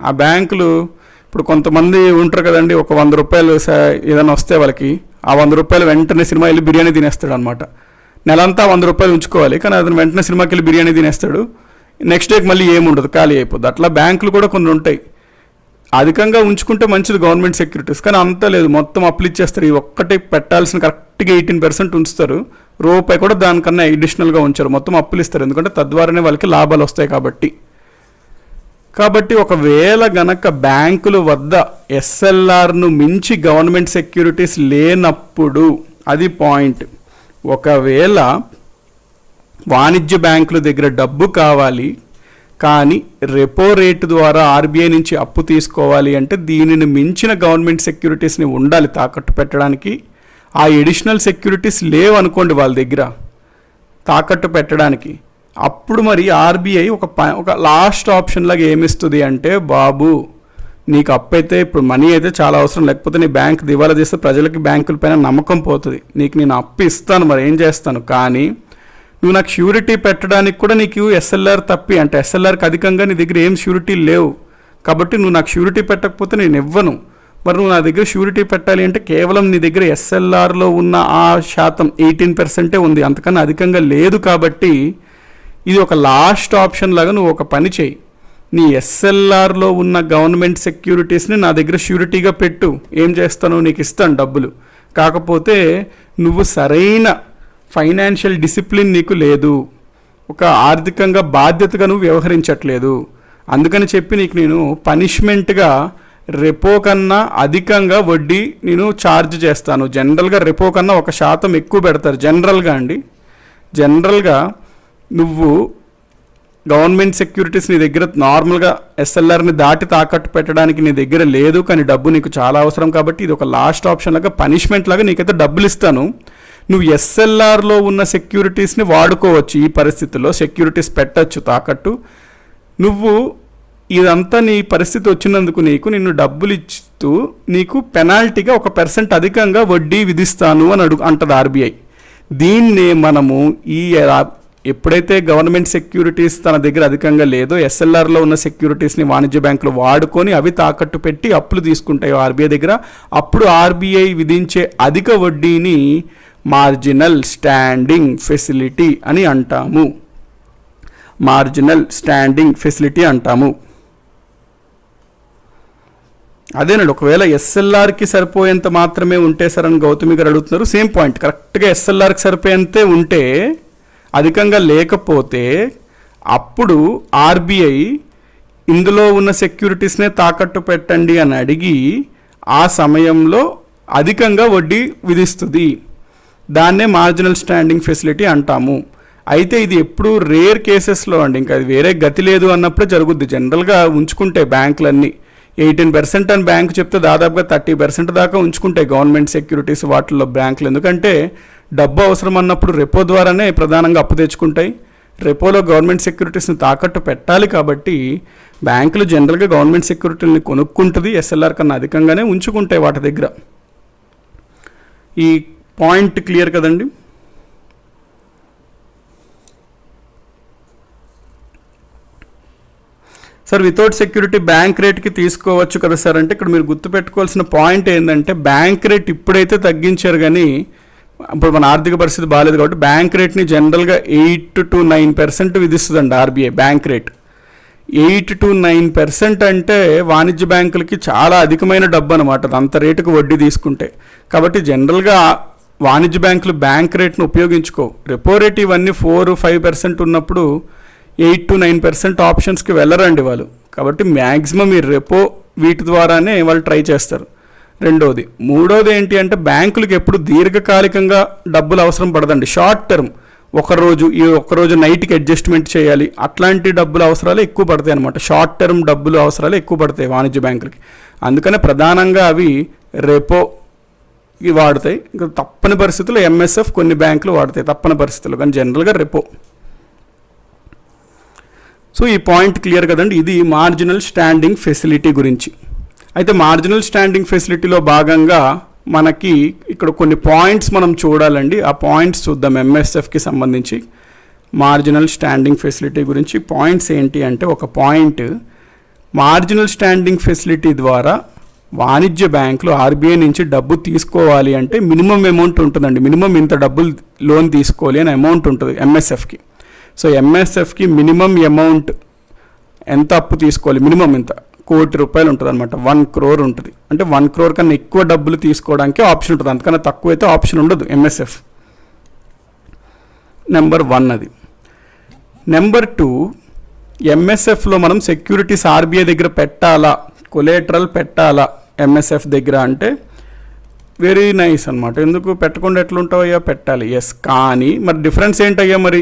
Speaker 1: ఆ బ్యాంకులు ఇప్పుడు కొంతమంది ఉంటారు కదండి, ఒక 100 రూపాయలు ఏదైనా వస్తే వాళ్ళకి ఆ 100 రూపాయలు వెంటనే సినిమా వెళ్ళి బిర్యానీ తినేస్తాడు అనమాట. నెలంతా 100 రూపాయలు ఉంచుకోవాలి, కానీ అతను వెంటనే సినిమాకి వెళ్ళి బిర్యానీ తినేస్తాడు, నెక్స్ట్ డేకి మళ్ళీ ఏముండదు, ఖాళీ అయిపోద్ది. అట్లా బ్యాంకులు కూడా కొన్ని ఉంటాయి. అధికంగా ఉంచుకుంటే మంచిది గవర్నమెంట్ సెక్యూరిటీస్, కానీ అంతా లేదు, మొత్తం అప్పులు ఇచ్చేస్తారు. ఈ ఒక్కటి పెట్టాల్సిన కరెక్ట్గా 18% ఉంచుతారు, రూపాయి కూడా దానికన్నా అడిషనల్గా ఉంచారు, మొత్తం అప్పులు ఇస్తారు. ఎందుకంటే తద్వారానే వాళ్ళకి లాభాలు వస్తాయి కాబట్టి. ఒకవేళ గనక బ్యాంకుల వద్ద ఎస్ఎల్ఆర్ను మించి గవర్నమెంట్ సెక్యూరిటీస్ లేనప్పుడు, అది పాయింట్, ఒకవేళ వాణిజ్య బ్యాంకుల దగ్గర డబ్బు కావాలి కానీ రెపో రేటు ద్వారా ఆర్బీఐ నుంచి అప్పు తీసుకోవాలి అంటే దీనిని మించిన గవర్నమెంట్ సెక్యూరిటీస్ని ఉండాలి తాకట్టు పెట్టడానికి. ఆ ఎడిషనల్ సెక్యూరిటీస్ లేవు అనుకోండి వాళ్ళ దగ్గర తాకట్టు పెట్టడానికి, అప్పుడు మరి ఆర్బీఐ ఒక లాస్ట్ ఆప్షన్ లాగా ఏమిస్తుంది అంటే, బాబు నీకు అప్పు అయితే ఇప్పుడు మనీ అయితే చాలా అవసరం, లేకపోతే నీ బ్యాంక్ దివాలా చేస్తే ప్రజలకి బ్యాంకుల పైన నమ్మకం పోతుంది, నీకు నేను అప్పు ఇస్తాను, మరి ఏం చేస్తాను, కానీ నువ్వు నాకు షూరిటీ పెట్టడానికి కూడా నీకు ఎస్ఎల్ఆర్ అంటే ఎస్ఎల్ఆర్కి అధికంగా నీ దగ్గర ఏం షూరిటీ లేవు, కాబట్టి నువ్వు నాకు షూరిటీ పెట్టకపోతే నేను ఇవ్వను. మరి నువ్వు నా దగ్గర షూరిటీ పెట్టాలి అంటే కేవలం నీ దగ్గర ఎస్ఎల్ఆర్లో ఉన్న ఆ శాతం 18% ఉంది, అంతకన్నా అధికంగా లేదు. కాబట్టి ఇది ఒక లాస్ట్ ఆప్షన్ లాగా నువ్వు ఒక పని చేయి, నీ ఎస్ఎల్ఆర్లో ఉన్న గవర్నమెంట్ సెక్యూరిటీస్ని నా దగ్గర షూరిటీగా పెట్టు, ఏం చేస్తాను, నీకు ఇస్తాను డబ్బులు. కాకపోతే నువ్వు సరైన ఫైనాన్షియల్ డిసిప్లిన్ నీకు లేదు, ఒక ఆర్థికంగా బాధ్యతగా నువ్వు వ్యవహరించట్లేదు, అందుకని చెప్పి నీకు నేను పనిష్మెంట్గా రెపో కన్నా అధికంగా వడ్డీ నేను ఛార్జ్ చేస్తాను. జనరల్గా రెపో కన్నా 1% ఎక్కువ పెడతారు జనరల్గా నువ్వు గవర్నమెంట్ సెక్యూరిటీస్ నీ దగ్గర నార్మల్గా ఎస్ఎల్ఆర్ని దాటి తాకట్టు పెట్టడానికి నీ దగ్గర లేదు, కానీ డబ్బు నీకు చాలా అవసరం, కాబట్టి ఇది ఒక లాస్ట్ ఆప్షన్ లాగా పనిష్మెంట్ లాగా నీకైతే డబ్బులు ఇస్తాను, నువ్వు ఎస్ఎల్ఆర్లో ఉన్న సెక్యూరిటీస్ని వాడుకోవచ్చు. ఈ పరిస్థితుల్లో సెక్యూరిటీస్ పెట్టచ్చు తాకట్టు, నువ్వు ఇదంతా నీ పరిస్థితి వచ్చినందుకు నిన్ను డబ్బులు ఇస్తూ నీకు పెనాల్టీగా 1% అధికంగా వడ్డీ విధిస్తాను అని అంటది ఆర్బీఐ. దీన్నే మనము ఎప్పుడైతే గవర్నమెంట్ సెక్యూరిటీస్ తన దగ్గర అధికంగా లేదో ఎస్ఎల్ఆర్లో ఉన్న సెక్యూరిటీస్ని వాణిజ్య బ్యాంకులు వాడుకొని అవి తాకట్టు పెట్టి అప్పులు తీసుకుంటాయి ఆర్బీఐ దగ్గర. అప్పుడు ఆర్బీఐ విధించే అధిక వడ్డీని మార్జినల్ స్టాండింగ్ ఫెసిలిటీ అని అంటాము. మార్జినల్ స్టాండింగ్ ఫెసిలిటీ అంటాము. అదేనండి, ఒకవేళ ఎస్ఎల్ఆర్కి సరిపోయేంత మాత్రమే ఉంటే సార్ అని గౌతమి గారు అడుగుతున్నారు. సేమ్ పాయింట్, కరెక్ట్గా ఎస్ఎల్ఆర్కి సరిపోయేంతే ఉంటే, అధికంగా లేకపోతే అప్పుడు ఆర్బీఐ ఇందులో ఉన్న సెక్యూరిటీస్నే తాకట్టు పెట్టండి అని అడిగి ఆ సమయంలో అధికంగా వడ్డీ విధిస్తుంది. దాన్నే మార్జినల్ స్టాండింగ్ ఫెసిలిటీ అంటాము. అయితే ఇది ఎప్పుడు రేర్ కేసెస్లో అండి, ఇంకా అది వేరే గతి లేదు అన్నప్పుడే జరుగుద్ది. జనరల్గా ఉంచుకుంటే బ్యాంకులన్నీ 18% అని బ్యాంకు చెప్తే దాదాపుగా 30% దాకా ఉంచుకుంటాయి గవర్నమెంట్ సెక్యూరిటీస్ వాటిల్లో బ్యాంకులు. ఎందుకంటే డబ్బు అవసరం అన్నప్పుడు రెపో ద్వారానే ప్రధానంగా అప్పు తెచ్చుకుంటాయి. రెపోలో గవర్నమెంట్ సెక్యూరిటీస్ని తాకట్టు పెట్టాలి కాబట్టి బ్యాంకులు జనరల్గా గవర్నమెంట్ సెక్యూరిటీని కొనుక్కుంటుంది, ఎస్ఎల్ఆర్ కన్నా అధికంగానే ఉంచుకుంటాయి వాటి దగ్గర. ఈ పాయింట్ క్లియర్ కదండి. సార్ వితౌట్ సెక్యూరిటీ బ్యాంక్ రేట్కి తీసుకోవచ్చు కదా సార్ అంటే, ఇక్కడ మీరు గుర్తుపెట్టుకోవాల్సిన పాయింట్ ఏంటంటే బ్యాంక్ రేట్ ఇప్పుడైతే తగ్గించారు, కానీ ఇప్పుడు మన ఆర్థిక పరిస్థితి బాగాలేదు కాబట్టి బ్యాంక్ రేట్ని జనరల్గా 8 to 9% విధిస్తుందండి ఆర్బీఐ. బ్యాంక్ రేట్ 8 to 9% అంటే వాణిజ్య బ్యాంకులకి చాలా అధికమైన డబ్బు అనమాట, అంత రేటుకు వడ్డీ తీసుకుంటే. కాబట్టి జనరల్గా వాణిజ్య బ్యాంకులు బ్యాంక్ రేట్ను ఉపయోగించుకోవు. రెపో రేట్ ఇవన్నీ 4-5% ఉన్నప్పుడు 8 to 9% ఆప్షన్స్కి వెళ్ళరండి వాళ్ళు. కాబట్టి మ్యాక్సిమం ఈ రెపో వీటి ద్వారానే వాళ్ళు ట్రై చేస్తారు. రెండోది. మూడోది ఏంటి అంటే బ్యాంకులకు ఎప్పుడు దీర్ఘకాలికంగా డబ్బులు అవసరం పడదండి. షార్ట్ టర్మ్ ఒక్కరోజు నైట్కి అడ్జస్ట్మెంట్ చేయాలి, అట్లాంటి డబ్బులు అవసరాలు ఎక్కువ పడతాయి అనమాట. షార్ట్ టర్మ్ డబ్బులు అవసరాలు ఎక్కువ పడతాయి వాణిజ్య బ్యాంకులకి. అందుకనే ప్రధానంగా అవి రెపో వాడతాయి. ఇంకా తప్పని పరిస్థితుల్లో ఎంఎస్ఎఫ్ కొన్ని బ్యాంకులు వాడతాయి తప్పని పరిస్థితుల్లో, కానీ జనరల్గా రెపో. సో ఈ పాయింట్ క్లియర్ కదండి. ఇది మార్జినల్ స్టాండింగ్ ఫెసిలిటీ గురించి. అయితే మార్జినల్ స్టాండింగ్ ఫెసిలిటీలో భాగంగా మనకి ఇక్కడ కొన్ని పాయింట్స్ మనం చూడాలండి. ఆ పాయింట్స్ చూద్దాం. ఎంఎస్ఎఫ్కి సంబంధించి మార్జినల్ స్టాండింగ్ ఫెసిలిటీ గురించి పాయింట్స్ ఏంటి అంటే, ఒక పాయింట్, మార్జినల్ స్టాండింగ్ ఫెసిలిటీ ద్వారా వాణిజ్య బ్యాంకులు ఆర్బీఐ నుంచి డబ్బు తీసుకోవాలి అంటే మినిమం అమౌంట్ ఉంటుందండి. మినిమం ఇంత డబ్బులు లోన్ తీసుకోవాలి అని అమౌంట్ ఉంటుంది ఎంఎస్ఎఫ్కి. సో ఎంఎస్ఎఫ్కి మినిమం అమౌంట్ ఎంత అప్పు తీసుకోవాలి, మినిమం ఇంత ₹1 కోటి ఉంటుంది అనమాట. 1 crore ఉంటుంది. అంటే 1 crore కన్నా ఎక్కువ డబ్బులు తీసుకోవడానికి ఆప్షన్ ఉంటుంది, అంతకన్నా తక్కువ అయితే ఆప్షన్ ఉండదు ఎంఎస్ఎఫ్. నెంబర్ 1 అది. నెంబర్ 2, ఎంఎస్ఎఫ్లో మనం సెక్యూరిటీస్ ఆర్బీఐ దగ్గర పెట్టాలా, కొలేటరల్ పెట్టాలా ఎంఎస్ఎఫ్ దగ్గర అంటే వెరీ నైస్ అనమాట. ఎందుకు పెట్టకుండా ఎట్లుంటావయ్యా, పెట్టాలి. ఎస్, కానీ మరి డిఫరెన్స్ ఏంటయ్యా, మరి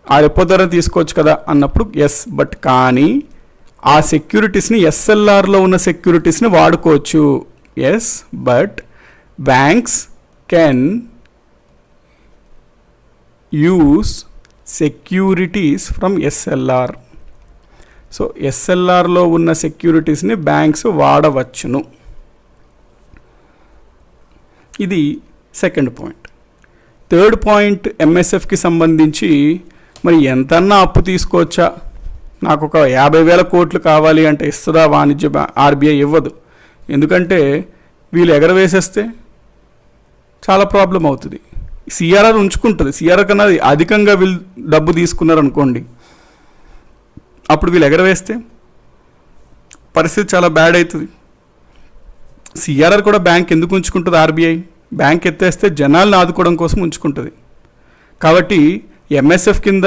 Speaker 1: ఆ రెపో ద్వారా తీసుకోవచ్చు కదా అన్నప్పుడు ఎస్, బట్ కానీ ఆ సెక్యూరిటీస్ని ఎస్ఎల్ఆర్లో ఉన్న సెక్యూరిటీస్ని వాడుకోవచ్చు. Yes, but banks can use securities from SLR. So ఎస్ఎల్ఆర్లో ఉన్న సెక్యూరిటీస్ని బ్యాంక్స్ వాడవచ్చును. ఇది సెకండ్ పాయింట్. థర్డ్ పాయింట్, ఎంఎస్ఎఫ్కి సంబంధించి మరి ఎంతన్నా అప్పు తీసుకోవచ్చా, నాకు ఒక 50,000 కోట్లు కావాలి అంటే ఇస్తుందా వాణిజ్య ఆర్బీఐ? ఇవ్వదు. ఎందుకంటే వీళ్ళు ఎగరవేసేస్తే చాలా ప్రాబ్లం అవుతుంది. సిఆర్ఆర్ ఉంచుకుంటుంది. సిఆర్ఆర్ కన్నా అధికంగా వీళ్ళు డబ్బు తీసుకున్నారు అనుకోండి, అప్పుడు వీళ్ళు ఎగరవేస్తే పరిస్థితి చాలా బ్యాడ్ అవుతుంది. సిఆర్ఆర్ కూడా బ్యాంక్ ఎందుకు ఉంచుకుంటుంది ఆర్బీఐ? బ్యాంక్ ఎత్తేస్తే జనాలను ఆదుకోవడం కోసం ఉంచుకుంటుంది. కాబట్టి ఎంఎస్ఎఫ్ కింద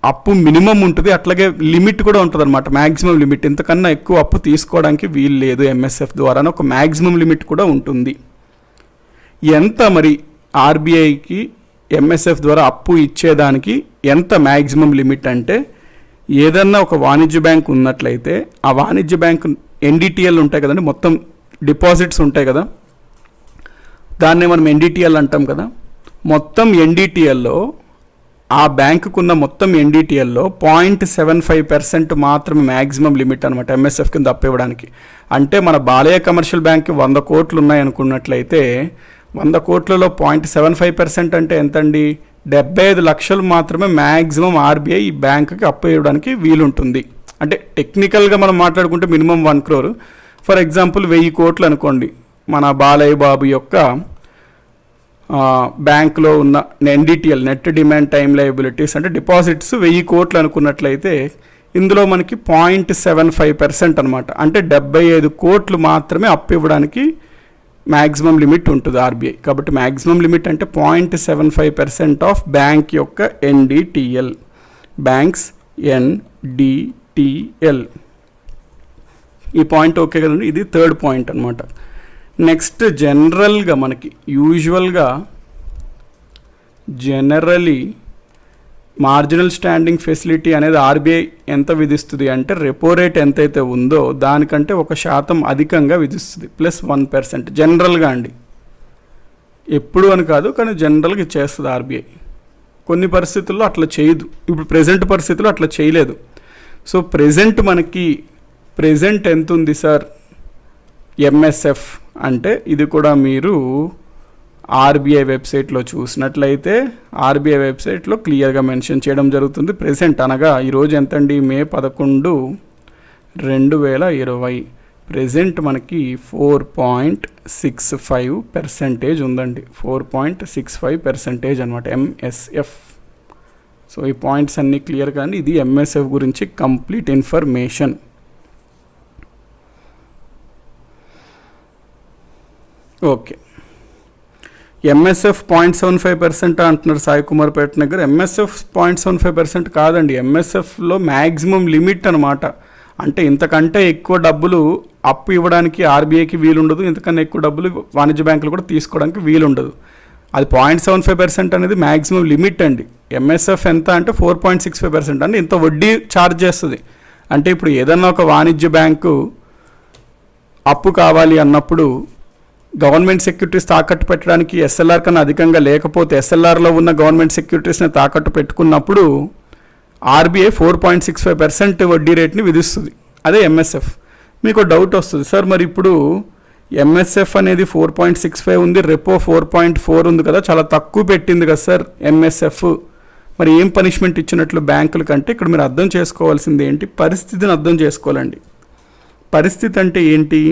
Speaker 1: అప్పు మినిమం ఉంటుంది, అట్లాగే లిమిట్ కూడా ఉంటుంది అనమాట, మ్యాక్సిమం లిమిట్. ఇంతకన్నా ఎక్కువ అప్పు తీసుకోవడానికి వీలు లేదు ఎంఎస్ఎఫ్ ద్వారా, ఒక మ్యాక్సిమం లిమిట్ కూడా ఉంటుంది. ఎంత మరి ఆర్బీఐకి ఎంఎస్ఎఫ్ ద్వారా అప్పు ఇచ్చేదానికి ఎంత మ్యాక్సిమం లిమిట్ అంటే, ఏదన్నా ఒక వాణిజ్య బ్యాంక్ ఉన్నట్లయితే ఆ వాణిజ్య బ్యాంక్ ఎన్డిటిఎల్ ఉంటాయి కదండి, మొత్తం డిపాజిట్స్ ఉంటాయి కదా, దాన్నే మనం ఎన్డిటిఎల్ అంటాం కదా. మొత్తం ఎన్డిటిఎల్లో ఆ బ్యాంకుకున్న మొత్తం ఎన్డీటీఎల్లో 0.75% మాత్రమే మ్యాక్సిమం లిమిట్ అనమాట ఎంఎస్ఎఫ్ కింద అప్పు ఇవ్వడానికి. అంటే మన బాలయ్య కమర్షియల్ బ్యాంక్కి 100 కోట్లు ఉన్నాయనుకున్నట్లయితే 100 కోట్లలో 0.75% అంటే ఎంతండి? 75 లక్షలు మాత్రమే మ్యాక్సిమం ఆర్బీఐ ఈ బ్యాంకుకి అప్పు ఇవ్వడానికి వీలుంటుంది. అంటే టెక్నికల్గా మనం మాట్లాడుకుంటే మినిమం 1 crore. ఫర్ ఎగ్జాంపుల్ 1000 కోట్లు అనుకోండి. మన బాలయ్య బాబు యొక్క బ్యాంకులో ఉన్న NDTL net demand time liabilities అంటే డిపాజిట్స్ 1000 కోట్లు అనుకున్నట్లయితే ఇందులో మనకి 0.75% అనమాట. అంటే 75 కోట్లు మాత్రమే అప్పు ఇవ్వడానికి మ్యాక్సిమం లిమిట్ ఉంటుంది ఆర్బీఐ. కాబట్టి మ్యాక్సిమం లిమిట్ అంటే 0.75% ఆఫ్ బ్యాంక్ యొక్క ఎన్డీటీఎల్, బ్యాంక్స్ ఎన్డీటీఎల్. ఈ పాయింట్ ఓకే కదండి. ఇది థర్డ్ పాయింట్ అనమాట. నెక్స్ట్ జనరల్గా మనకి జనరలీ మార్జినల్ స్టాండింగ్ ఫెసిలిటీ అనేది ఆర్బీఐ ఎంత విధిస్తుంది అంటే రెపో రేట్ ఎంతైతే ఉందో దానికంటే 1% అధికంగా విధిస్తుంది, +1%. జనరల్గా అండి, ఎప్పుడు అని కాదు కానీ జనరల్గా చేస్తుంది ఆర్బీఐ. కొన్ని పరిస్థితుల్లో అట్లా చేయదు. ఇప్పుడు ప్రెజెంట్ పరిస్థితుల్లో అట్లా చేయలేదు. సో ప్రెజెంట్ ఎంత ఉంది సార్ ఎంఎస్ఎఫ్ అంటే ఇది కూడా మీరు ఆర్బీఐ వెబ్సైట్లో చూసినట్లయితే ఆర్బీఐ వెబ్సైట్లో క్లియర్గా మెన్షన్ చేయడం జరుగుతుంది. ప్రెజెంట్ అనగా ఈరోజు ఎంతండి? May 11, 2020. ప్రెజెంట్ మనకి 4.65% ఉందండి. 4.65% అనమాట ఎంఎస్ఎఫ్. సో ఈ పాయింట్స్ అన్నీ క్లియర్ కానీ ఇది ఎంఎస్ఎఫ్ గురించి కంప్లీట్ ఇన్ఫర్మేషన్. ఓకే, ఎంఎస్ఎఫ్ 0.75% అంటున్నారు సాయి కుమార్ పేట దగ్గర. ఎంఎస్ఎఫ్ 0.75% కాదండి, ఎంఎస్ఎఫ్లో మ్యాక్సిమం లిమిట్ అనమాట. అంటే ఇంతకంటే ఎక్కువ డబ్బులు అప్పు ఇవ్వడానికి ఆర్బీఐకి వీలుండదు, ఇంతకన్నా ఎక్కువ డబ్బులు వాణిజ్య బ్యాంకులు కూడా తీసుకోవడానికి వీలుండదు. అది 0.75% అనేది మ్యాక్సిమం లిమిట్ అండి. ఎంఎస్ఎఫ్ ఎంత అంటే 4.65% అంటే ఇంత వడ్డీ ఛార్జ్ చేస్తుంది. అంటే ఇప్పుడు ఏదన్నా ఒక వాణిజ్య బ్యాంకు అప్పు కావాలి అన్నప్పుడు గవర్నమెంట్ సెక్యూరిటీస్ తాకట్టు పెట్టడానికి ఎస్ఎల్ఆర్ కన్నా అధికంగా లేకపోతే ఎస్ఎల్ఆర్లో ఉన్న గవర్నమెంట్ సెక్యూరిటీస్ని తాకట్టు పెట్టుకున్నప్పుడు ఆర్బీఐ 4.65% వడ్డీ రేట్ని విధిస్తుంది. అదే ఎంఎస్ఎఫ్. మీకు డౌట్ వస్తుంది, సార్ మరి ఇప్పుడు ఎంఎస్ఎఫ్ అనేది 4.65 ఉంది, రెపో 4.4 ఉంది కదా, చాలా తక్కువ పెట్టింది కదా సార్ ఎంఎస్ఎఫ్, మరి ఏం పనిష్మెంట్ ఇచ్చినట్లు బ్యాంకుల కంటే? ఇక్కడ మీరు అర్థం చేసుకోవాల్సింది ఏంటి? పరిస్థితిని అర్థం చేసుకోవాలండి. పరిస్థితి అంటే ఏంటి?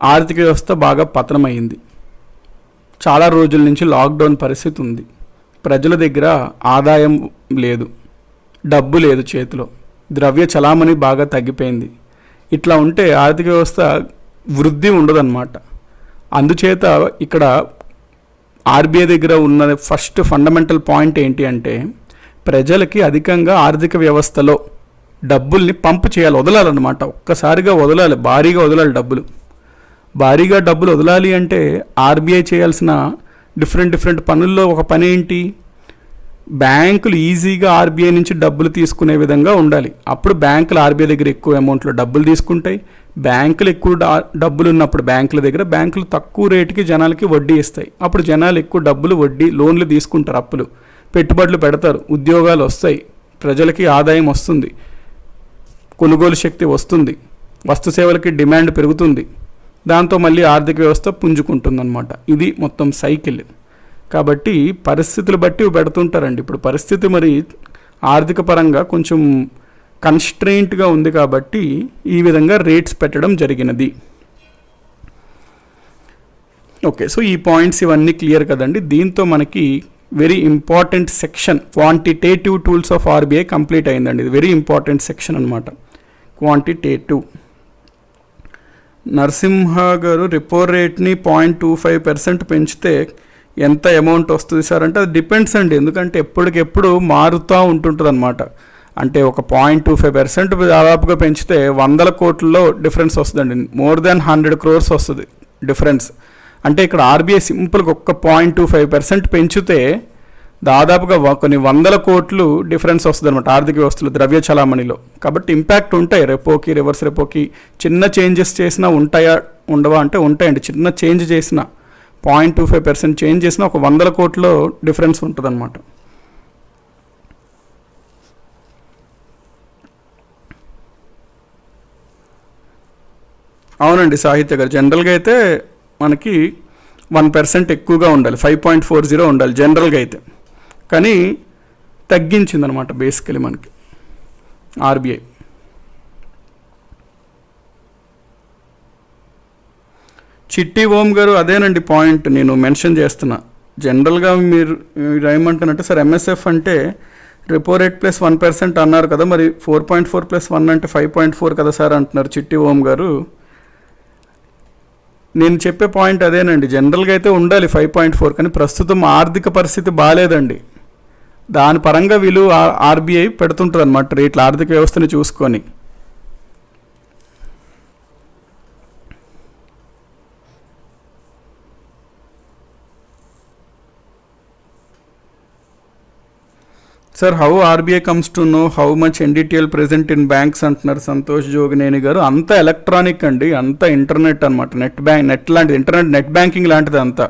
Speaker 1: ఆర్థిక వ్యవస్థ బాగా పతనమైంది, చాలా రోజుల నుంచి లాక్డౌన్ పరిస్థితి ఉంది, ప్రజల దగ్గర ఆదాయం లేదు, డబ్బు లేదు చేతిలో, ద్రవ్య చలామణి బాగా తగ్గిపోయింది. ఇట్లా ఉంటే ఆర్థిక వ్యవస్థ వృద్ధి ఉండదన్నమాట. అందుచేత ఇక్కడ ఆర్బీఐ దగ్గర ఉన్న ఫస్ట్ ఫండమెంటల్ పాయింట్ ఏంటి అంటే ప్రజలకి అధికంగా ఆర్థిక వ్యవస్థలో డబ్బుల్ని పంపు చేయాలి, వదలాలన్నమాట. ఒక్కసారిగా వదలాలి, భారీగా వదలాలి డబ్బులు. భారీగా డబ్బులు వదలాలి అంటే ఆర్బీఐ చేయాల్సిన డిఫరెంట్ పనుల్లో ఒక పని ఏంటి? బ్యాంకులు ఈజీగా ఆర్బీఐ నుంచి డబ్బులు తీసుకునే విధంగా ఉండాలి. అప్పుడు బ్యాంకులు ఆర్బీఐ దగ్గర ఎక్కువ అమౌంట్లో డబ్బులు తీసుకుంటాయి. బ్యాంకులు ఎక్కువ డబ్బులు ఉన్నప్పుడు బ్యాంకుల దగ్గర బ్యాంకులు తక్కువ రేటుకి జనాలకి వడ్డీ ఇస్తాయి. అప్పుడు జనాలు ఎక్కువ డబ్బులు వడ్డీ లోన్లు తీసుకుంటారు, అప్పులు పెట్టుబడులు పెడతారు, ఉద్యోగాలు వస్తాయి, ప్రజలకి ఆదాయం వస్తుంది, కొనుగోలు శక్తి వస్తుంది, వస్తు సేవలకి డిమాండ్ పెరుగుతుంది, దాంతో మళ్ళీ ఆర్థిక వ్యవస్థ పుంజుకుంటుందన్నమాట. ఇది మొత్తం సైకిల్. కాబట్టి పరిస్థితులు బట్టి పెడుతుంటారండి. ఇప్పుడు పరిస్థితి మరి ఆర్థిక పరంగా కొంచెం కన్స్ట్రెయింట్గా ఉంది కాబట్టి ఈ విధంగా రేట్స్ పెట్టడం జరిగినది. ఓకే, సో ఈ పాయింట్స్ ఇవన్నీ క్లియర్ కదండి. దీంతో మనకి very important section quantitative tools of RBI complete అయిందండి. ఇది వెరీ ఇంపార్టెంట్ సెక్షన్ అనమాట. క్వాంటిటేటివ్. నరసింహ గారు రెపో రేట్ని 0.25% పెంచితే ఎంత అమౌంట్ వస్తుంది సార్ అంటే అది డిపెండ్స్ అండి. ఎందుకంటే ఎప్పటికెప్పుడు మారుతూ ఉంటుంటుంది అనమాట. అంటే ఒక 0.25% దాదాపుగా పెంచితే 100 కోట్లలో డిఫరెన్స్ వస్తుందండి. మోర్ దాన్ 100 crores వస్తుంది డిఫరెన్స్. అంటే ఇక్కడ ఆర్బీఐ సింపుల్గా ఒక్క 0.25% పెంచితే దాదాపుగా కొన్ని 100 కోట్లు డిఫరెన్స్ వస్తుంది అనమాట ఆర్థిక వ్యవస్థలో, ద్రవ్య చలామణిలో. కాబట్టి ఇంపాక్ట్ ఉంటాయి. రెపోకి రివర్స్ రెపోకి చిన్న చేంజెస్ చేసినా ఉంటాయా ఉండవా అంటే ఉంటాయండి. చిన్న చేంజ్ చేసిన 0.25% చేంజ్ చేసినా ఒక 100 కోట్ల డిఫరెన్స్ ఉంటుంది అనమాట. అవునండి సాహిత్య గారు, జనరల్గా అయితే మనకి 1% ఎక్కువగా ఉండాలి, 5.40 ఉండాలి జనరల్గా అయితే. కానీ తగ్గించిందనమాట బేసికలీ మనకి ఆర్బీఐ. చిట్టి ఓం గారు, అదేనండి పాయింట్ నేను మెన్షన్ చేస్తున్నా. జనరల్గా మీరు ఏమంటారంటే సార్ ఎంఎస్ఎఫ్ అంటే రెపో రేట్ ప్లస్ 1% అన్నారు కదా, మరి 4.4 + 1 అంటే 5.4 కదా సార్ అంటున్నారు చిట్టి ఓం గారు. నేను చెప్పే పాయింట్ అదేనండి, జనరల్గా అయితే ఉండాలి 5.4, కానీ ప్రస్తుతం ఆర్థిక పరిస్థితి బాగాలేదండి. దాని పరంగా వీళ్ళు ఆర్బీఐ పెడుతుంటుంది అన్నమాట రేట్లు, ఆర్థిక వ్యవస్థని చూసుకొని. Sir how RBI comes to know how much NDTL present in banks అంటున్నారు సంతోష్ జోగినేని గారు. అంతా ఎలక్ట్రానిక్ అండి, అంతా ఇంటర్నెట్ అనమాట, నెట్ లాంటిది, ఇంటర్నెట్ నెట్ బ్యాంకింగ్ లాంటిది అంతా.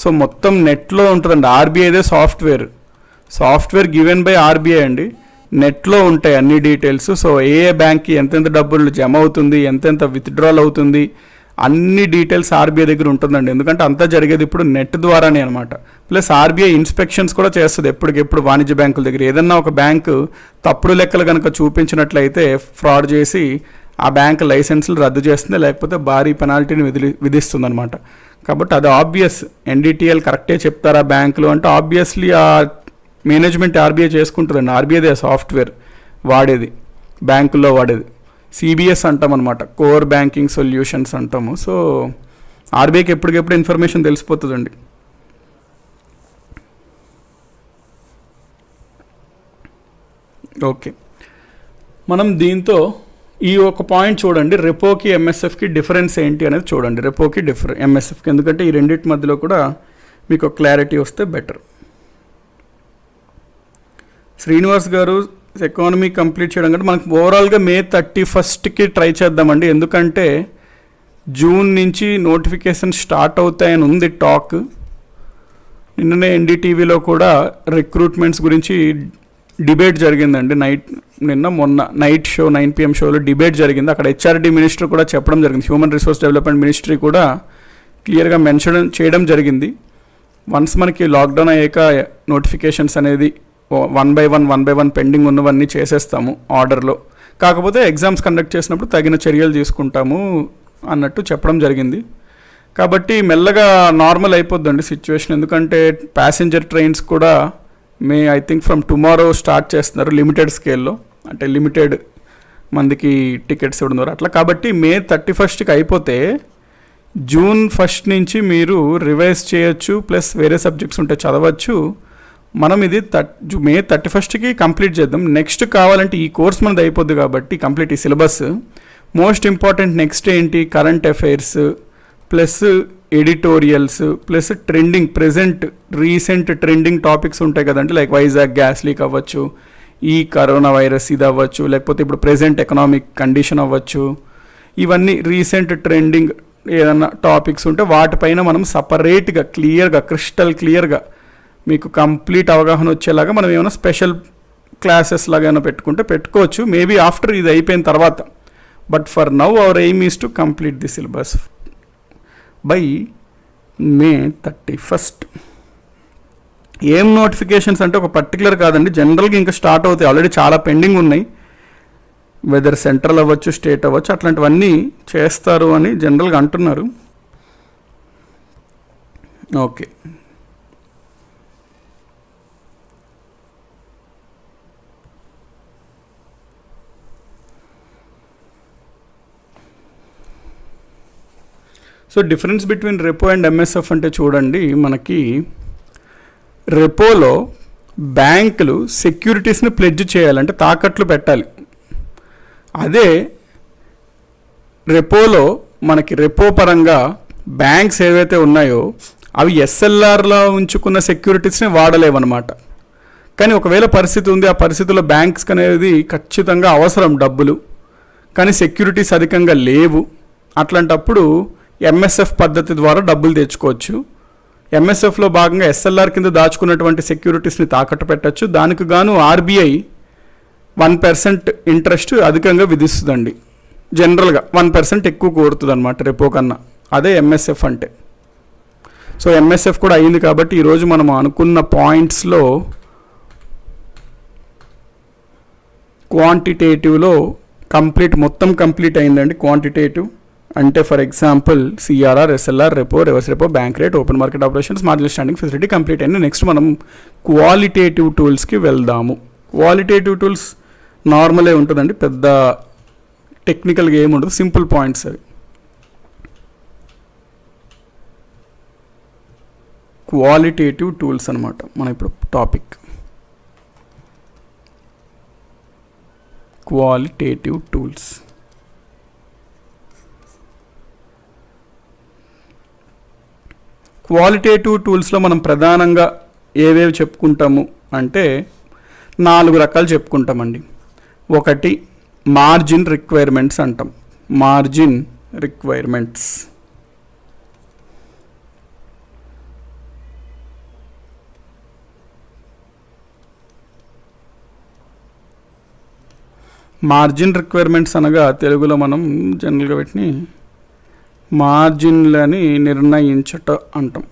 Speaker 1: సో మొత్తం నెట్లో ఉంటుందండి. ఆర్బీఐదే సాఫ్ట్వేర్ గివెన్ బై ఆర్బీఐ అండి. నెట్లో ఉంటాయి అన్ని డీటెయిల్స్. సో ఏ బ్యాంక్కి ఎంతెంత డబ్బులు జమ అవుతుంది, ఎంతెంత విత్డ్రాల్ అవుతుంది, అన్ని డీటెయిల్స్ ఆర్బీఐ దగ్గర ఉంటుందండి. ఎందుకంటే అంతా జరిగేది ఇప్పుడు నెట్ ద్వారానే అనమాట. ప్లస్ ఆర్బీఐ ఇన్స్పెక్షన్స్ కూడా చేస్తుంది ఎప్పటికెప్పుడు వాణిజ్య బ్యాంకుల దగ్గర. ఏదన్నా ఒక బ్యాంకు తప్పుడు లెక్కలు కనుక చూపించినట్లయితే ఫ్రాడ్ చేసి ఆ బ్యాంక్ లైసెన్సులు రద్దు చేస్తుంది, లేకపోతే భారీ పెనాల్టీని విధిస్తుంది అనమాట. కాబట్టి అది ఆబ్వియస్. ఎన్డిటిఎల్ కరెక్టే చెప్తారా బ్యాంకులు అంటే ఆబ్వియస్లీ ఆ మేనేజ్మెంట్ ఆర్బీఐ చేసుకుంటుందండి. ఆర్బీఐదే సాఫ్ట్వేర్ వాడేది, బ్యాంకుల్లో వాడేది. సిబిఎస్ అంటాం అనమాట, కోర్ బ్యాంకింగ్ సొల్యూషన్స్ అంటాము. సో ఆర్బీఐకి ఎప్పటికెప్పుడు ఇన్ఫర్మేషన్ తెలిసిపోతుందండి. ఓకే, మనం దీంతో ఈ ఒక పాయింట్ చూడండి, రెపోకి ఎంఎస్ఎఫ్కి డిఫరెన్స్ ఏంటి అనేది చూడండి. రెపోకి ఎంఎస్ఎఫ్కి, ఎందుకంటే ఈ రెండింటి మధ్యలో కూడా మీకు క్లారిటీ వస్తే బెటర్. శ్రీనివాస్ గారు, ఎకానమీ కంప్లీట్ చేయడం కంటే మనకు ఓవరాల్గా May 31st ట్రై చేద్దామండి. ఎందుకంటే జూన్ నుంచి నోటిఫికేషన్ స్టార్ట్ అవుతాయని ఉంది టాక్. నిన్ననే ఎన్డీటీవీలో కూడా రిక్రూట్మెంట్స్ గురించి డిబేట్ జరిగిందండి. మొన్న నైట్ షో 9 PM షోలో డిబేట్ జరిగింది. అక్కడ హెచ్ఆర్డీ మినిస్టర్ కూడా చెప్పడం జరిగింది, హ్యూమన్ రిసోర్స్ డెవలప్మెంట్ మినిస్ట్రీ కూడా క్లియర్గా మెన్షన్ చేయడం జరిగింది. వన్స్ మనకి లాక్డౌన్ అయ్యాక నోటిఫికేషన్స్ అనేది 1 by 1 పెండింగ్ ఉన్నవన్నీ చేసేస్తాము ఆర్డర్లో. కాకపోతే ఎగ్జామ్స్ కండక్ట్ చేసినప్పుడు తగిన చర్యలు తీసుకుంటాము అన్నట్టు చెప్పడం జరిగింది. కాబట్టి మెల్లగా నార్మల్ అయిపోద్దండి సిచ్యువేషన్. ఎందుకంటే ప్యాసింజర్ ట్రైన్స్ కూడా I think from tomorrow start చేస్తున్నారు లిమిటెడ్ స్కేల్లో, అంటే లిమిటెడ్ మందికి టికెట్స్ ఇవ్వడం ద్వారా అట్లా. కాబట్టి May 31st అయిపోతే June 1st నుంచి మీరు రివైజ్ చేయొచ్చు, ప్లస్ వేరే సబ్జెక్ట్స్ ఉంటే చదవచ్చు. మనం ఇది May 31st కంప్లీట్ చేద్దాం. నెక్స్ట్ కావాలంటే ఈ కోర్స్ మనది అయిపోద్ది కాబట్టి కంప్లీట్ ఈ సిలబస్. మోస్ట్ ఇంపార్టెంట్ నెక్స్ట్ ఏంటి, current affairs plus editorials plus recent trending topics ఉంటాయి కదండి. లైక్ వైజాగ్ గ్యాస్ లీక్ అవ్వచ్చు, ఈ కరోనా వైరస్ ఇది అవ్వచ్చు, లేకపోతే ఇప్పుడు ప్రెజెంట్ ఎకనామిక్ కండిషన్ అవ్వచ్చు. ఇవన్నీ రీసెంట్ ట్రెండింగ్ ఏదన్నా టాపిక్స్ ఉంటే వాటిపైన మనం సపరేట్గా క్రిస్టల్ క్లియర్గా మీకు కంప్లీట్ అవగాహన వచ్చేలాగా మనం ఏమైనా స్పెషల్ క్లాసెస్ లాగా ఏమైనా పెట్టుకోవచ్చు మేబీ ఆఫ్టర్ ఇది అయిపోయిన తర్వాత. But for now our aim is to complete the syllabus by May 31st. ఏం నోటిఫికేషన్స్ అంటే ఒక పర్టికులర్ కాదండి, జనరల్గా ఇంకా స్టార్ట్ అవుతాయి. ఆల్రెడీ చాలా పెండింగ్ ఉన్నాయి, వెదర్ సెంట్రల్ అవ్వచ్చు స్టేట్ అవ్వచ్చు, అట్లాంటివన్నీ చేస్తారు అని జనరల్గా అంటున్నారు. Okay, so difference between repo and MSF అంటే చూడండి, మనకి రెపోలో బ్యాంకులు సెక్యూరిటీస్ని ప్లెడ్జ్ చేయాలంటే తాకట్లు పెట్టాలి. అదే రెపోలో మనకి రెపో పరంగా బ్యాంక్స్ ఏవైతే ఉన్నాయో అవి ఎస్ఎల్ఆర్లో ఉంచుకున్న సెక్యూరిటీస్ని వాడలేవన్నమాట. కానీ ఒకవేళ పరిస్థితి ఉంది, ఆ పరిస్థితుల్లో బ్యాంక్స్కి అనేది ఖచ్చితంగా అవసరం డబ్బులు, కానీ సెక్యూరిటీస్ అధికంగా లేవు. అట్లాంటప్పుడు ఎంఎస్ఎఫ్ పద్ధతి ద్వారా డబ్బులు తెచ్చుకోవచ్చు. ఎంఎస్ఎఫ్లో భాగంగా ఎస్ఎల్ఆర్ కింద దాచుకున్నటువంటి సెక్యూరిటీస్ని తాకట్టు పెట్టచ్చు. దానికి గాను ఆర్బీఐ 1% ఇంట్రెస్ట్ అధికంగా విధిస్తుందండి. జనరల్గా 1% ఎక్కువ కోరుతుంది అనమాట రెపో కన్నా. అదే ఎంఎస్ఎఫ్ అంటే. సో ఎంఎస్ఎఫ్ కూడా అయింది కాబట్టి ఈరోజు మనం అనుకున్న పాయింట్స్లో క్వాంటిటేటివ్లో మొత్తం కంప్లీట్ అయిందండి. క్వాంటిటేటివ్ అంటే for example CRR, SLR, repo, reverse repo, bank rate, open market operations, marginal standing facility complete అయింది. నెక్స్ట్ మనం క్వాలిటేటివ్ టూల్స్కి వెళ్దాము. క్వాలిటేటివ్ టూల్స్ నార్మలే ఉంటుందండి, పెద్ద టెక్నికల్గా ఏమి ఉండదు, సింపుల్ పాయింట్స్ అవి. క్వాలిటేటివ్ టూల్స్ అనమాట మన ఇప్పుడు టాపిక్. క్వాలిటేటివ్ టూల్స్ టూల్స్లో మనం ప్రధానంగా ఏవేవి చెప్పుకుంటాము అంటే 4 రకాలు చెప్పుకుంటామండి. ఒకటి మార్జిన్ రిక్వైర్మెంట్స్ అంటాం. Margin requirements. మార్జిన్ రిక్వైర్మెంట్స్ అనగా తెలుగులో మనం జనరల్గా వీటిని మార్జిన్లని నిర్ణయించట అంటాం.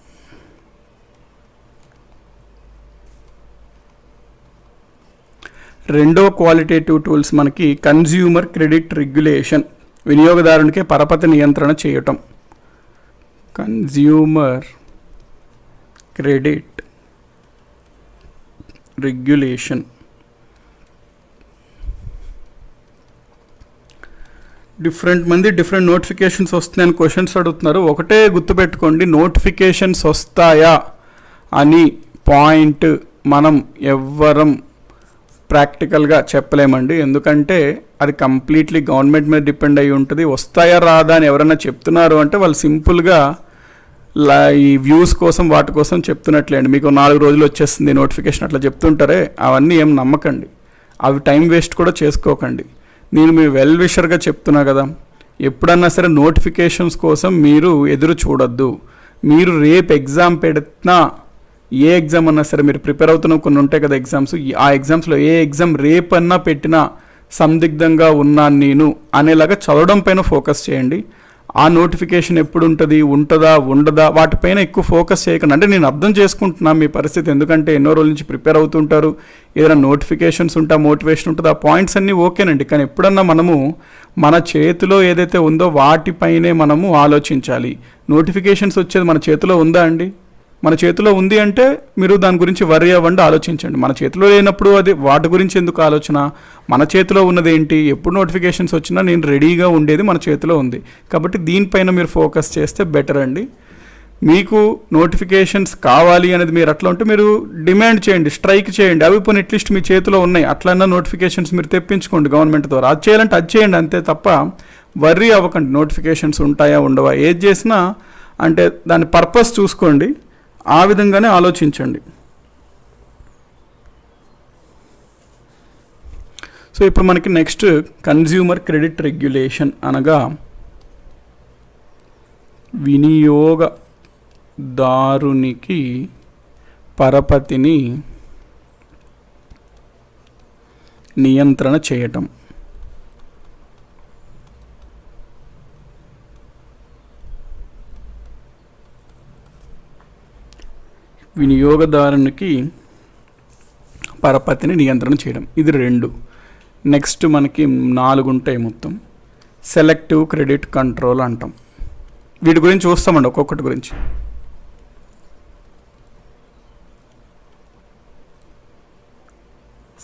Speaker 1: రెండవ క్వాలిటేటివ్ టూల్స్ మనకి కన్జ్యూమర్ క్రెడిట్ రెగ్యులేషన్, వినియోగదారునికే పరపతి నియంత్రణ చేయటం. Consumer credit regulation. Different notifications వస్తున్నాయని క్వశ్చన్స్ అడుగుతున్నారు. ఒకటే గుర్తుపెట్టుకోండి, నోటిఫికేషన్స్ వస్తాయా అని పాయింట్ మనం ఎవ్వరం ప్రాక్టికల్గా చెప్పలేమండి. ఎందుకంటే అది కంప్లీట్లీ గవర్నమెంట్ మీద డిపెండ్ అయి ఉంటుంది. వస్తాయా రాదా అని ఎవరైనా చెప్తున్నారు అంటే వాళ్ళు సింపుల్గా ఈ వ్యూస్ కోసం వాటి కోసం చెప్తున్నట్లేండి. మీకు 4 రోజులు వచ్చేస్తుంది నోటిఫికేషన్ అట్లా చెప్తుంటారే, అవన్నీ ఏం నమ్మకండి. అవి టైం వేస్ట్ కూడా చేసుకోకండి. నేను మీ వెల్ విషర్గా చెప్తున్నా కదా, ఎప్పుడన్నా సరే నోటిఫికేషన్స్ కోసం మీరు ఎదురు చూడొద్దు. మీరు రేపు ఎగ్జామ్ పెడుతున్నా, ఏ ఎగ్జామ్ అన్నా సరే మీరు ప్రిపేర్ అవుతున్న కొన్ని ఉంటాయి కదా ఎగ్జామ్స్, ఆ ఎగ్జామ్స్లో ఏ ఎగ్జామ్ రేపన్నా పెట్టినా సందిగ్ధంగా ఉన్నాను నేను అనేలాగా చదవడం పైన ఫోకస్ చేయండి. ఆ నోటిఫికేషన్ ఎప్పుడు ఉంటుంది, ఉంటుందా ఉండదా వాటిపైన ఎక్కువ ఫోకస్ చేయకండి. అంటే నేను అర్థం చేసుకుంటున్నాను మీ పరిస్థితి, ఎందుకంటే ఎన్నో రోజుల నుంచి ప్రిపేర్ అవుతుంటారు, ఏదైనా నోటిఫికేషన్స్ ఉంటా, మోటివేషన్ ఉంటుంది, ఆ పాయింట్స్ అన్నీ ఓకేనండి. కానీ ఎప్పుడన్నా మనము మన చేతిలో ఏదైతే ఉందో వాటిపైనే మనము ఆలోచించాలి. నోటిఫికేషన్స్ వచ్చేది మన చేతిలో ఉందా అండి? మన చేతిలో ఉంది అంటే మీరు దాని గురించి వర్రీ అవ్వండి, ఆలోచించండి. మన చేతిలో లేనప్పుడు అది వాటి గురించి ఎందుకు ఆలోచన? మన చేతిలో ఉన్నది ఏంటి? ఎప్పుడు నోటిఫికేషన్స్ వచ్చినా నేను రెడీగా ఉండేది మన చేతిలో ఉంది. కాబట్టి దీనిపైన మీరు ఫోకస్ చేస్తే బెటర్ అండి. మీకు నోటిఫికేషన్స్ కావాలి అనేది మీరు అట్లా ఉంటే మీరు డిమాండ్ చేయండి, స్ట్రైక్ చేయండి. అవి పోనీ అట్లీస్ట్ మీ చేతిలో ఉన్నాయి, అట్లన్నా నోటిఫికేషన్స్ మీరు తెప్పించుకోండి గవర్నమెంట్ ద్వారా. అది చేయాలంటే అది చేయండి అంతే తప్ప వర్రీ అవ్వకండి. నోటిఫికేషన్స్ ఉంటాయా ఉండవా, ఏది చేసినా అంటే దాని పర్పస్ చూసుకోండి, ఆ విధంగానే ఆలోచించండి. సో ఇప్పుడు మనకి నెక్స్ట్ కన్జ్యూమర్ క్రెడిట్ రెగ్యులేషన్ అనగా వినియోగదారునికి పరపతిని నియంత్రణ చేయటం. వినియోగదారునికి పరపతిని నియంత్రణ చేయడం, ఇది 2. నెక్స్ట్ మనకి 4 ఉంటాయి మొత్తం. సెలెక్టివ్ క్రెడిట్ కంట్రోల్ అంటాం. వీటి గురించి చూస్తామండి ఒక్కొక్కటి గురించి.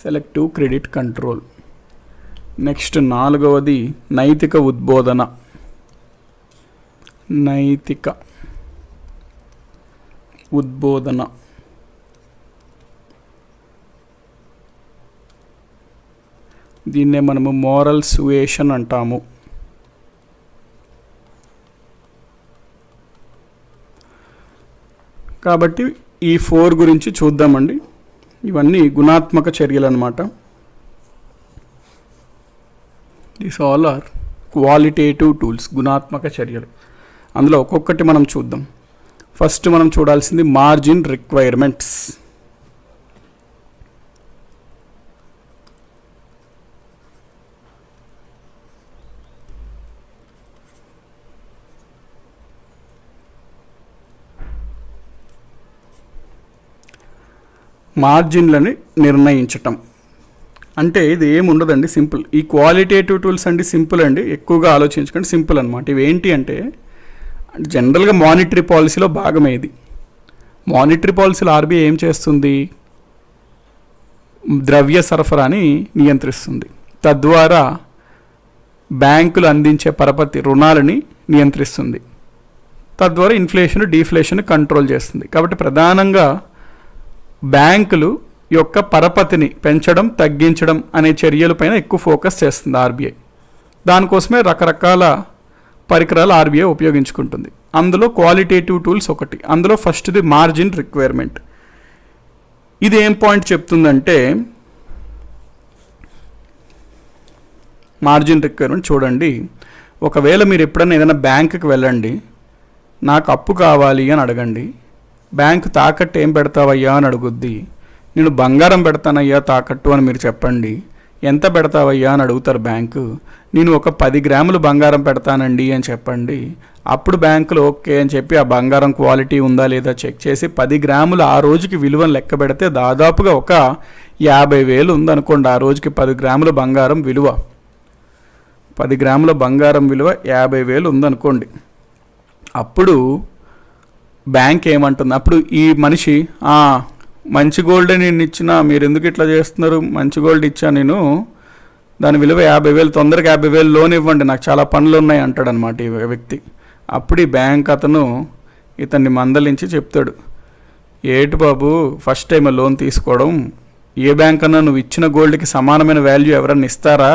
Speaker 1: Selective credit control. నెక్స్ట్ 4వది నైతిక ఉద్బోధన. నైతిక ఉద్బోధన. దీన్నే మనము మోరల్ సుయేషన్ అంటాము. కాబట్టి ఈ 4 గురించి చూద్దామండి. ఇవన్నీ గుణాత్మక చర్యలు అన్నమాట. These all are qualitative tools, గుణాత్మక చర్యలు. అందులో ఒక్కొక్కటి మనం చూద్దాం. ఫస్ట్ మనం చూడాల్సింది మార్జిన్ రిక్వైర్మెంట్స్. మార్జిన్లని నిర్ణయించటం. అంటే ఇది ఏముండదండి, సింపుల్. ఈ క్వాలిటేటివ్ టూల్స్ అండి సింపుల్ అండి, ఎక్కువగా ఆలోచించకండి, సింపుల్ అనమాట. ఇవి ఏంటి అంటే జనరల్గా మానిటరీ పాలసీలో భాగమే ఇది. మానిటరీ పాలసీలో ఆర్బీఐ ఏం చేస్తుంది, ద్రవ్య సరఫరాని నియంత్రిస్తుంది. తద్వారా బ్యాంకులు అందించే పరపతి రుణాలని నియంత్రిస్తుంది. తద్వారా ఇన్ఫ్లేషన్ డీఫ్లేషన్ కంట్రోల్ చేస్తుంది. కాబట్టి ప్రధానంగా బ్యాంకులు యొక్క పరపతిని పెంచడం తగ్గించడం అనే చర్యలపైన ఎక్కువ ఫోకస్ చేస్తుంది ఆర్బీఐ. దానికోసమే రకరకాల పరికరాలు ఆర్బీఐ ఉపయోగించుకుంటుంది. అందులో క్వాలిటేటివ్ టూల్స్ ఒకటి. అందులో ఫస్ట్ది మార్జిన్ రిక్వైర్మెంట్. ఇది ఏం పాయింట్ చెప్తుందంటే, మార్జిన్ రిక్వైర్మెంట్ చూడండి, ఒకవేళ మీరు ఎప్పుడైనా ఏదైనా బ్యాంకుకి వెళ్ళండి, నాకు అప్పు కావాలి అని అడగండి. బ్యాంకు తాకట్టు ఏం పెడతావయ్యా అని అడుగుద్ది. నేను బంగారం పెడతానయ్యా తాకట్టు అని మీరు చెప్పండి. ఎంత పెడతావయ్యా అని అడుగుతారు బ్యాంకు. నేను ఒక 10 గ్రాములు బంగారం పెడతానండి అని చెప్పండి. అప్పుడు బ్యాంకులు ఓకే అని చెప్పి ఆ బంగారం క్వాలిటీ ఉందా లేదా చెక్ చేసి 10 గ్రాములు ఆ రోజుకి విలువను లెక్క పెడితే దాదాపుగా ఒక 50,000 ఉందనుకోండి. ఆ రోజుకి 10 గ్రాముల బంగారం విలువ 10 గ్రాముల బంగారం విలువ 50,000 ఉందనుకోండి. అప్పుడు బ్యాంక్ ఏమంటుంది, అప్పుడు ఈ మనిషి మంచి గోల్డే నేను ఇచ్చినా, మీరు ఎందుకు ఇట్లా చేస్తున్నారు, మంచి గోల్డ్ ఇచ్చా నేను, దాని విలువ 50,000, తొందరగా 50,000 లోన్ ఇవ్వండి, నాకు చాలా పనులు ఉన్నాయి అంటాడనమాట ఈ వ్యక్తి. అప్పుడు ఈ బ్యాంక్ అతను ఇతన్ని మందలించి చెప్తాడు, ఏటి బాబు ఫస్ట్ టైం లోన్ తీసుకోవడం, ఏ బ్యాంక్ అన్నా నువ్వు ఇచ్చిన గోల్డ్కి సమానమైన వాల్యూ ఎవరన్నా ఇస్తారా,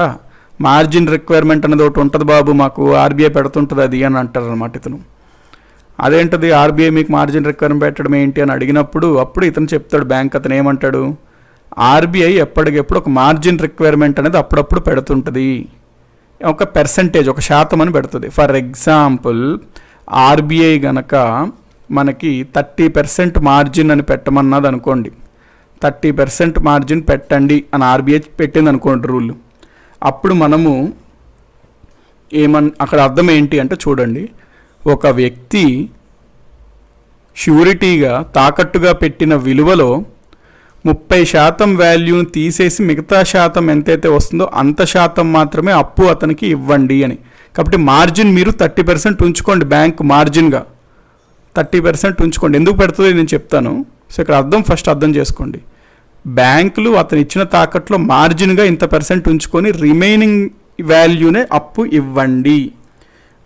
Speaker 1: మార్జిన్ రిక్వైర్మెంట్ అనేది ఒకటి ఉంటుంది బాబు, మాకు ఆర్బీఐ పెడుతుంటుంది అది అని అంటారు అనమాట ఇతను. అదేంటది ఆర్బీఐ మీకు మార్జిన్ రిక్వైర్మెంట్ పెట్టడం ఏంటి అని అడిగినప్పుడు అప్పుడు ఇతను చెప్తాడు, బ్యాంక్ అతను ఏమంటాడు, ఆర్బీఐ ఎప్పటికెప్పుడు ఒక మార్జిన్ రిక్వైర్మెంట్ అనేది అప్పుడప్పుడు పెడుతుంటుంది, ఒక పర్సంటేజ్, ఒక శాతం అని పెడుతుంది. ఫర్ ఎగ్జాంపుల్ ఆర్బీఐ గనక మనకి 30% మార్జిన్ అని పెట్టమన్నది అనుకోండి, 30% మార్జిన్ పెట్టండి అని ఆర్బీఐ పెట్టింది అనుకోండి రూల్. అప్పుడు మనము అక్కడ అర్థం ఏంటి అంటే చూడండి, ఒక వ్యక్తి ష్యూరిటీగా తాకట్టుగా పెట్టిన విలువలో 30% వాల్యూని తీసేసి మిగతా శాతం ఎంతైతే వస్తుందో అంత శాతం మాత్రమే అప్పు అతనికి ఇవ్వండి అని. కాబట్టి మార్జిన్ మీరు 30% ఉంచుకోండి, బ్యాంక్ మార్జిన్గా 30% ఉంచుకోండి. ఎందుకు పెడుతుందో నేను చెప్తాను. సో ఇక్కడ ఫస్ట్ అర్థం చేసుకోండి. బ్యాంకులు అతను ఇచ్చిన తాకట్లో మార్జిన్గా ఇంత % ఉంచుకొని రిమైనింగ్ వాల్యూనే అప్పు ఇవ్వండి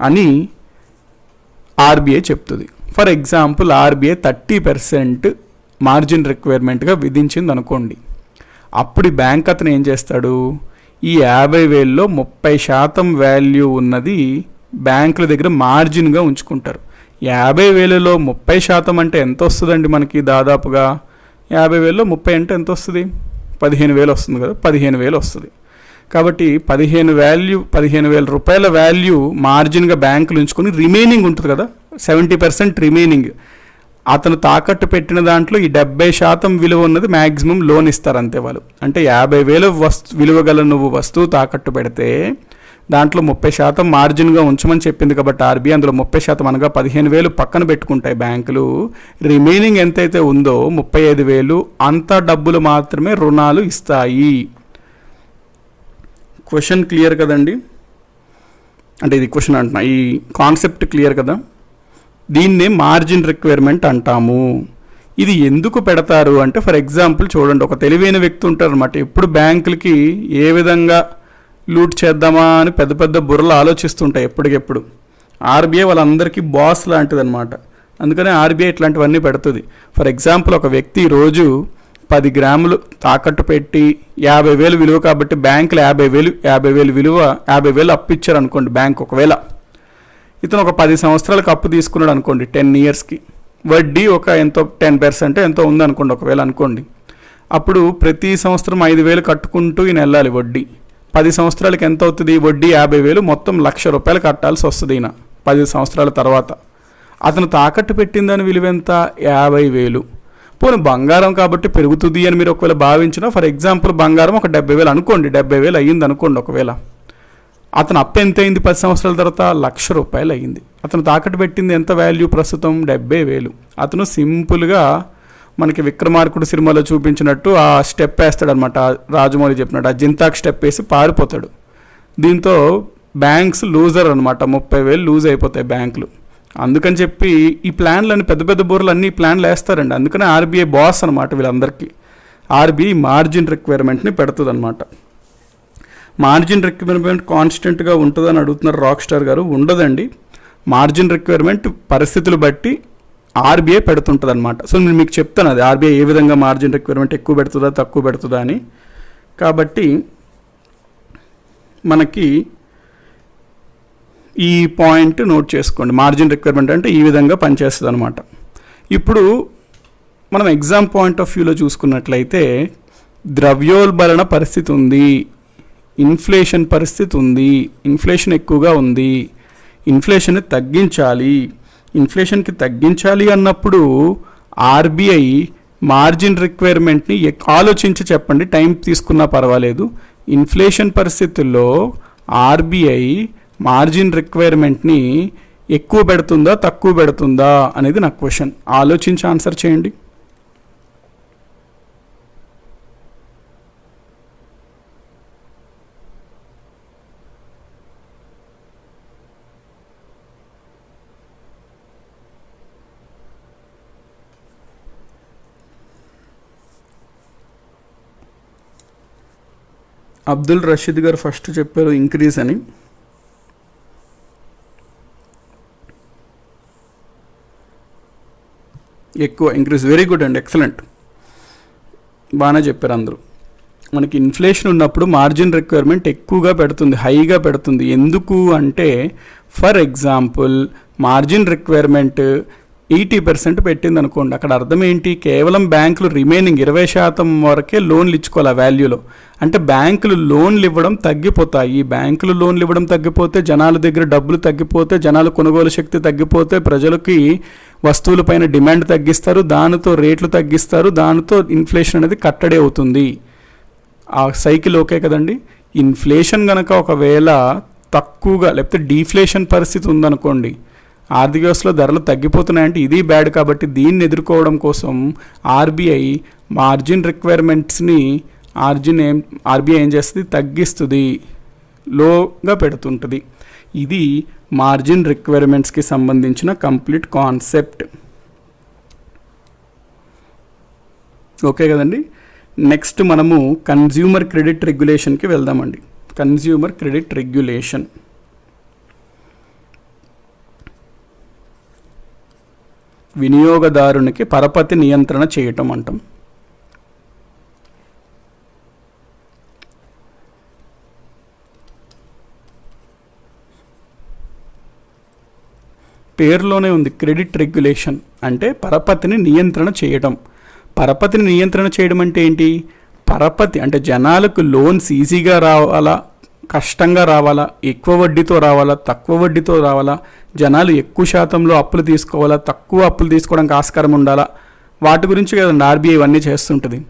Speaker 1: అని ఆర్బీఐ చెప్తుంది. ఫర్ ఎగ్జాంపుల్ ఆర్బీఐ 30% మార్జిన్ రిక్వైర్మెంట్గా విధించింది అనుకోండి. అప్పుడు బ్యాంక్ అతను ఏం చేస్తాడు, ఈ 50,000లో 30% వాల్యూ ఉన్నది బ్యాంకుల దగ్గర మార్జిన్గా ఉంచుకుంటారు. 50,000లో 30% అంటే ఎంత వస్తుందండి మనకి, దాదాపుగా 50,000లో 30 అంటే ఎంత వస్తుంది, 15,000 వస్తుంది కదా, 15,000 వస్తుంది. కాబట్టి 15,000 రూపాయల వాల్యూ మార్జిన్గా బ్యాంకులు ఉంచుకొని రిమైనింగ్ ఉంటుంది కదా, 70% రిమైనింగ్ అతను తాకట్టు పెట్టిన దాంట్లో ఈ 70% విలువ ఉన్నది మ్యాక్సిమం లోన్ ఇస్తారు అంతే వాళ్ళు. అంటే 50,000 విలువ గల నువ్వు వస్తువు తాకట్టు పెడితే దాంట్లో 30% మార్జిన్గా ఉంచమని చెప్పింది కాబట్టి ఆర్బీఐ అందులో 30% అనగా 15,000 పక్కన పెట్టుకుంటాయి బ్యాంకులు. రిమైనింగ్ ఎంతైతే ఉందో 35,000 అంత డబ్బులు మాత్రమే రుణాలు ఇస్తాయి. క్వశ్చన్ క్లియర్ కదండి, అంటే ఇది క్వశ్చన్ అంటున్నా, ఈ కాన్సెప్ట్ క్లియర్ కదా. దీన్నే మార్జిన్ రిక్వైర్మెంట్ అంటాము. ఇది ఎందుకు పెడతారు అంటే, ఫర్ ఎగ్జాంపుల్ చూడండి, ఒక తెలివైన వ్యక్తి ఉంటారు అనమాట, ఎప్పుడు బ్యాంకులకి ఏ విధంగా లూట్ చేద్దామా అని పెద్ద పెద్ద బుర్రలు ఆలోచిస్తుంటాయి ఎప్పటికెప్పుడు. ఆర్బీఐ వాళ్ళందరికీ బాస్ లాంటిది అనమాట. అందుకనే ఆర్బీఐ ఇట్లాంటివన్నీ పెడుతుంది. ఫర్ ఎగ్జాంపుల్ ఒక వ్యక్తి రోజు 10 గ్రాములు తాకట్టు పెట్టి 50,000 విలువ కాబట్టి బ్యాంకులు 50,000 విలువ 50,000 అప్పు ఇచ్చారు అనుకోండి బ్యాంక్. ఒకవేళ ఇతను ఒక 10 సంవత్సరాలకు అప్పు తీసుకున్నాడు అనుకోండి, 10 ఇయర్స్కి వడ్డీ ఒక ఎంతో 10% ఎంతో ఉందనుకోండి ఒకవేళ అనుకోండి. అప్పుడు ప్రతి సంవత్సరం 5,000 కట్టుకుంటూ ఈయన వెళ్ళాలి వడ్డీ. 10 సంవత్సరాలకి ఎంత అవుతుంది వడ్డీ, 50,000, మొత్తం 1,00,000 రూపాయలు కట్టాల్సి వస్తుంది ఈయన 10 సంవత్సరాల తర్వాత. అతను తాకట్టు పెట్టిందని విలువ ఎంత, 50,000. పోనీ బంగారం కాబట్టి పెరుగుతుంది అని మీరు ఒకవేళ భావించినా, ఫర్ ఎగ్జాంపుల్ బంగారం ఒక 70,000 అనుకోండి, 70,000 అయ్యింది అనుకోండి. ఒకవేళ అతను అప్పు ఎంత అయింది 10 సంవత్సరాల తర్వాత, 1,00,000 రూపాయలు అయ్యింది. అతను తాకట్టు పెట్టింది ఎంత వాల్యూ ప్రస్తుతం, 70,000. అతను సింపుల్గా మనకి విక్రమార్కుడు సినిమాలో చూపించినట్టు ఆ స్టెప్ వేస్తాడనమాట, రాజమౌళి చెప్పినట్టు ఆ జింతాక్ స్టెప్ వేసి పారిపోతాడు. దీంతో బ్యాంక్స్ లూజర్ అనమాట, 30,000 లూజ్ అయిపోతాయి బ్యాంకులు. అందుకని చెప్పి ఈ ప్లాన్లని పెద్ద పెద్ద బోర్లు అన్ని ప్లాన్లు వేస్తారండి. అందుకనే ఆర్బీఐ బాస్ అనమాట వీళ్ళందరికీ. ఆర్బీఐ మార్జిన్ రిక్వైర్మెంట్ని పెడుతుంది అనమాట. మార్జిన్ రిక్వైర్మెంట్ కాన్స్టెంట్గా ఉంటుందని అడుగుతున్నారు రాక్ స్టార్ గారు. ఉండదండి, మార్జిన్ రిక్వైర్మెంట్ పరిస్థితులు బట్టి ఆర్బీఐ పెడుతుంటుంది అనమాట. సో నేను మీకు చెప్తాను అది ఆర్బీఐ ఏ విధంగా మార్జిన్ రిక్వైర్మెంట్ ఎక్కువ పెడుతుందా తక్కువ పెడుతుందా అని. కాబట్టి మనకి ఈ పాయింట్ నోట్ చేసుకోండి, మార్జిన్ రిక్వైర్మెంట్ అంటే ఈ విధంగా పనిచేస్తుంది అనమాట. ఇప్పుడు మనం ఎగ్జామ్ పాయింట్ ఆఫ్ వ్యూలో చూసుకున్నట్లయితే ద్రవ్యోల్బణ పరిస్థితి ఉంది, ఇన్ఫ్లేషన్ పరిస్థితి ఉంది, ఇన్ఫ్లేషన్ ఎక్కువగా ఉంది, ఇన్ఫ్లేషన్ని తగ్గించాలి. ఇన్ఫ్లేషన్కి తగ్గించాలి అన్నప్పుడు ఆర్బీఐ మార్జిన్ రిక్వైర్మెంట్ని ఆలోచించి చెప్పండి, టైం తీసుకున్నా పర్వాలేదు. ఇన్ఫ్లేషన్ పరిస్థితుల్లో ఆర్బీఐ మార్జిన్ రిక్వైర్మెంట్ని ఎక్కువ పెడుతుందా తక్కువ పెడుతుందా అనేది నా క్వశ్చన్. ఆలోచించి ఆన్సర్ చేయండి. అబ్దుల్ రషీద్ గారు ఫస్ట్ చెప్పారు ఇంక్రీజ్ అని. ఎక్కువ ఇంక్రీజ్, వెరీ గుడ్ అండి, ఎక్సలెంట్, బాగానే చెప్పారు అందరూ. మనకి ఇన్ఫ్లేషన్ ఉన్నప్పుడు మార్జిన్ రిక్వైర్మెంట్ ఎక్కువగా పెడుతుంది, హైగా పెడుతుంది. ఎందుకు అంటే ఫర్ ఎగ్జాంపుల్ మార్జిన్ రిక్వైర్మెంట్ 80% పెట్టింది అనుకోండి, అక్కడ అర్థం ఏంటి, కేవలం బ్యాంకులు రిమైనింగ్ 20% వరకే లోన్లు ఇచ్చుకోవాలి ఆ వాల్యూలో. అంటే బ్యాంకులు లోన్లు ఇవ్వడం తగ్గిపోతాయి. బ్యాంకులు లోన్లు ఇవ్వడం తగ్గిపోతే జనాల దగ్గర డబ్బులు తగ్గిపోతే, జనాల కొనుగోలు శక్తి తగ్గిపోతే, ప్రజలకి వస్తువులపైన డిమాండ్ తగ్గిస్తారు, దానితో రేట్లు తగ్గిస్తారు, దానితో ఇన్ఫ్లేషన్ అనేది కట్టడి అవుతుంది. ఆ సైకిల్ ఓకే కదండి. ఇన్ఫ్లేషన్ కనుక ఒకవేళ తక్కువగా లేకపోతే డీఫ్లేషన్ పరిస్థితి ఉందనుకోండి, ఆర్థిక వ్యవస్థలో ధరలు తగ్గిపోతున్నాయంటే ఇది బ్యాడ్. కాబట్టి దీన్ని ఎదుర్కోవడం కోసం ఆర్బీఐ మార్జిన్ రిక్వైర్మెంట్స్ని ఆర్బీఐ ఏం చేస్తుంది, తగ్గిస్తుంది, లోగా పెడుతుంటుంది. ఇది మార్జిన్ రిక్వైర్మెంట్స్కి సంబంధించిన కంప్లీట్ కాన్సెప్ట్. ఓకే కదండి. నెక్స్ట్ మనము కన్జ్యూమర్ క్రెడిట్ రెగ్యులేషన్కి వెళ్దామండి. కన్జ్యూమర్ క్రెడిట్ రెగ్యులేషన్ వినియోగదారునికి పరపతి నియంత్రణ చేయటం అంటాం. పేరులోనే ఉంది క్రెడిట్ రెగ్యులేషన్ అంటే పరపతిని నియంత్రణ చేయడం. పరపతిని నియంత్రణ చేయడం అంటే ఏంటి, పరపతి అంటే జనాలకు లోన్స్ ఈజీగా రావాలా, కష్టంగా రావాలా, ఎక్కువ వడ్డీతో రావాలా, తక్కువ వడ్డీతో రావాలా, జనాలు ఎక్కువ శాతంలో అప్పులు తీసుకోవాలా, తక్కువ అప్పులు తీసుకోవడానికి ఆస్కారం ఉండాలా, వాటి గురించి కదండి ఆర్బీఐ ఇవన్నీ చేస్తుంటుంది.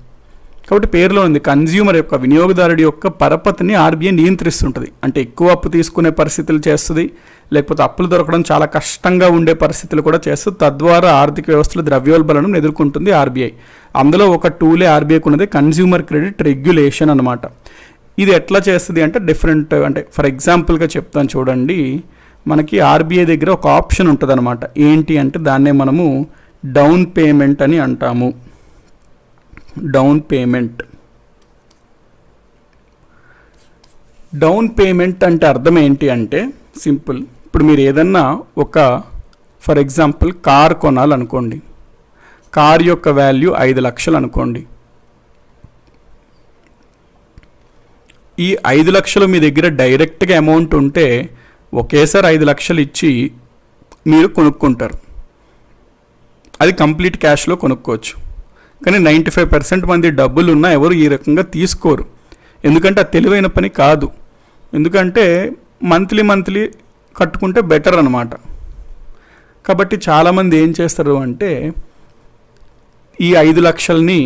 Speaker 1: కాబట్టి పేరులో ఉంది కన్జ్యూమర్ యొక్క, వినియోగదారుడి యొక్క పరపతిని ఆర్బీఐ నియంత్రిస్తుంటుంది. అంటే ఎక్కువ అప్పు తీసుకునే పరిస్థితులు చేస్తుంది, లేకపోతే అప్పులు దొరకడం చాలా కష్టంగా ఉండే పరిస్థితులు కూడా చేస్తుంది. తద్వారా ఆర్థిక వ్యవస్థలో ద్రవ్యోల్బణను ఎదుర్కొంటుంది ఆర్బీఐ. అందులో ఒక టూలే ఆర్బీఐకి ఉన్నది కన్జ్యూమర్ క్రెడిట్ రెగ్యులేషన్ అనమాట. ఇది ఎట్లా చేస్తుంది అంటే డిఫరెంట్, అంటే ఫర్ ఎగ్జాంపుల్గా చెప్తాను చూడండి. మనకి ఆర్బీఐ దగ్గర ఒక ఆప్షన్ ఉంటుంది అనమాట. ఏంటి అంటే దాన్నే మనము డౌన్ పేమెంట్ అని అంటాము. Down payment. డౌన్ పేమెంట్ అంటే అర్థం ఏంటి అంటే సింపుల్. ఇప్పుడు మీరు ఏదన్నా ఒక ఫర్ ఎగ్జాంపుల్ కార్ కొనాలనుకోండి, కార్ యొక్క వాల్యూ 5 లక్షలు అనుకోండి. ఈ 5 లక్షలు మీ దగ్గర డైరెక్ట్గా అమౌంట్ ఉంటే ఒకేసారి 5 లక్షలు ఇచ్చి మీరు కొనుక్కుంటారు, అది కంప్లీట్ క్యాష్లో కొనుక్కోవచ్చు. కానీ 95% మంది డబ్బులు ఉన్నా ఎవరు ఈ రకంగా తీసుకోరు, ఎందుకంటే అది తెలివైన పని కాదు. ఎందుకంటే మంత్లీ కట్టుకుంటే బెటర్ అనమాట. కాబట్టి చాలామంది ఏం చేస్తారు అంటే ఈ 5 లక్షల్ని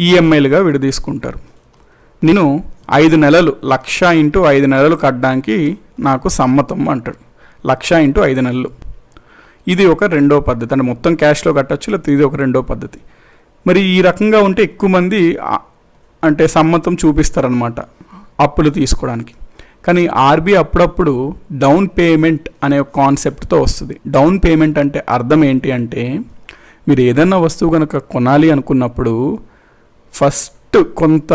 Speaker 1: ఈఎంఐలుగా విడదీసుకుంటారు. నేను 5 నెలలు 1,00,000 ఇంటూ 5 నెలలు కట్టడానికి నాకు సమ్మతం అంటాడు. 1,00,000 ఇంటూ 5 నెలలు. ఇది ఒక రెండో పద్ధతి, అంటే మొత్తం క్యాష్లో కట్టచ్చు, లేకపోతే ఇది ఒక రెండో పద్ధతి. మరి ఈ రకంగా ఉంటే ఎక్కువ మంది అంటే సమ్మతం చూపిస్తారనమాట అప్పులు తీసుకోవడానికి. కానీ ఆర్బీఐ అప్పుడప్పుడు డౌన్ పేమెంట్ అనే కాన్సెప్ట్తో వస్తుంది. డౌన్ పేమెంట్ అంటే అర్థం ఏంటి అంటే, మీరు ఏదైనా వస్తువు కనుక కొనాలి అనుకున్నప్పుడు ఫస్ట్ కొంత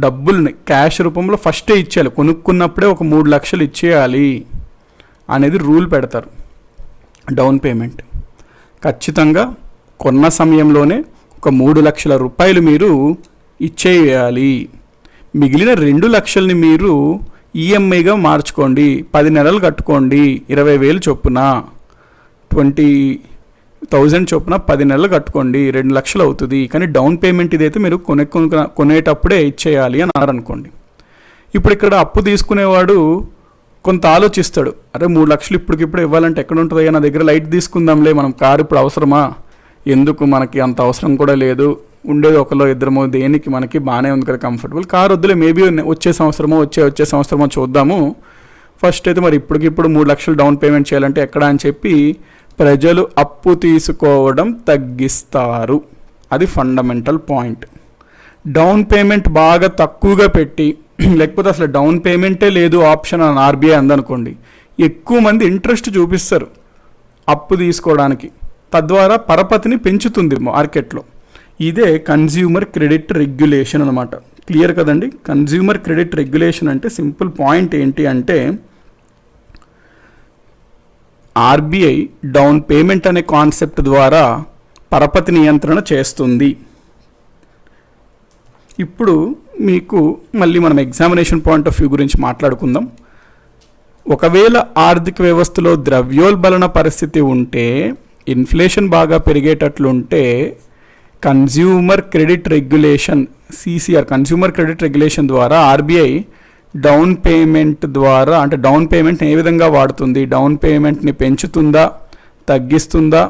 Speaker 1: డబ్బుల్ని క్యాష్ రూపంలో ఫస్టే ఇచ్చేయాలి. కొనుక్కున్నప్పుడే ఒక 3 లక్షలు ఇచ్చేయాలి అనేది రూల్ పెడతారు. డౌన్ పేమెంట్ ఖచ్చితంగా కొన్న సమయంలోనే ఒక 3 లక్షల రూపాయలు మీరు ఇచ్చేయాలి. మిగిలిన 2 లక్షల్ని మీరు ఈఎంఐగా మార్చుకోండి. 10 నెలలు కట్టుకోండి. 20,000 చొప్పున 20,000 చొప్పున 10 నెలలు కట్టుకోండి. 2 లక్షలు అవుతుంది. కానీ డౌన్ పేమెంట్ ఇదైతే మీరు కొనేటప్పుడే ఇచ్చేయాలి అని అన్నారనుకోండి. ఇప్పుడు ఇక్కడ అప్పు తీసుకునేవాడు కొంత ఆలోచిస్తాడు, అరే 3 లక్షలు ఇప్పటికిప్పుడు ఇవ్వాలంటే ఎక్కడ ఉంటుందయ్యా, నా దగ్గర లైట్ తీసుకుందాంలే, మనం కారు ఇప్పుడు అవసరమా, ఎందుకు, మనకి అంత అవసరం కూడా లేదు, ఉండేది ఒకలో ఇద్దరమో, దేనికి మనకి బాగానే ఉంది కదా కంఫర్టబుల్, కారు వద్దులే, మేబీ వచ్చే సంవత్సరమో చూద్దాము, ఫస్ట్ అయితే మరి ఇప్పటికిప్పుడు 3 లక్షలు డౌన్ పేమెంట్ చేయాలంటే ఎక్కడ అని చెప్పి ప్రజలు అప్పు తీసుకోవడం తగ్గిస్తారు. అది ఫండమెంటల్ పాయింట్. డౌన్ పేమెంట్ బాగా తక్కువగా పెట్టి, లేకపోతే అసలు డౌన్ పేమెంటే లేదు ఆప్షన్ అని ఆర్బీఐ అందనుకోండి, ఎక్కువ మంది ఇంట్రెస్ట్ చూపిస్తారు అప్పు తీసుకోవడానికి. తద్వారా పరపతిని పెంచుతుంది మార్కెట్లో. ఇదే కన్జ్యూమర్ క్రెడిట్ రెగ్యులేషన్ అనమాట. క్లియర్ కదండి? కన్జ్యూమర్ క్రెడిట్ రెగ్యులేషన్ అంటే సింపుల్ పాయింట్ ఏంటి అంటే, ఆర్బీఐ డౌన్ పేమెంట్ అనే కాన్సెప్ట్ ద్వారా పరపతి నియంత్రణ చేస్తుంది. ఇప్పుడు మీకు మళ్ళీ మనం ఎగ్జామినేషన్ పాయింట్ ఆఫ్ వ్యూ గురించి మాట్లాడుకుందాం. ఒకవేళ ఆర్థిక వ్యవస్థలో ద్రవ్యోల్బణన పరిస్థితి ఉంటే, ఇన్ఫ్లేషన్ బాగా పెరిగేటట్లుంటే, consumer credit regulation CCR consumer credit regulation ద్వారా ఆర్బీఐ డౌన్ పేమెంట్ ద్వారా, అంటే డౌన్ పేమెంట్ ఏ విధంగా వాడుతుంది, డౌన్ పేమెంట్ని పెంచుతుందా, తగ్గిస్తుందా,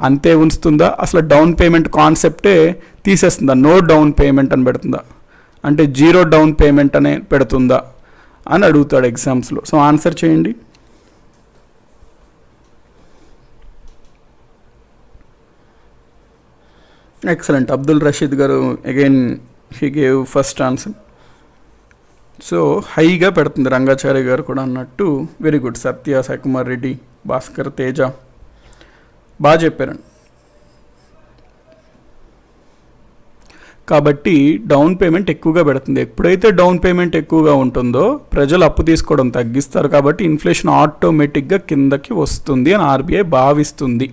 Speaker 1: అంతే ఉంచుతుందా, అసలు డౌన్ పేమెంట్ కాన్సెప్టే తీసేస్తుందా, నో డౌన్ పేమెంట్ అని పెడుతుందా, అంటే 0 డౌన్ పేమెంట్ అనే పెడుతుందా అని అడుగుతాడు ఎగ్జామ్స్లో. సో ఆన్సర్ చేయండి. Excellent. Abdul Rashid garu again he gave first answer. So హైగా పెడుతుంది. రంగాచార్య గారు కూడా అన్నట్టు వెరీ గుడ్. సత్య, సాయికుమార్ రెడ్డి, భాస్కర్, తేజ బాగా చెప్పారండి. కాబట్టి డౌన్ పేమెంట్ ఎక్కువగా పెడుతుంది. ఎప్పుడైతే డౌన్ పేమెంట్ ఎక్కువగా ఉంటుందో ప్రజలు అప్పు తీసుకోవడం తగ్గిస్తారు. కాబట్టి ఇన్ఫ్లేషన్ ఆటోమేటిక్గా కిందకి వస్తుంది అని ఆర్బీఐ భావిస్తుంది.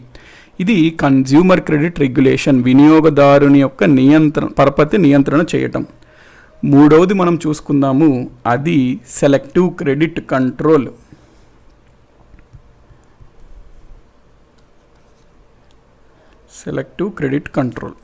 Speaker 1: ఇది కన్జ్యూమర్ క్రెడిట్ రెగ్యులేషన్, వినియోగదారుని యొక్క పరపతి నియంత్రణ చేయటం. మూడవది మనం చూసుకుందాము, అది selective credit control. Selective credit control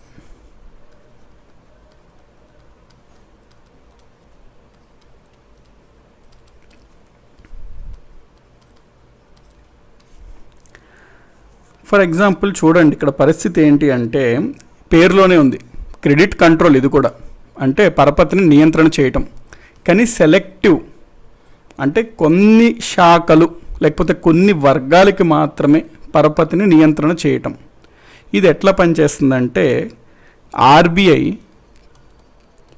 Speaker 1: for example చూడండి, ఇక్కడ పరిస్థితి ఏంటి అంటే, పేరులోనే ఉంది క్రెడిట్ కంట్రోల్. ఇది కూడా అంటే పరపతిని నియంత్రణ చేయటం. కానీ సెలెక్టివ్ అంటే కొన్ని శాఖలు లేకపోతే కొన్ని వర్గాలకి మాత్రమే పరపతిని నియంత్రణ చేయటం. ఇది ఎట్లా పనిచేస్తుందంటే, ఆర్బీఐ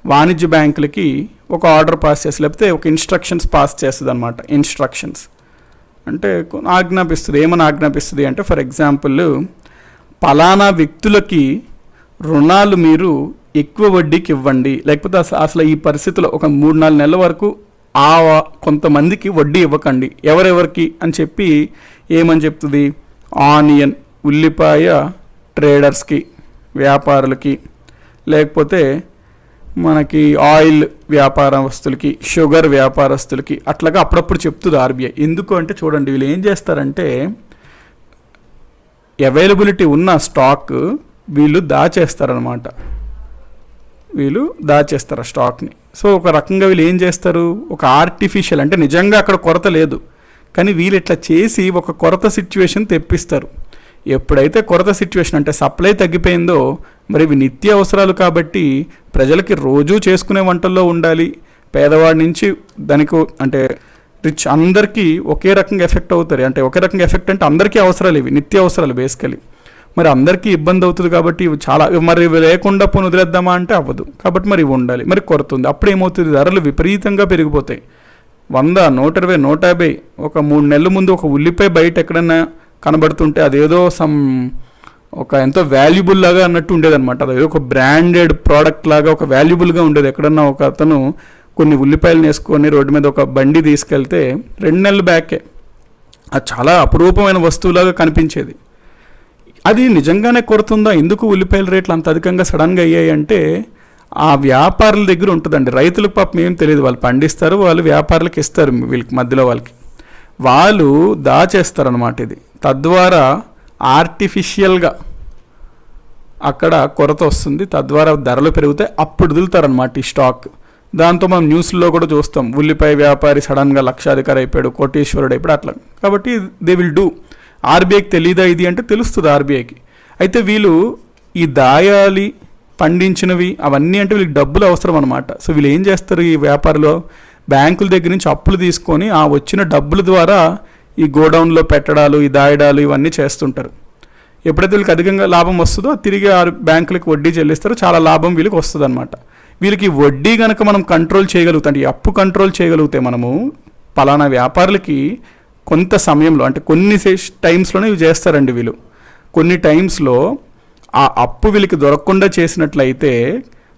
Speaker 1: వాణిజ్య బ్యాంకులకి ఒక ఆర్డర్ పాస్ చేసి, లేకపోతే ఒక ఇన్స్ట్రక్షన్స్ పాస్ చేస్తుంది అనమాట. ఇన్స్ట్రక్షన్స్ అంటే ఆజ్ఞాపిస్తుంది. ఏమని ఆజ్ఞాపిస్తుంది అంటే, ఫర్ ఎగ్జాంపుల్ పలానా వ్యక్తులకి రుణాలు మీరు ఎక్కువ వడ్డీకి ఇవ్వండి, లేకపోతే అసలు ఈ పరిస్థితిలో ఒక 3-4 నెలల వరకు కొంతమందికి వడ్డీ ఇవ్వకండి, ఎవరెవరికి అని చెప్పి ఏమని చెప్తుంది, ఆనియన్, ఉల్లిపాయ ట్రేడర్స్కి, వ్యాపారులకి, లేకపోతే మనకి ఆయిల్ వ్యాపారస్తులకి, షుగర్ వ్యాపారస్తులకి, అట్లాగా అప్పుడప్పుడు చెప్తుంది ఆర్బీఐ. ఎందుకు అంటే చూడండి, వీళ్ళు ఏం చేస్తారంటే, అవైలబిలిటీ ఉన్న స్టాక్ వీళ్ళు దాచేస్తారనమాట. వీళ్ళు దాచేస్తారు ఆ స్టాక్ని. సో ఒక రకంగా వీళ్ళు ఏం చేస్తారు, ఒక ఆర్టిఫిషియల్, అంటే నిజంగా అక్కడ కొరత లేదు కానీ వీళ్ళు ఇట్లా చేసి ఒక కొరత సిచ్యువేషన్ తెప్పిస్తారు. ఎప్పుడైతే కొరత సిచ్యువేషన్ అంటే సప్లై తగ్గిపోయిందో, మరి ఇవి నిత్య అవసరాలు కాబట్టి ప్రజలకి రోజూ చేసుకునే వంటల్లో ఉండాలి, పేదవాడి నుంచి దానికి అంటే రిచ్ అందరికీ ఒకే రకంగా ఎఫెక్ట్ అవుతారు. అంటే ఒకే రకంగా ఎఫెక్ట్ అంటే అందరికీ అవసరాలు, ఇవి నిత్య అవసరాలు బేసికలీ. మరి అందరికీ ఇబ్బంది అవుతుంది కాబట్టి ఇవి చాలా, మరి ఇవి లేకుండా పోనీ వదిలేద్దామా అంటే అవ్వదు. కాబట్టి మరి ఇవి ఉండాలి. మరి కొరత ఉంది, అప్పుడు ఏమవుతుంది, ధరలు విపరీతంగా పెరిగిపోతాయి. 100, 120, 150. ఒక 3 నెలల ముందు ఒక ఉల్లిపాయ బయట ఎక్కడన్నా కనబడుతుంటే అదేదో ఒక ఎంతో వాల్యుబుల్ లాగా అన్నట్టు ఉండేదన్నమాట. అది ఒక బ్రాండెడ్ ప్రోడక్ట్ లాగా ఒక వాల్యుబుల్గా ఉండేది. ఎక్కడన్నా ఒక అతను కొన్ని ఉల్లిపాయలు వేసుకొని రోడ్డు మీద ఒక బండి తీసుకెళ్తే 2 నెలల బ్యాకే అది చాలా అపురూపమైన వస్తువులాగా కనిపించేది. అది నిజంగానే కొరతుందా, ఎందుకు ఉల్లిపాయల రేట్లు అంత అధికంగా సడన్గా అయ్యాయి అంటే ఆ వ్యాపారుల దగ్గర ఉంటుందండి. రైతులకు పాపం ఏం తెలియదు, వాళ్ళు పండిస్తారు, వాళ్ళు వ్యాపారులకు ఇస్తారు, వీళ్ళకి మధ్యలో వాళ్ళు దాచేస్తారనమాట. ఇది తద్వారా ఆర్టిఫిషియల్గా అక్కడ కొరత వస్తుంది, తద్వారా ధరలు పెరుగుతాయి, అప్పుడు వదులుతారనమాట ఈ స్టాక్. దాంతో మనం న్యూస్లో కూడా చూస్తాం, ఉల్లిపాయ వ్యాపారి సడన్గా లక్షాధికారి అయిపోయాడు, కోటీశ్వరుడు అయిపోయాడు అట్లా. కాబట్టి దే విల్ డూ. ఆర్బీఐకి తెలియదా ఇది అంటే తెలుస్తుంది ఆర్బీఐకి. అయితే వీళ్ళు ఈ దాయాలి పండించినవి అవన్నీ అంటే వీళ్ళకి డబ్బులు అవసరం అనమాట. సో వీళ్ళు ఏం చేస్తారు, ఈ వ్యాపారులు బ్యాంకుల దగ్గర నుంచి అప్పులు తీసుకొని ఆ వచ్చిన డబ్బుల ద్వారా ఈ గోడౌన్లో పెట్టడాలు, ఈ దాయడాలు ఇవన్నీ చేస్తుంటారు. ఎప్పుడైతే వీళ్ళకి అధికంగా లాభం వస్తుందో తిరిగి ఆ బ్యాంకులకు వడ్డీ చెల్లిస్తారో చాలా లాభం వీళ్ళకి వస్తుంది అనమాట. వీళ్ళకి వడ్డీ కనుక మనం కంట్రోల్ చేయగలుగుతాం, ఈ అప్పు కంట్రోల్ చేయగలిగితే మనము పలానా వ్యాపారులకి కొంత సమయంలో అంటే కొన్ని టైమ్స్లోనే ఇవి చేస్తారండి వీళ్ళు. కొన్ని టైమ్స్లో ఆ అప్పు వీళ్ళకి దొరకకుండా చేసినట్లయితే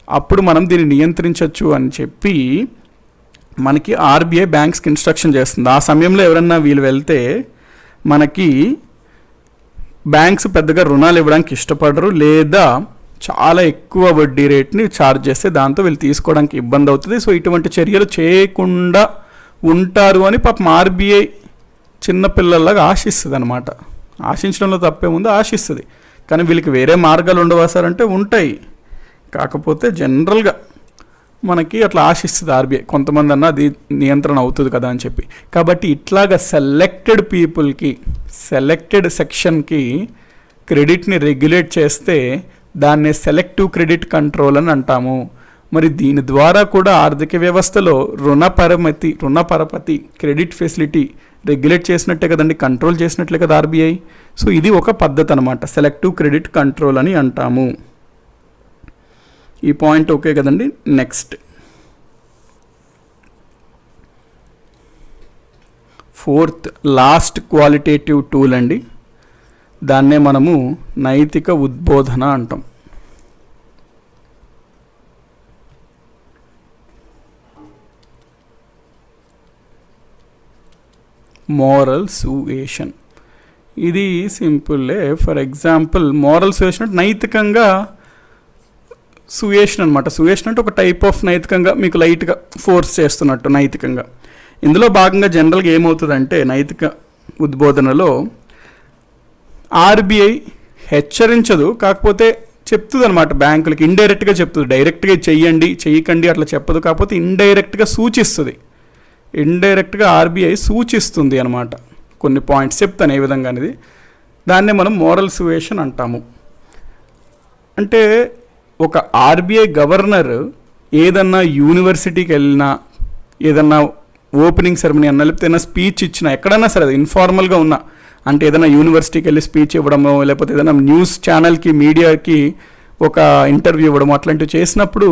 Speaker 1: అప్పుడు మనం దీన్ని నియంత్రించవచ్చు అని చెప్పి మనకి ఆర్బీఐ బ్యాంక్స్కి ఇన్స్ట్రక్షన్ చేస్తుంది. ఆ సమయంలో ఎవరన్నా వీళ్ళు వెళ్తే మనకి బ్యాంక్స్ పెద్దగా రుణాలు ఇవ్వడానికి ఇష్టపడరు, లేదా చాలా ఎక్కువ వడ్డీ రేట్ని ఛార్జ్ చేస్తే దాంతో వీళ్ళు తీసుకోవడానికి ఇబ్బంది అవుతుంది. సో ఇటువంటి చర్యలు చేయకుండా ఉంటారు అని పాపం ఆర్బీఐ చిన్నపిల్లల్లాగా ఆశిస్తుంది అనమాట. ఆశించడంలో తప్పే ముందు ఆశిస్తుంది, కానీ వీళ్ళకి వేరే మార్గాలు ఉండవా సార్ అంటే ఉంటాయి. కాకపోతే జనరల్గా మనకి అట్లా ఆశిస్తుంది ఆర్బీఐ, కొంతమంది అన్న అది నియంత్రణ అవుతుంది కదా అని చెప్పి. కాబట్టి ఇట్లాగా సెలెక్టెడ్ పీపుల్కి, సెలెక్టెడ్ సెక్షన్కి క్రెడిట్ని రెగ్యులేట్ చేస్తే దాన్నే సెలెక్టివ్ క్రెడిట్ కంట్రోల్ అని అంటాము. మరి దీని ద్వారా కూడా ఆర్థిక వ్యవస్థలో రుణపరపతి క్రెడిట్ ఫెసిలిటీ రెగ్యులేట్ చేసినట్టే కదండి, కంట్రోల్ చేసినట్లే కదా ఆర్బీఐ. సో ఇది ఒక పద్ధతి అనమాట, సెలెక్టివ్ క్రెడిట్ కంట్రోల్ అని అంటాము. ఈ పాయింట్ ఓకే కదండి. Next 4th last qualitative tool అండి, దాన్నే మనము నైతిక ఉద్బోధన అంటాం. మోరల్ సుయేషన్. ఇది సింపుల్లే. ఫర్ ఎగ్జాంపుల్ మోరల్ సుయేషన్ అంటే నైతికంగా సుయేషన్ అనమాట. సుయేషన్ అంటే ఒక టైప్ ఆఫ్ నైతికంగా మీకు లైట్గా ఫోర్స్ చేస్తున్నట్టు నైతికంగా. ఇందులో భాగంగా జనరల్గా ఏమవుతుందంటే నైతిక ఉద్బోధనలో ఆర్బీఐ హెచ్చరించదు, కాకపోతే చెప్తుంది అనమాట బ్యాంకులకి, ఇండైరెక్ట్గా చెప్తుంది. డైరెక్ట్గా చెయ్యండి చెయ్యకండి అట్లా చెప్పదు, కాకపోతే ఇండైరెక్ట్గా సూచిస్తుంది. ఇండైరెక్ట్గా ఆర్బీఐ సూచిస్తుంది అనమాట. కొన్ని పాయింట్స్ చెప్తాను ఏ విధంగా అనేది. దాన్నే మనం మోరల్ సుయేషన్ అంటాము. అంటే ఒక ఆర్బీఐ గవర్నర్ ఏదన్నా యూనివర్సిటీకి వెళ్ళినా, ఏదన్నా ఓపెనింగ్ సెరమనీ అన్నా, లేకపోతే ఏదైనా స్పీచ్ ఇచ్చినా, ఎక్కడైనా సరే అది ఇన్ఫార్మల్గా ఉన్నా, అంటే ఏదైనా యూనివర్సిటీకి వెళ్ళి స్పీచ్ ఇవ్వడమో, లేకపోతే ఏదైనా న్యూస్ ఛానల్కి మీడియాకి ఒక ఇంటర్వ్యూ ఇవ్వడమో అట్లాంటివి చేసినప్పుడు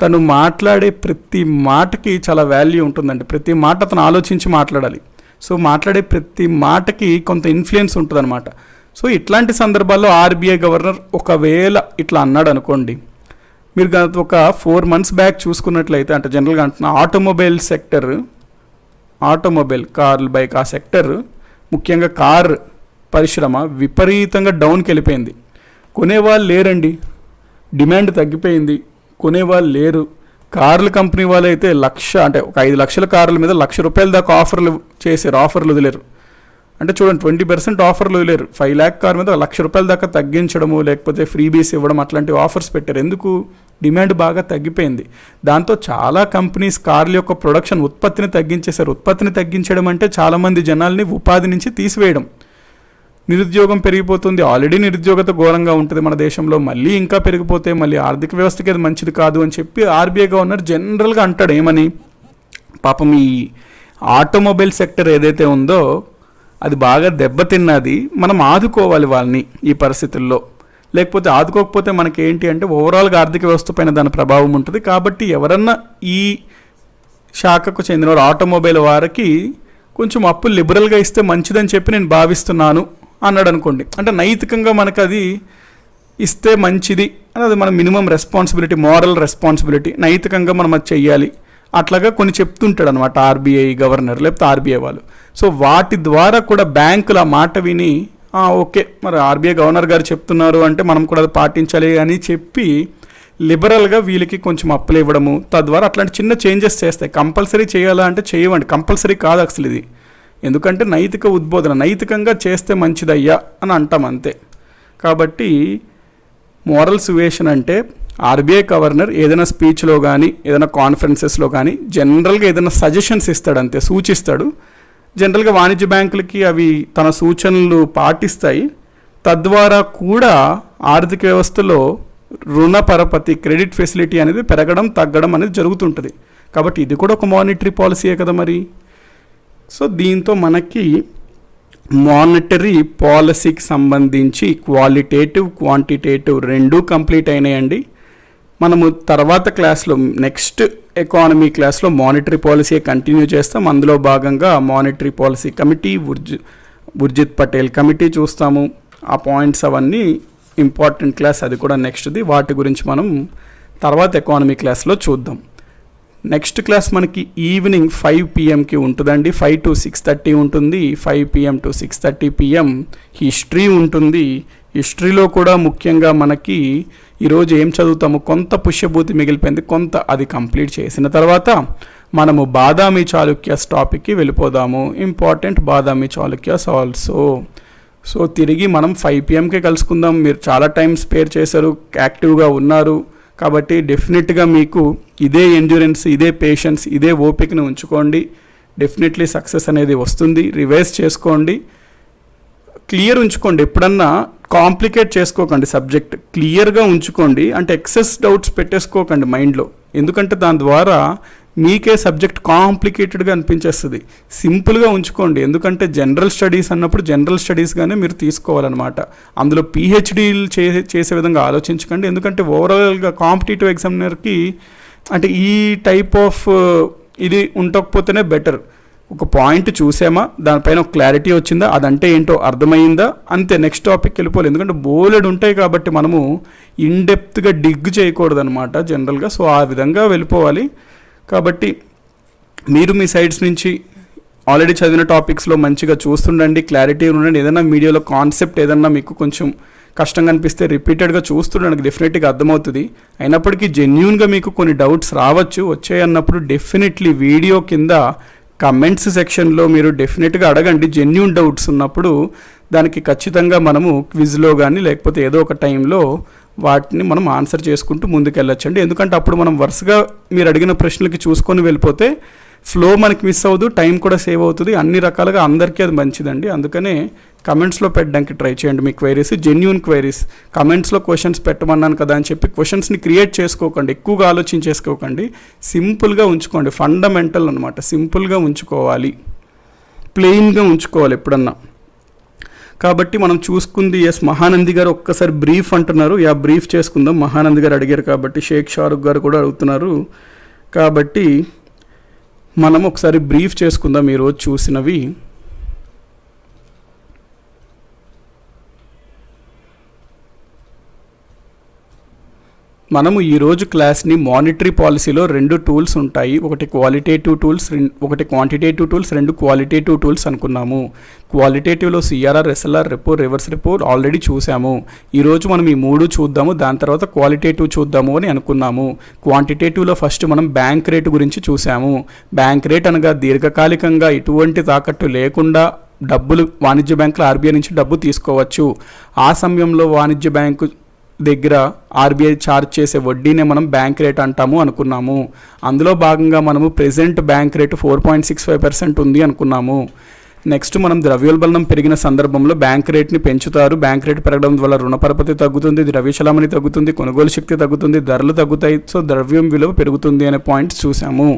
Speaker 1: తను మాట్లాడే ప్రతి మాటకి చాలా వాల్యూ ఉంటుందండి. ప్రతి మాట తను ఆలోచించి మాట్లాడాలి. సో మాట్లాడే ప్రతి మాటకి కొంత ఇన్ఫ్లుయెన్స్ ఉంటుందన్నమాట. సో ఇట్లాంటి సందర్భాల్లో ఆర్బీఐ గవర్నర్ ఒకవేళ ఇట్లా అన్నాడు అనుకోండి, మీరు ఒక 4 months బ్యాక్ చూసుకున్నట్లయితే, అంటే జనరల్గా అంటున్నా ఆటోమొబైల్ సెక్టర్, ఆటోమొబైల్ కార్లు బైక్ ఆ సెక్టర్, ముఖ్యంగా కార్ పరిశ్రమ విపరీతంగా డౌన్కి వెళ్ళిపోయింది. కొనేవాళ్ళు లేరండి, డిమాండ్ తగ్గిపోయింది, కొనేవాళ్ళు లేరు. కార్ల కంపెనీ వాళ్ళు అయితే అంటే ఒక 5 లక్షల కార్ల మీద ₹1,00,000 దాకా ఆఫర్లు వదిలేరు. అంటే చూడండి 20% ఆఫర్లు వదిలేరు. 5 lakh కార్ మీద ₹1,00,000 దాకా తగ్గించడము, లేకపోతే ఫ్రీబీస్ ఇవ్వడం అట్లాంటి ఆఫర్స్ పెట్టారు. ఎందుకు? డిమాండ్ బాగా తగ్గిపోయింది. దాంతో చాలా కంపెనీస్ కార్ల యొక్క ప్రొడక్షన్ ఉత్పత్తిని తగ్గించేశారు. ఉత్పత్తిని తగ్గించడం అంటే చాలామంది జనాల్ని ఉపాధి నుంచి తీసివేయడం. నిరుద్యోగం పెరిగిపోతుంది. ఆల్రెడీ నిరుద్యోగత ఘోరంగా ఉంటుంది మన దేశంలో, మళ్ళీ ఇంకా పెరిగిపోతే మళ్ళీ ఆర్థిక వ్యవస్థకి అది మంచిది కాదు అని చెప్పి ఆర్బీఐ గవర్నర్ జనరల్గా అంటాడు. ఏమని? పాపం ఈ ఆటోమొబైల్ సెక్టర్ ఏదైతే ఉందో అది బాగా దెబ్బతిన్నది, మనం ఆదుకోవాలి వాళ్ళని ఈ పరిస్థితుల్లో. లేకపోతే ఆదుకోకపోతే మనకి ఏంటి అంటే ఓవరాల్గా ఆర్థిక వ్యవస్థ పైన దాని ప్రభావం ఉంటుంది. కాబట్టి ఎవరన్నా ఈ శాఖకు చెందిన ఆటోమొబైల్ వారికి కొంచెం అప్పు లిబరల్గా ఇస్తే మంచిదని చెప్పి నేను భావిస్తున్నాను అన్నాడు అనుకోండి, అంటే నైతికంగా మనకు అది ఇస్తే మంచిది అని, అది మన మినిమం రెస్పాన్సిబిలిటీ, మోరల్ రెస్పాన్సిబిలిటీ, నైతికంగా మనం అది చెయ్యాలి అట్లాగా కొన్ని చెప్తుంటాడు అనమాట ఆర్బీఐ గవర్నర్ లేకపోతే ఆర్బీఐ వాళ్ళు. సో వాటి ద్వారా కూడా బ్యాంకులు ఆ మాట విని ఓకే మరి ఆర్బీఐ గవర్నర్ గారు చెప్తున్నారు అంటే మనం కూడా అది పాటించాలి అని చెప్పి లిబరల్గా వీళ్ళకి కొంచెం అప్పులు ఇవ్వడము, తద్వారా అట్లాంటి చిన్న చేంజెస్ చేస్తాయి. కంపల్సరీ చేయాలా అంటే చేయవండి, కంపల్సరీ కాదు అసలు ఇది. ఎందుకంటే నైతిక ఉద్బోధన, నైతికంగా చేస్తే మంచిదయ్యా అని అంటాం అంతే. కాబట్టి మోరల్ సువేషన్ అంటే ఆర్బీఐ గవర్నర్ ఏదైనా స్పీచ్లో కానీ ఏదైనా కాన్ఫరెన్సెస్లో కానీ జనరల్గా ఏదైనా సజెషన్స్ ఇస్తాడు అంతే, సూచిస్తాడు. జనరల్గా వాణిజ్య బ్యాంకులకి అవి తన సూచనలు పాటిస్తాయి. తద్వారా కూడా ఆర్థిక వ్యవస్థలో రుణ పరపతి, క్రెడిట్ ఫెసిలిటీ అనేది పెరగడం తగ్గడం అనేది జరుగుతుంటుంది. కాబట్టి ఇది కూడా ఒక మానిటరీ పాలసీయే కదా మరి. సో దీంతో మనకి మానిటరీ పాలసీకి సంబంధించి క్వాలిటేటివ్, క్వాంటిటేటివ్ రెండూ కంప్లీట్ అయినాయండి. మనము తర్వాత క్లాస్లో నెక్స్ట్ ఎకానమీ క్లాస్లో మానిటరీ పాలసీ కంటిన్యూ చేస్తాం. అందులో భాగంగా monetary policy committee, Urjit Patel committee చూస్తాము. ఆ పాయింట్స్ అవన్నీ ఇంపార్టెంట్ క్లాస్, అది కూడా నెక్స్ట్ది. వాటి గురించి మనం తర్వాత ఎకానమీ క్లాస్లో చూద్దాం. నెక్స్ట్ క్లాస్ మనకి ఈవినింగ్ 5 PM ఉంటుందండి. 5 to 6:30 ఉంటుంది. 5 PM to 6:30 PM హిస్టరీ ఉంటుంది. హిస్టరీలో కూడా ముఖ్యంగా మనకి ఈరోజు ఏం చదువుతాము, కొంత పుష్యభూతి మిగిలిపోయింది, కొంత అది కంప్లీట్ చేసిన తర్వాత మనము బాదామి చాళుక్యాస్ టాపిక్కి వెళ్ళిపోదాము. Important Badami Chalukyas also. So తిరిగి మనం 5 PM కలుసుకుందాం. మీరు చాలా టైం స్పేర్ చేశారు, యాక్టివ్గా ఉన్నారు. కాబట్టి డెఫినెట్గా మీకు ఇదే ఎండ్యూరెన్స్, ఇదే పేషెన్స్, ఇదే ఓపికను ఉంచుకోండి. డెఫినెట్లీ సక్సెస్ అనేది వస్తుంది. రివైజ్ చేసుకోండి, క్లియర్ ఉంచుకోండి. ఎప్పుడన్నా కాంప్లికేట్ చేసుకోకండి, సబ్జెక్ట్ క్లియర్గా ఉంచుకోండి. అంటే ఎక్సెస్ డౌట్స్ పెట్టేసుకోకండి మైండ్లో, ఎందుకంటే దాని ద్వారా మీకే సబ్జెక్ట్ కాంప్లికేటెడ్గా అనిపించేస్తుంది. సింపుల్గా ఉంచుకోండి, ఎందుకంటే జనరల్ స్టడీస్ అన్నప్పుడు జనరల్ స్టడీస్గానే మీరు తీసుకోవాలన్నమాట. అందులో పిహెచ్డీలు చేసే విధంగా ఆలోచించకండి, ఎందుకంటే ఓవరాల్గా కాంపిటేటివ్ ఎగ్జామినర్కి అంటే ఈ టైప్ ఆఫ్ ఇది ఉండకపోతేనే బెటర్. ఒక పాయింట్ చూసామా, దానిపైన ఒక క్లారిటీ వచ్చిందా, అదంటే ఏంటో అర్థమైందా, అంతే, నెక్స్ట్ టాపిక్ వెళ్ళిపోవాలి. ఎందుకంటే బోలెడ్ ఉంటాయి కాబట్టి మనము ఇన్డెప్త్గా డిగ్ చేయకూడదు అనమాట జనరల్గా. సో ఆ విధంగా వెళ్ళిపోవాలి. కాబట్టి మీరు మీ సైడ్స్ నుంచి ఆల్రెడీ చదివిన టాపిక్స్లో మంచిగా చూస్తుండండి, క్లారిటీ ఉండండి. ఏదైనా వీడియోలో కాన్సెప్ట్ ఏదన్నా మీకు కొంచెం కష్టంగా అనిపిస్తే రిపీటెడ్గా చూస్తుండడానికి డెఫినెట్గా అర్థమవుతుంది. అయినప్పటికీ జెన్యూన్గా మీకు కొన్ని డౌట్స్ రావచ్చు, వచ్చాయన్నప్పుడు డెఫినెట్లీ వీడియో కింద కమెంట్స్ సెక్షన్లో మీరు డెఫినెట్గా అడగండి. జెన్యూన్ డౌట్స్ ఉన్నప్పుడు దానికి ఖచ్చితంగా మనము క్విజ్లో కానీ లేకపోతే ఏదో ఒక టైంలో వాటిని మనం ఆన్సర్ చేసుకుంటూ ముందుకెళ్ళొచ్చండి. ఎందుకంటే అప్పుడు మనం వరుసగా మీరు అడిగిన ప్రశ్నలకి చూసుకొని వెళ్ళిపోతే ఫ్లో మనకి మిస్ అవ్వదు, టైం కూడా సేవ్ అవుతుంది. అన్ని రకాలుగా అందరికీ అది మంచిదండి. అందుకనే కమెంట్స్లో పెట్టడానికి ట్రై చేయండి మీ క్వైరీస్, జెన్యూన్ క్వైరీస్. కమెంట్స్లో క్వశ్చన్స్ పెట్టమన్నాను కదా అని చెప్పి క్వశ్చన్స్ని క్రియేట్ చేసుకోకండి, ఎక్కువగా ఆలోచించేసుకోకండి. సింపుల్గా ఉంచుకోండి, ఫండమెంటల్ అనమాట. సింపుల్గా ఉంచుకోవాలి, ప్లెయిన్గా ఉంచుకోవాలి ఎప్పుడన్నా. కాబట్టి మనం చూసుకుంది మహానంది గారు ఒక్కసారి బ్రీఫ్ అంటున్నారు. బ్రీఫ్ చేసుకుందాం. మహానంది గారు అడిగారు కాబట్టి, షేక్ షారుఖ్ గారు కూడా అడుగుతున్నారు కాబట్టి మనం ఒకసారి బ్రీఫ్ చేసుకుందాం ఈరోజు చూసినవి. మనము ఈరోజు క్లాస్ని మానిటరీ పాలసీలో 2 టూల్స్ ఉంటాయి. ఒకటి క్వాలిటేటివ్ టూల్స్, ఒకటి క్వాంటిటేటివ్ టూల్స్, 2 క్వాలిటేటివ్ టూల్స్ అనుకున్నాము. క్వాలిటేటివ్లో CRR, SLR, repo, reverse repo already చూసాము. ఈరోజు మనం ఈ 3 చూద్దాము, దాని తర్వాత క్వాలిటేటివ్ చూద్దాము అని అనుకున్నాము. క్వాంటిటేటివ్లో ఫస్ట్ మనం బ్యాంక్ రేటు గురించి చూసాము. బ్యాంక్ రేట్ అనగా దీర్ఘకాలికంగా ఎటువంటి తాకట్టు లేకుండా డబ్బులు వాణిజ్య బ్యాంకులు ఆర్బీఐ నుంచి డబ్బు తీసుకోవచ్చు. ఆ సమయంలో వాణిజ్య బ్యాంకు దగ్గర ఆర్బీఐ ఛార్జ్ చేసే వడ్డీనే మనం బ్యాంక్ రేట్ అంటాము అనుకున్నాము. అందులో భాగంగా మనము ప్రెజెంట్ బ్యాంక్ రేటు 4.65% ఉంది అనుకున్నాము. నెక్స్ట్ మనం ద్రవ్యోల్బణం పెరిగిన సందర్భంలో బ్యాంక్ రేట్ని పెంచుతారు. బ్యాంక్ రేట్ పెరగడం వల్ల రుణ పరపతి తగ్గుతుంది, ద్రవ్య చలామణి తగ్గుతుంది, కొనుగోలు శక్తి తగ్గుతుంది, ధరలు తగ్గుతాయి. సో ద్రవ్యం విలువ పెరుగుతుంది అనే పాయింట్స్ చూసాము.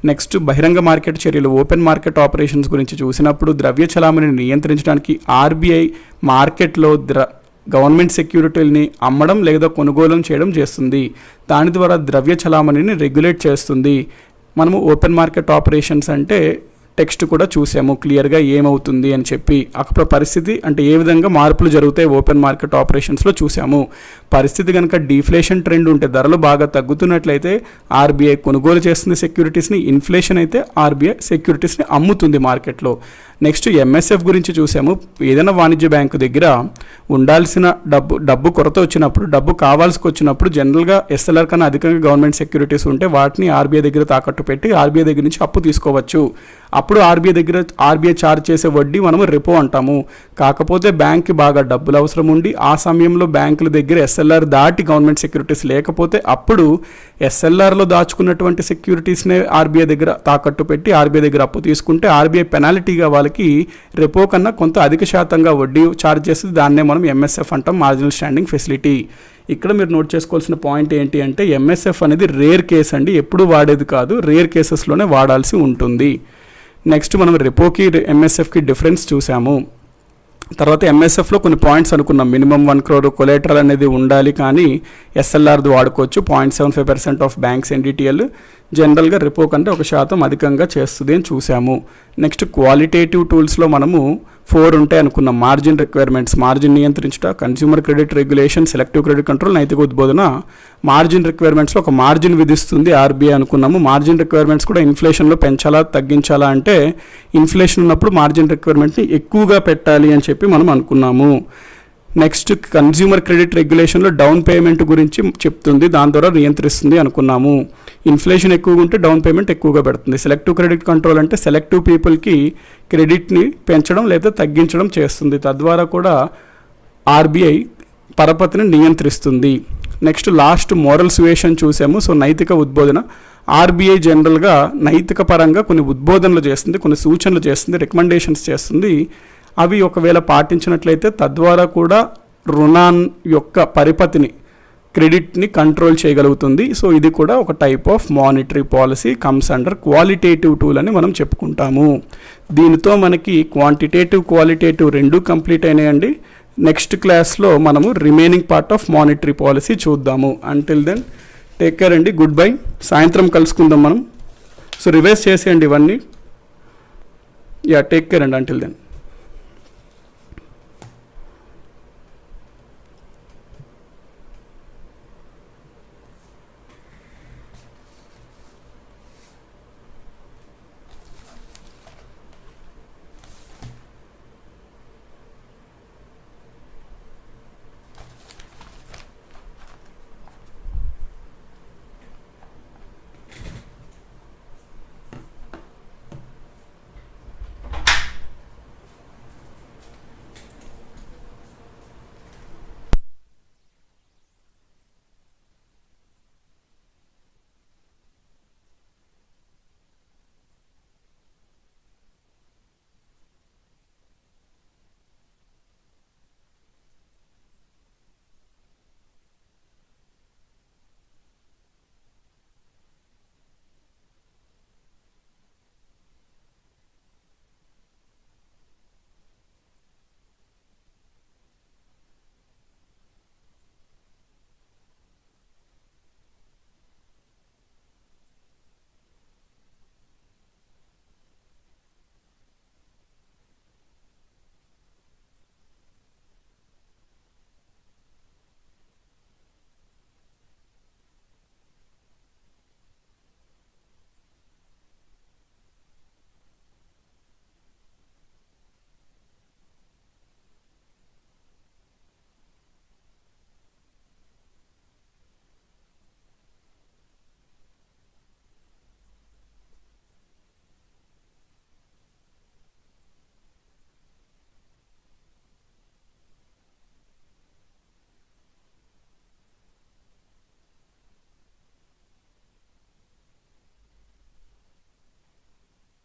Speaker 1: నెక్స్ట్ బహిరంగ మార్కెట్ చర్యలు, ఓపెన్ మార్కెట్ ఆపరేషన్స్ గురించి చూసినప్పుడు ద్రవ్య చలామణిని నియంత్రించడానికి ఆర్బీఐ మార్కెట్లో గవర్నమెంట్ సెక్యూరిటీలని అమ్మడం లేదా కొనుగోలు చేయడం చేస్తుంది. దాని ద్వారా ద్రవ్య చలామణిని రెగ్యులేట్ చేస్తుంది. మనము ఓపెన్ మార్కెట్ ఆపరేషన్స్ అంటే టెక్స్ట్ కూడా చూసాము క్లియర్గా ఏమవుతుంది అని చెప్పి. అక్కడ పరిస్థితి అంటే ఏ విధంగా మార్పులు జరుగుతాయి ఓపెన్ మార్కెట్ ఆపరేషన్స్లో చూసాము. పరిస్థితి కనుక డిఫ్లేషన్ ట్రెండ్ ఉంటే, ధరలు బాగా తగ్గుతున్నట్లయితే ఆర్బీఐ కొనుగోలు చేస్తుంది సెక్యూరిటీస్ని, ఇన్ఫ్లేషన్ అయితే ఆర్బీఐ సెక్యూరిటీస్ని అమ్ముతుంది మార్కెట్లో. నెక్స్ట్ ఎంఎస్ఎఫ్ గురించి చూసాము. ఏదైనా వాణిజ్య బ్యాంకు దగ్గర ఉండాల్సిన డబ్బు కొరత వచ్చినప్పుడు, డబ్బు కావాల్సి వచ్చినప్పుడు జనరల్గా ఎస్ఎల్ఆర్ కన్నా అధికంగా గవర్నమెంట్ సెక్యూరిటీస్ ఉంటే వాటిని ఆర్బీఐ దగ్గర తాకట్టు పెట్టి ఆర్బీఐ దగ్గర నుంచి అప్పు తీసుకోవచ్చు. అప్పుడు ఆర్బీఐ ఛార్జ్ చేసే వడ్డీ మనము రెపో అంటాము. కాకపోతే బ్యాంక్కి బాగా డబ్బులు అవసరం ఉండి ఆ సమయంలో బ్యాంకుల దగ్గర ఎస్ఎల్ఆర్ దాటి గవర్నమెంట్ సెక్యూరిటీస్ లేకపోతే అప్పుడు ఎస్ఎల్ఆర్లో దాచుకున్నటువంటి సెక్యూరిటీస్నే ఆర్బీఐ దగ్గర తాకట్టు పెట్టి ఆర్బీఐ దగ్గర అప్పు తీసుకుంటే ఆర్బీఐ పెనాల్టీగా వాళ్ళకి రెపో కన్నా కొంత అధిక శాతంగా వడ్డీ ఛార్జ్ చేస్తుంది. దాన్నే మనం ఎంఎస్ఎఫ్ అంటాం, మార్జినల్ స్టాండింగ్ ఫెసిలిటీ. ఇక్కడ మీరు నోట్ చేసుకోవాల్సిన పాయింట్ ఏంటి అంటే ఎంఎస్ఎఫ్ అనేది రేర్ కేస్ అండి, ఎప్పుడు వాడేది కాదు, రేర్ కేసెస్లోనే వాడాల్సి ఉంటుంది. నెక్స్ట్ మనం రెపోకి ఎంఎస్ఎఫ్కి డిఫరెన్స్ చూసాము. తర్వాత ఎంఎస్ఎఫ్లో కొన్ని పాయింట్స్ అనుకున్నాం. మినిమం 1 crore కొలేటరల్ అనేది ఉండాలి, కానీ ఎస్ఎల్ఆర్ది వాడుకోవచ్చు. 0.75% ఆఫ్ బ్యాంక్స్ ఎన్డిటిఎల్ జనరల్గా రెపో కంటే 1% అధికంగా చేస్తుంది అని చూసాము. నెక్స్ట్ క్వాలిటేటివ్ టూల్స్లో మనము 4 ఉంటాయి అనుకున్నాం. మార్జిన్ రిక్వైర్మెంట్స్, మార్జిన్ నియంత్రించుట, consumer credit regulation, selective credit control, నైతిక ఉద్బోధన. మార్జిన్ రిక్వైర్మెంట్స్లో ఒక మార్జిన్ విధిస్తుంది ఆర్బీఐ అనుకున్నాము. మార్జిన్ రిక్వైర్మెంట్స్ కూడా ఇన్ఫ్లేషన్లో పెంచాలా తగ్గించాలా అంటే ఇన్ఫ్లేషన్ ఉన్నప్పుడు మార్జిన్ రిక్వైర్మెంట్ని ఎక్కువగా పెట్టాలి అని చెప్పి మనం అనుకున్నాము. నెక్స్ట్ కన్స్యూమర్ క్రెడిట్ రెగ్యులేషన్లో డౌన్ పేమెంట్ గురించి చెప్తుంది, దాని ద్వారా నియంత్రిస్తుంది అనుకున్నాము. ఇన్ఫ్లేషన్ ఎక్కువగా ఉంటే డౌన్ పేమెంట్ ఎక్కువగా పెడుతుంది. సెలెక్టివ్ క్రెడిట్ కంట్రోల్ అంటే సెలెక్టివ్ పీపుల్కి క్రెడిట్ని పెంచడం లేదా తగ్గించడం చేస్తుంది. తద్వారా కూడా ఆర్బీఐ పరపతిని నియంత్రిస్తుంది. నెక్స్ట్ లాస్ట్ మోరల్ సుయేషన్ చూసాము. సో నైతిక ఉద్బోధన, ఆర్బీఐ జనరల్గా నైతిక పరంగా కొన్ని ఉద్బోధనలు చేస్తుంది, కొన్ని సూచనలు చేస్తుంది, రికమెండేషన్స్ చేస్తుంది. అవి ఒకవేళ పాటించినట్లయితే తద్వారా కూడా రుణాన్ యొక్క పరిపతిని, క్రెడిట్ని కంట్రోల్ చేయగలుగుతుంది. సో ఇది కూడా ఒక type of monetary policy, comes under qualitative tool అని మనం చెప్పుకుంటాము. దీనితో మనకి క్వాంటిటేటివ్ క్వాలిటేటివ్ రెండూ కంప్లీట్ అయినాయండి. నెక్స్ట్ క్లాస్లో మనము remaining part of monetary policy చూద్దాము. అంటిల్ దెన్ టేక్ కేర్ అండి, గుడ్ బై. సాయంత్రం కలుసుకుందాం మనం. సో రివైజ్ చేసేయండి ఇవన్నీ. టేక్ కేర్ అండి, అంటిల్ దెన్.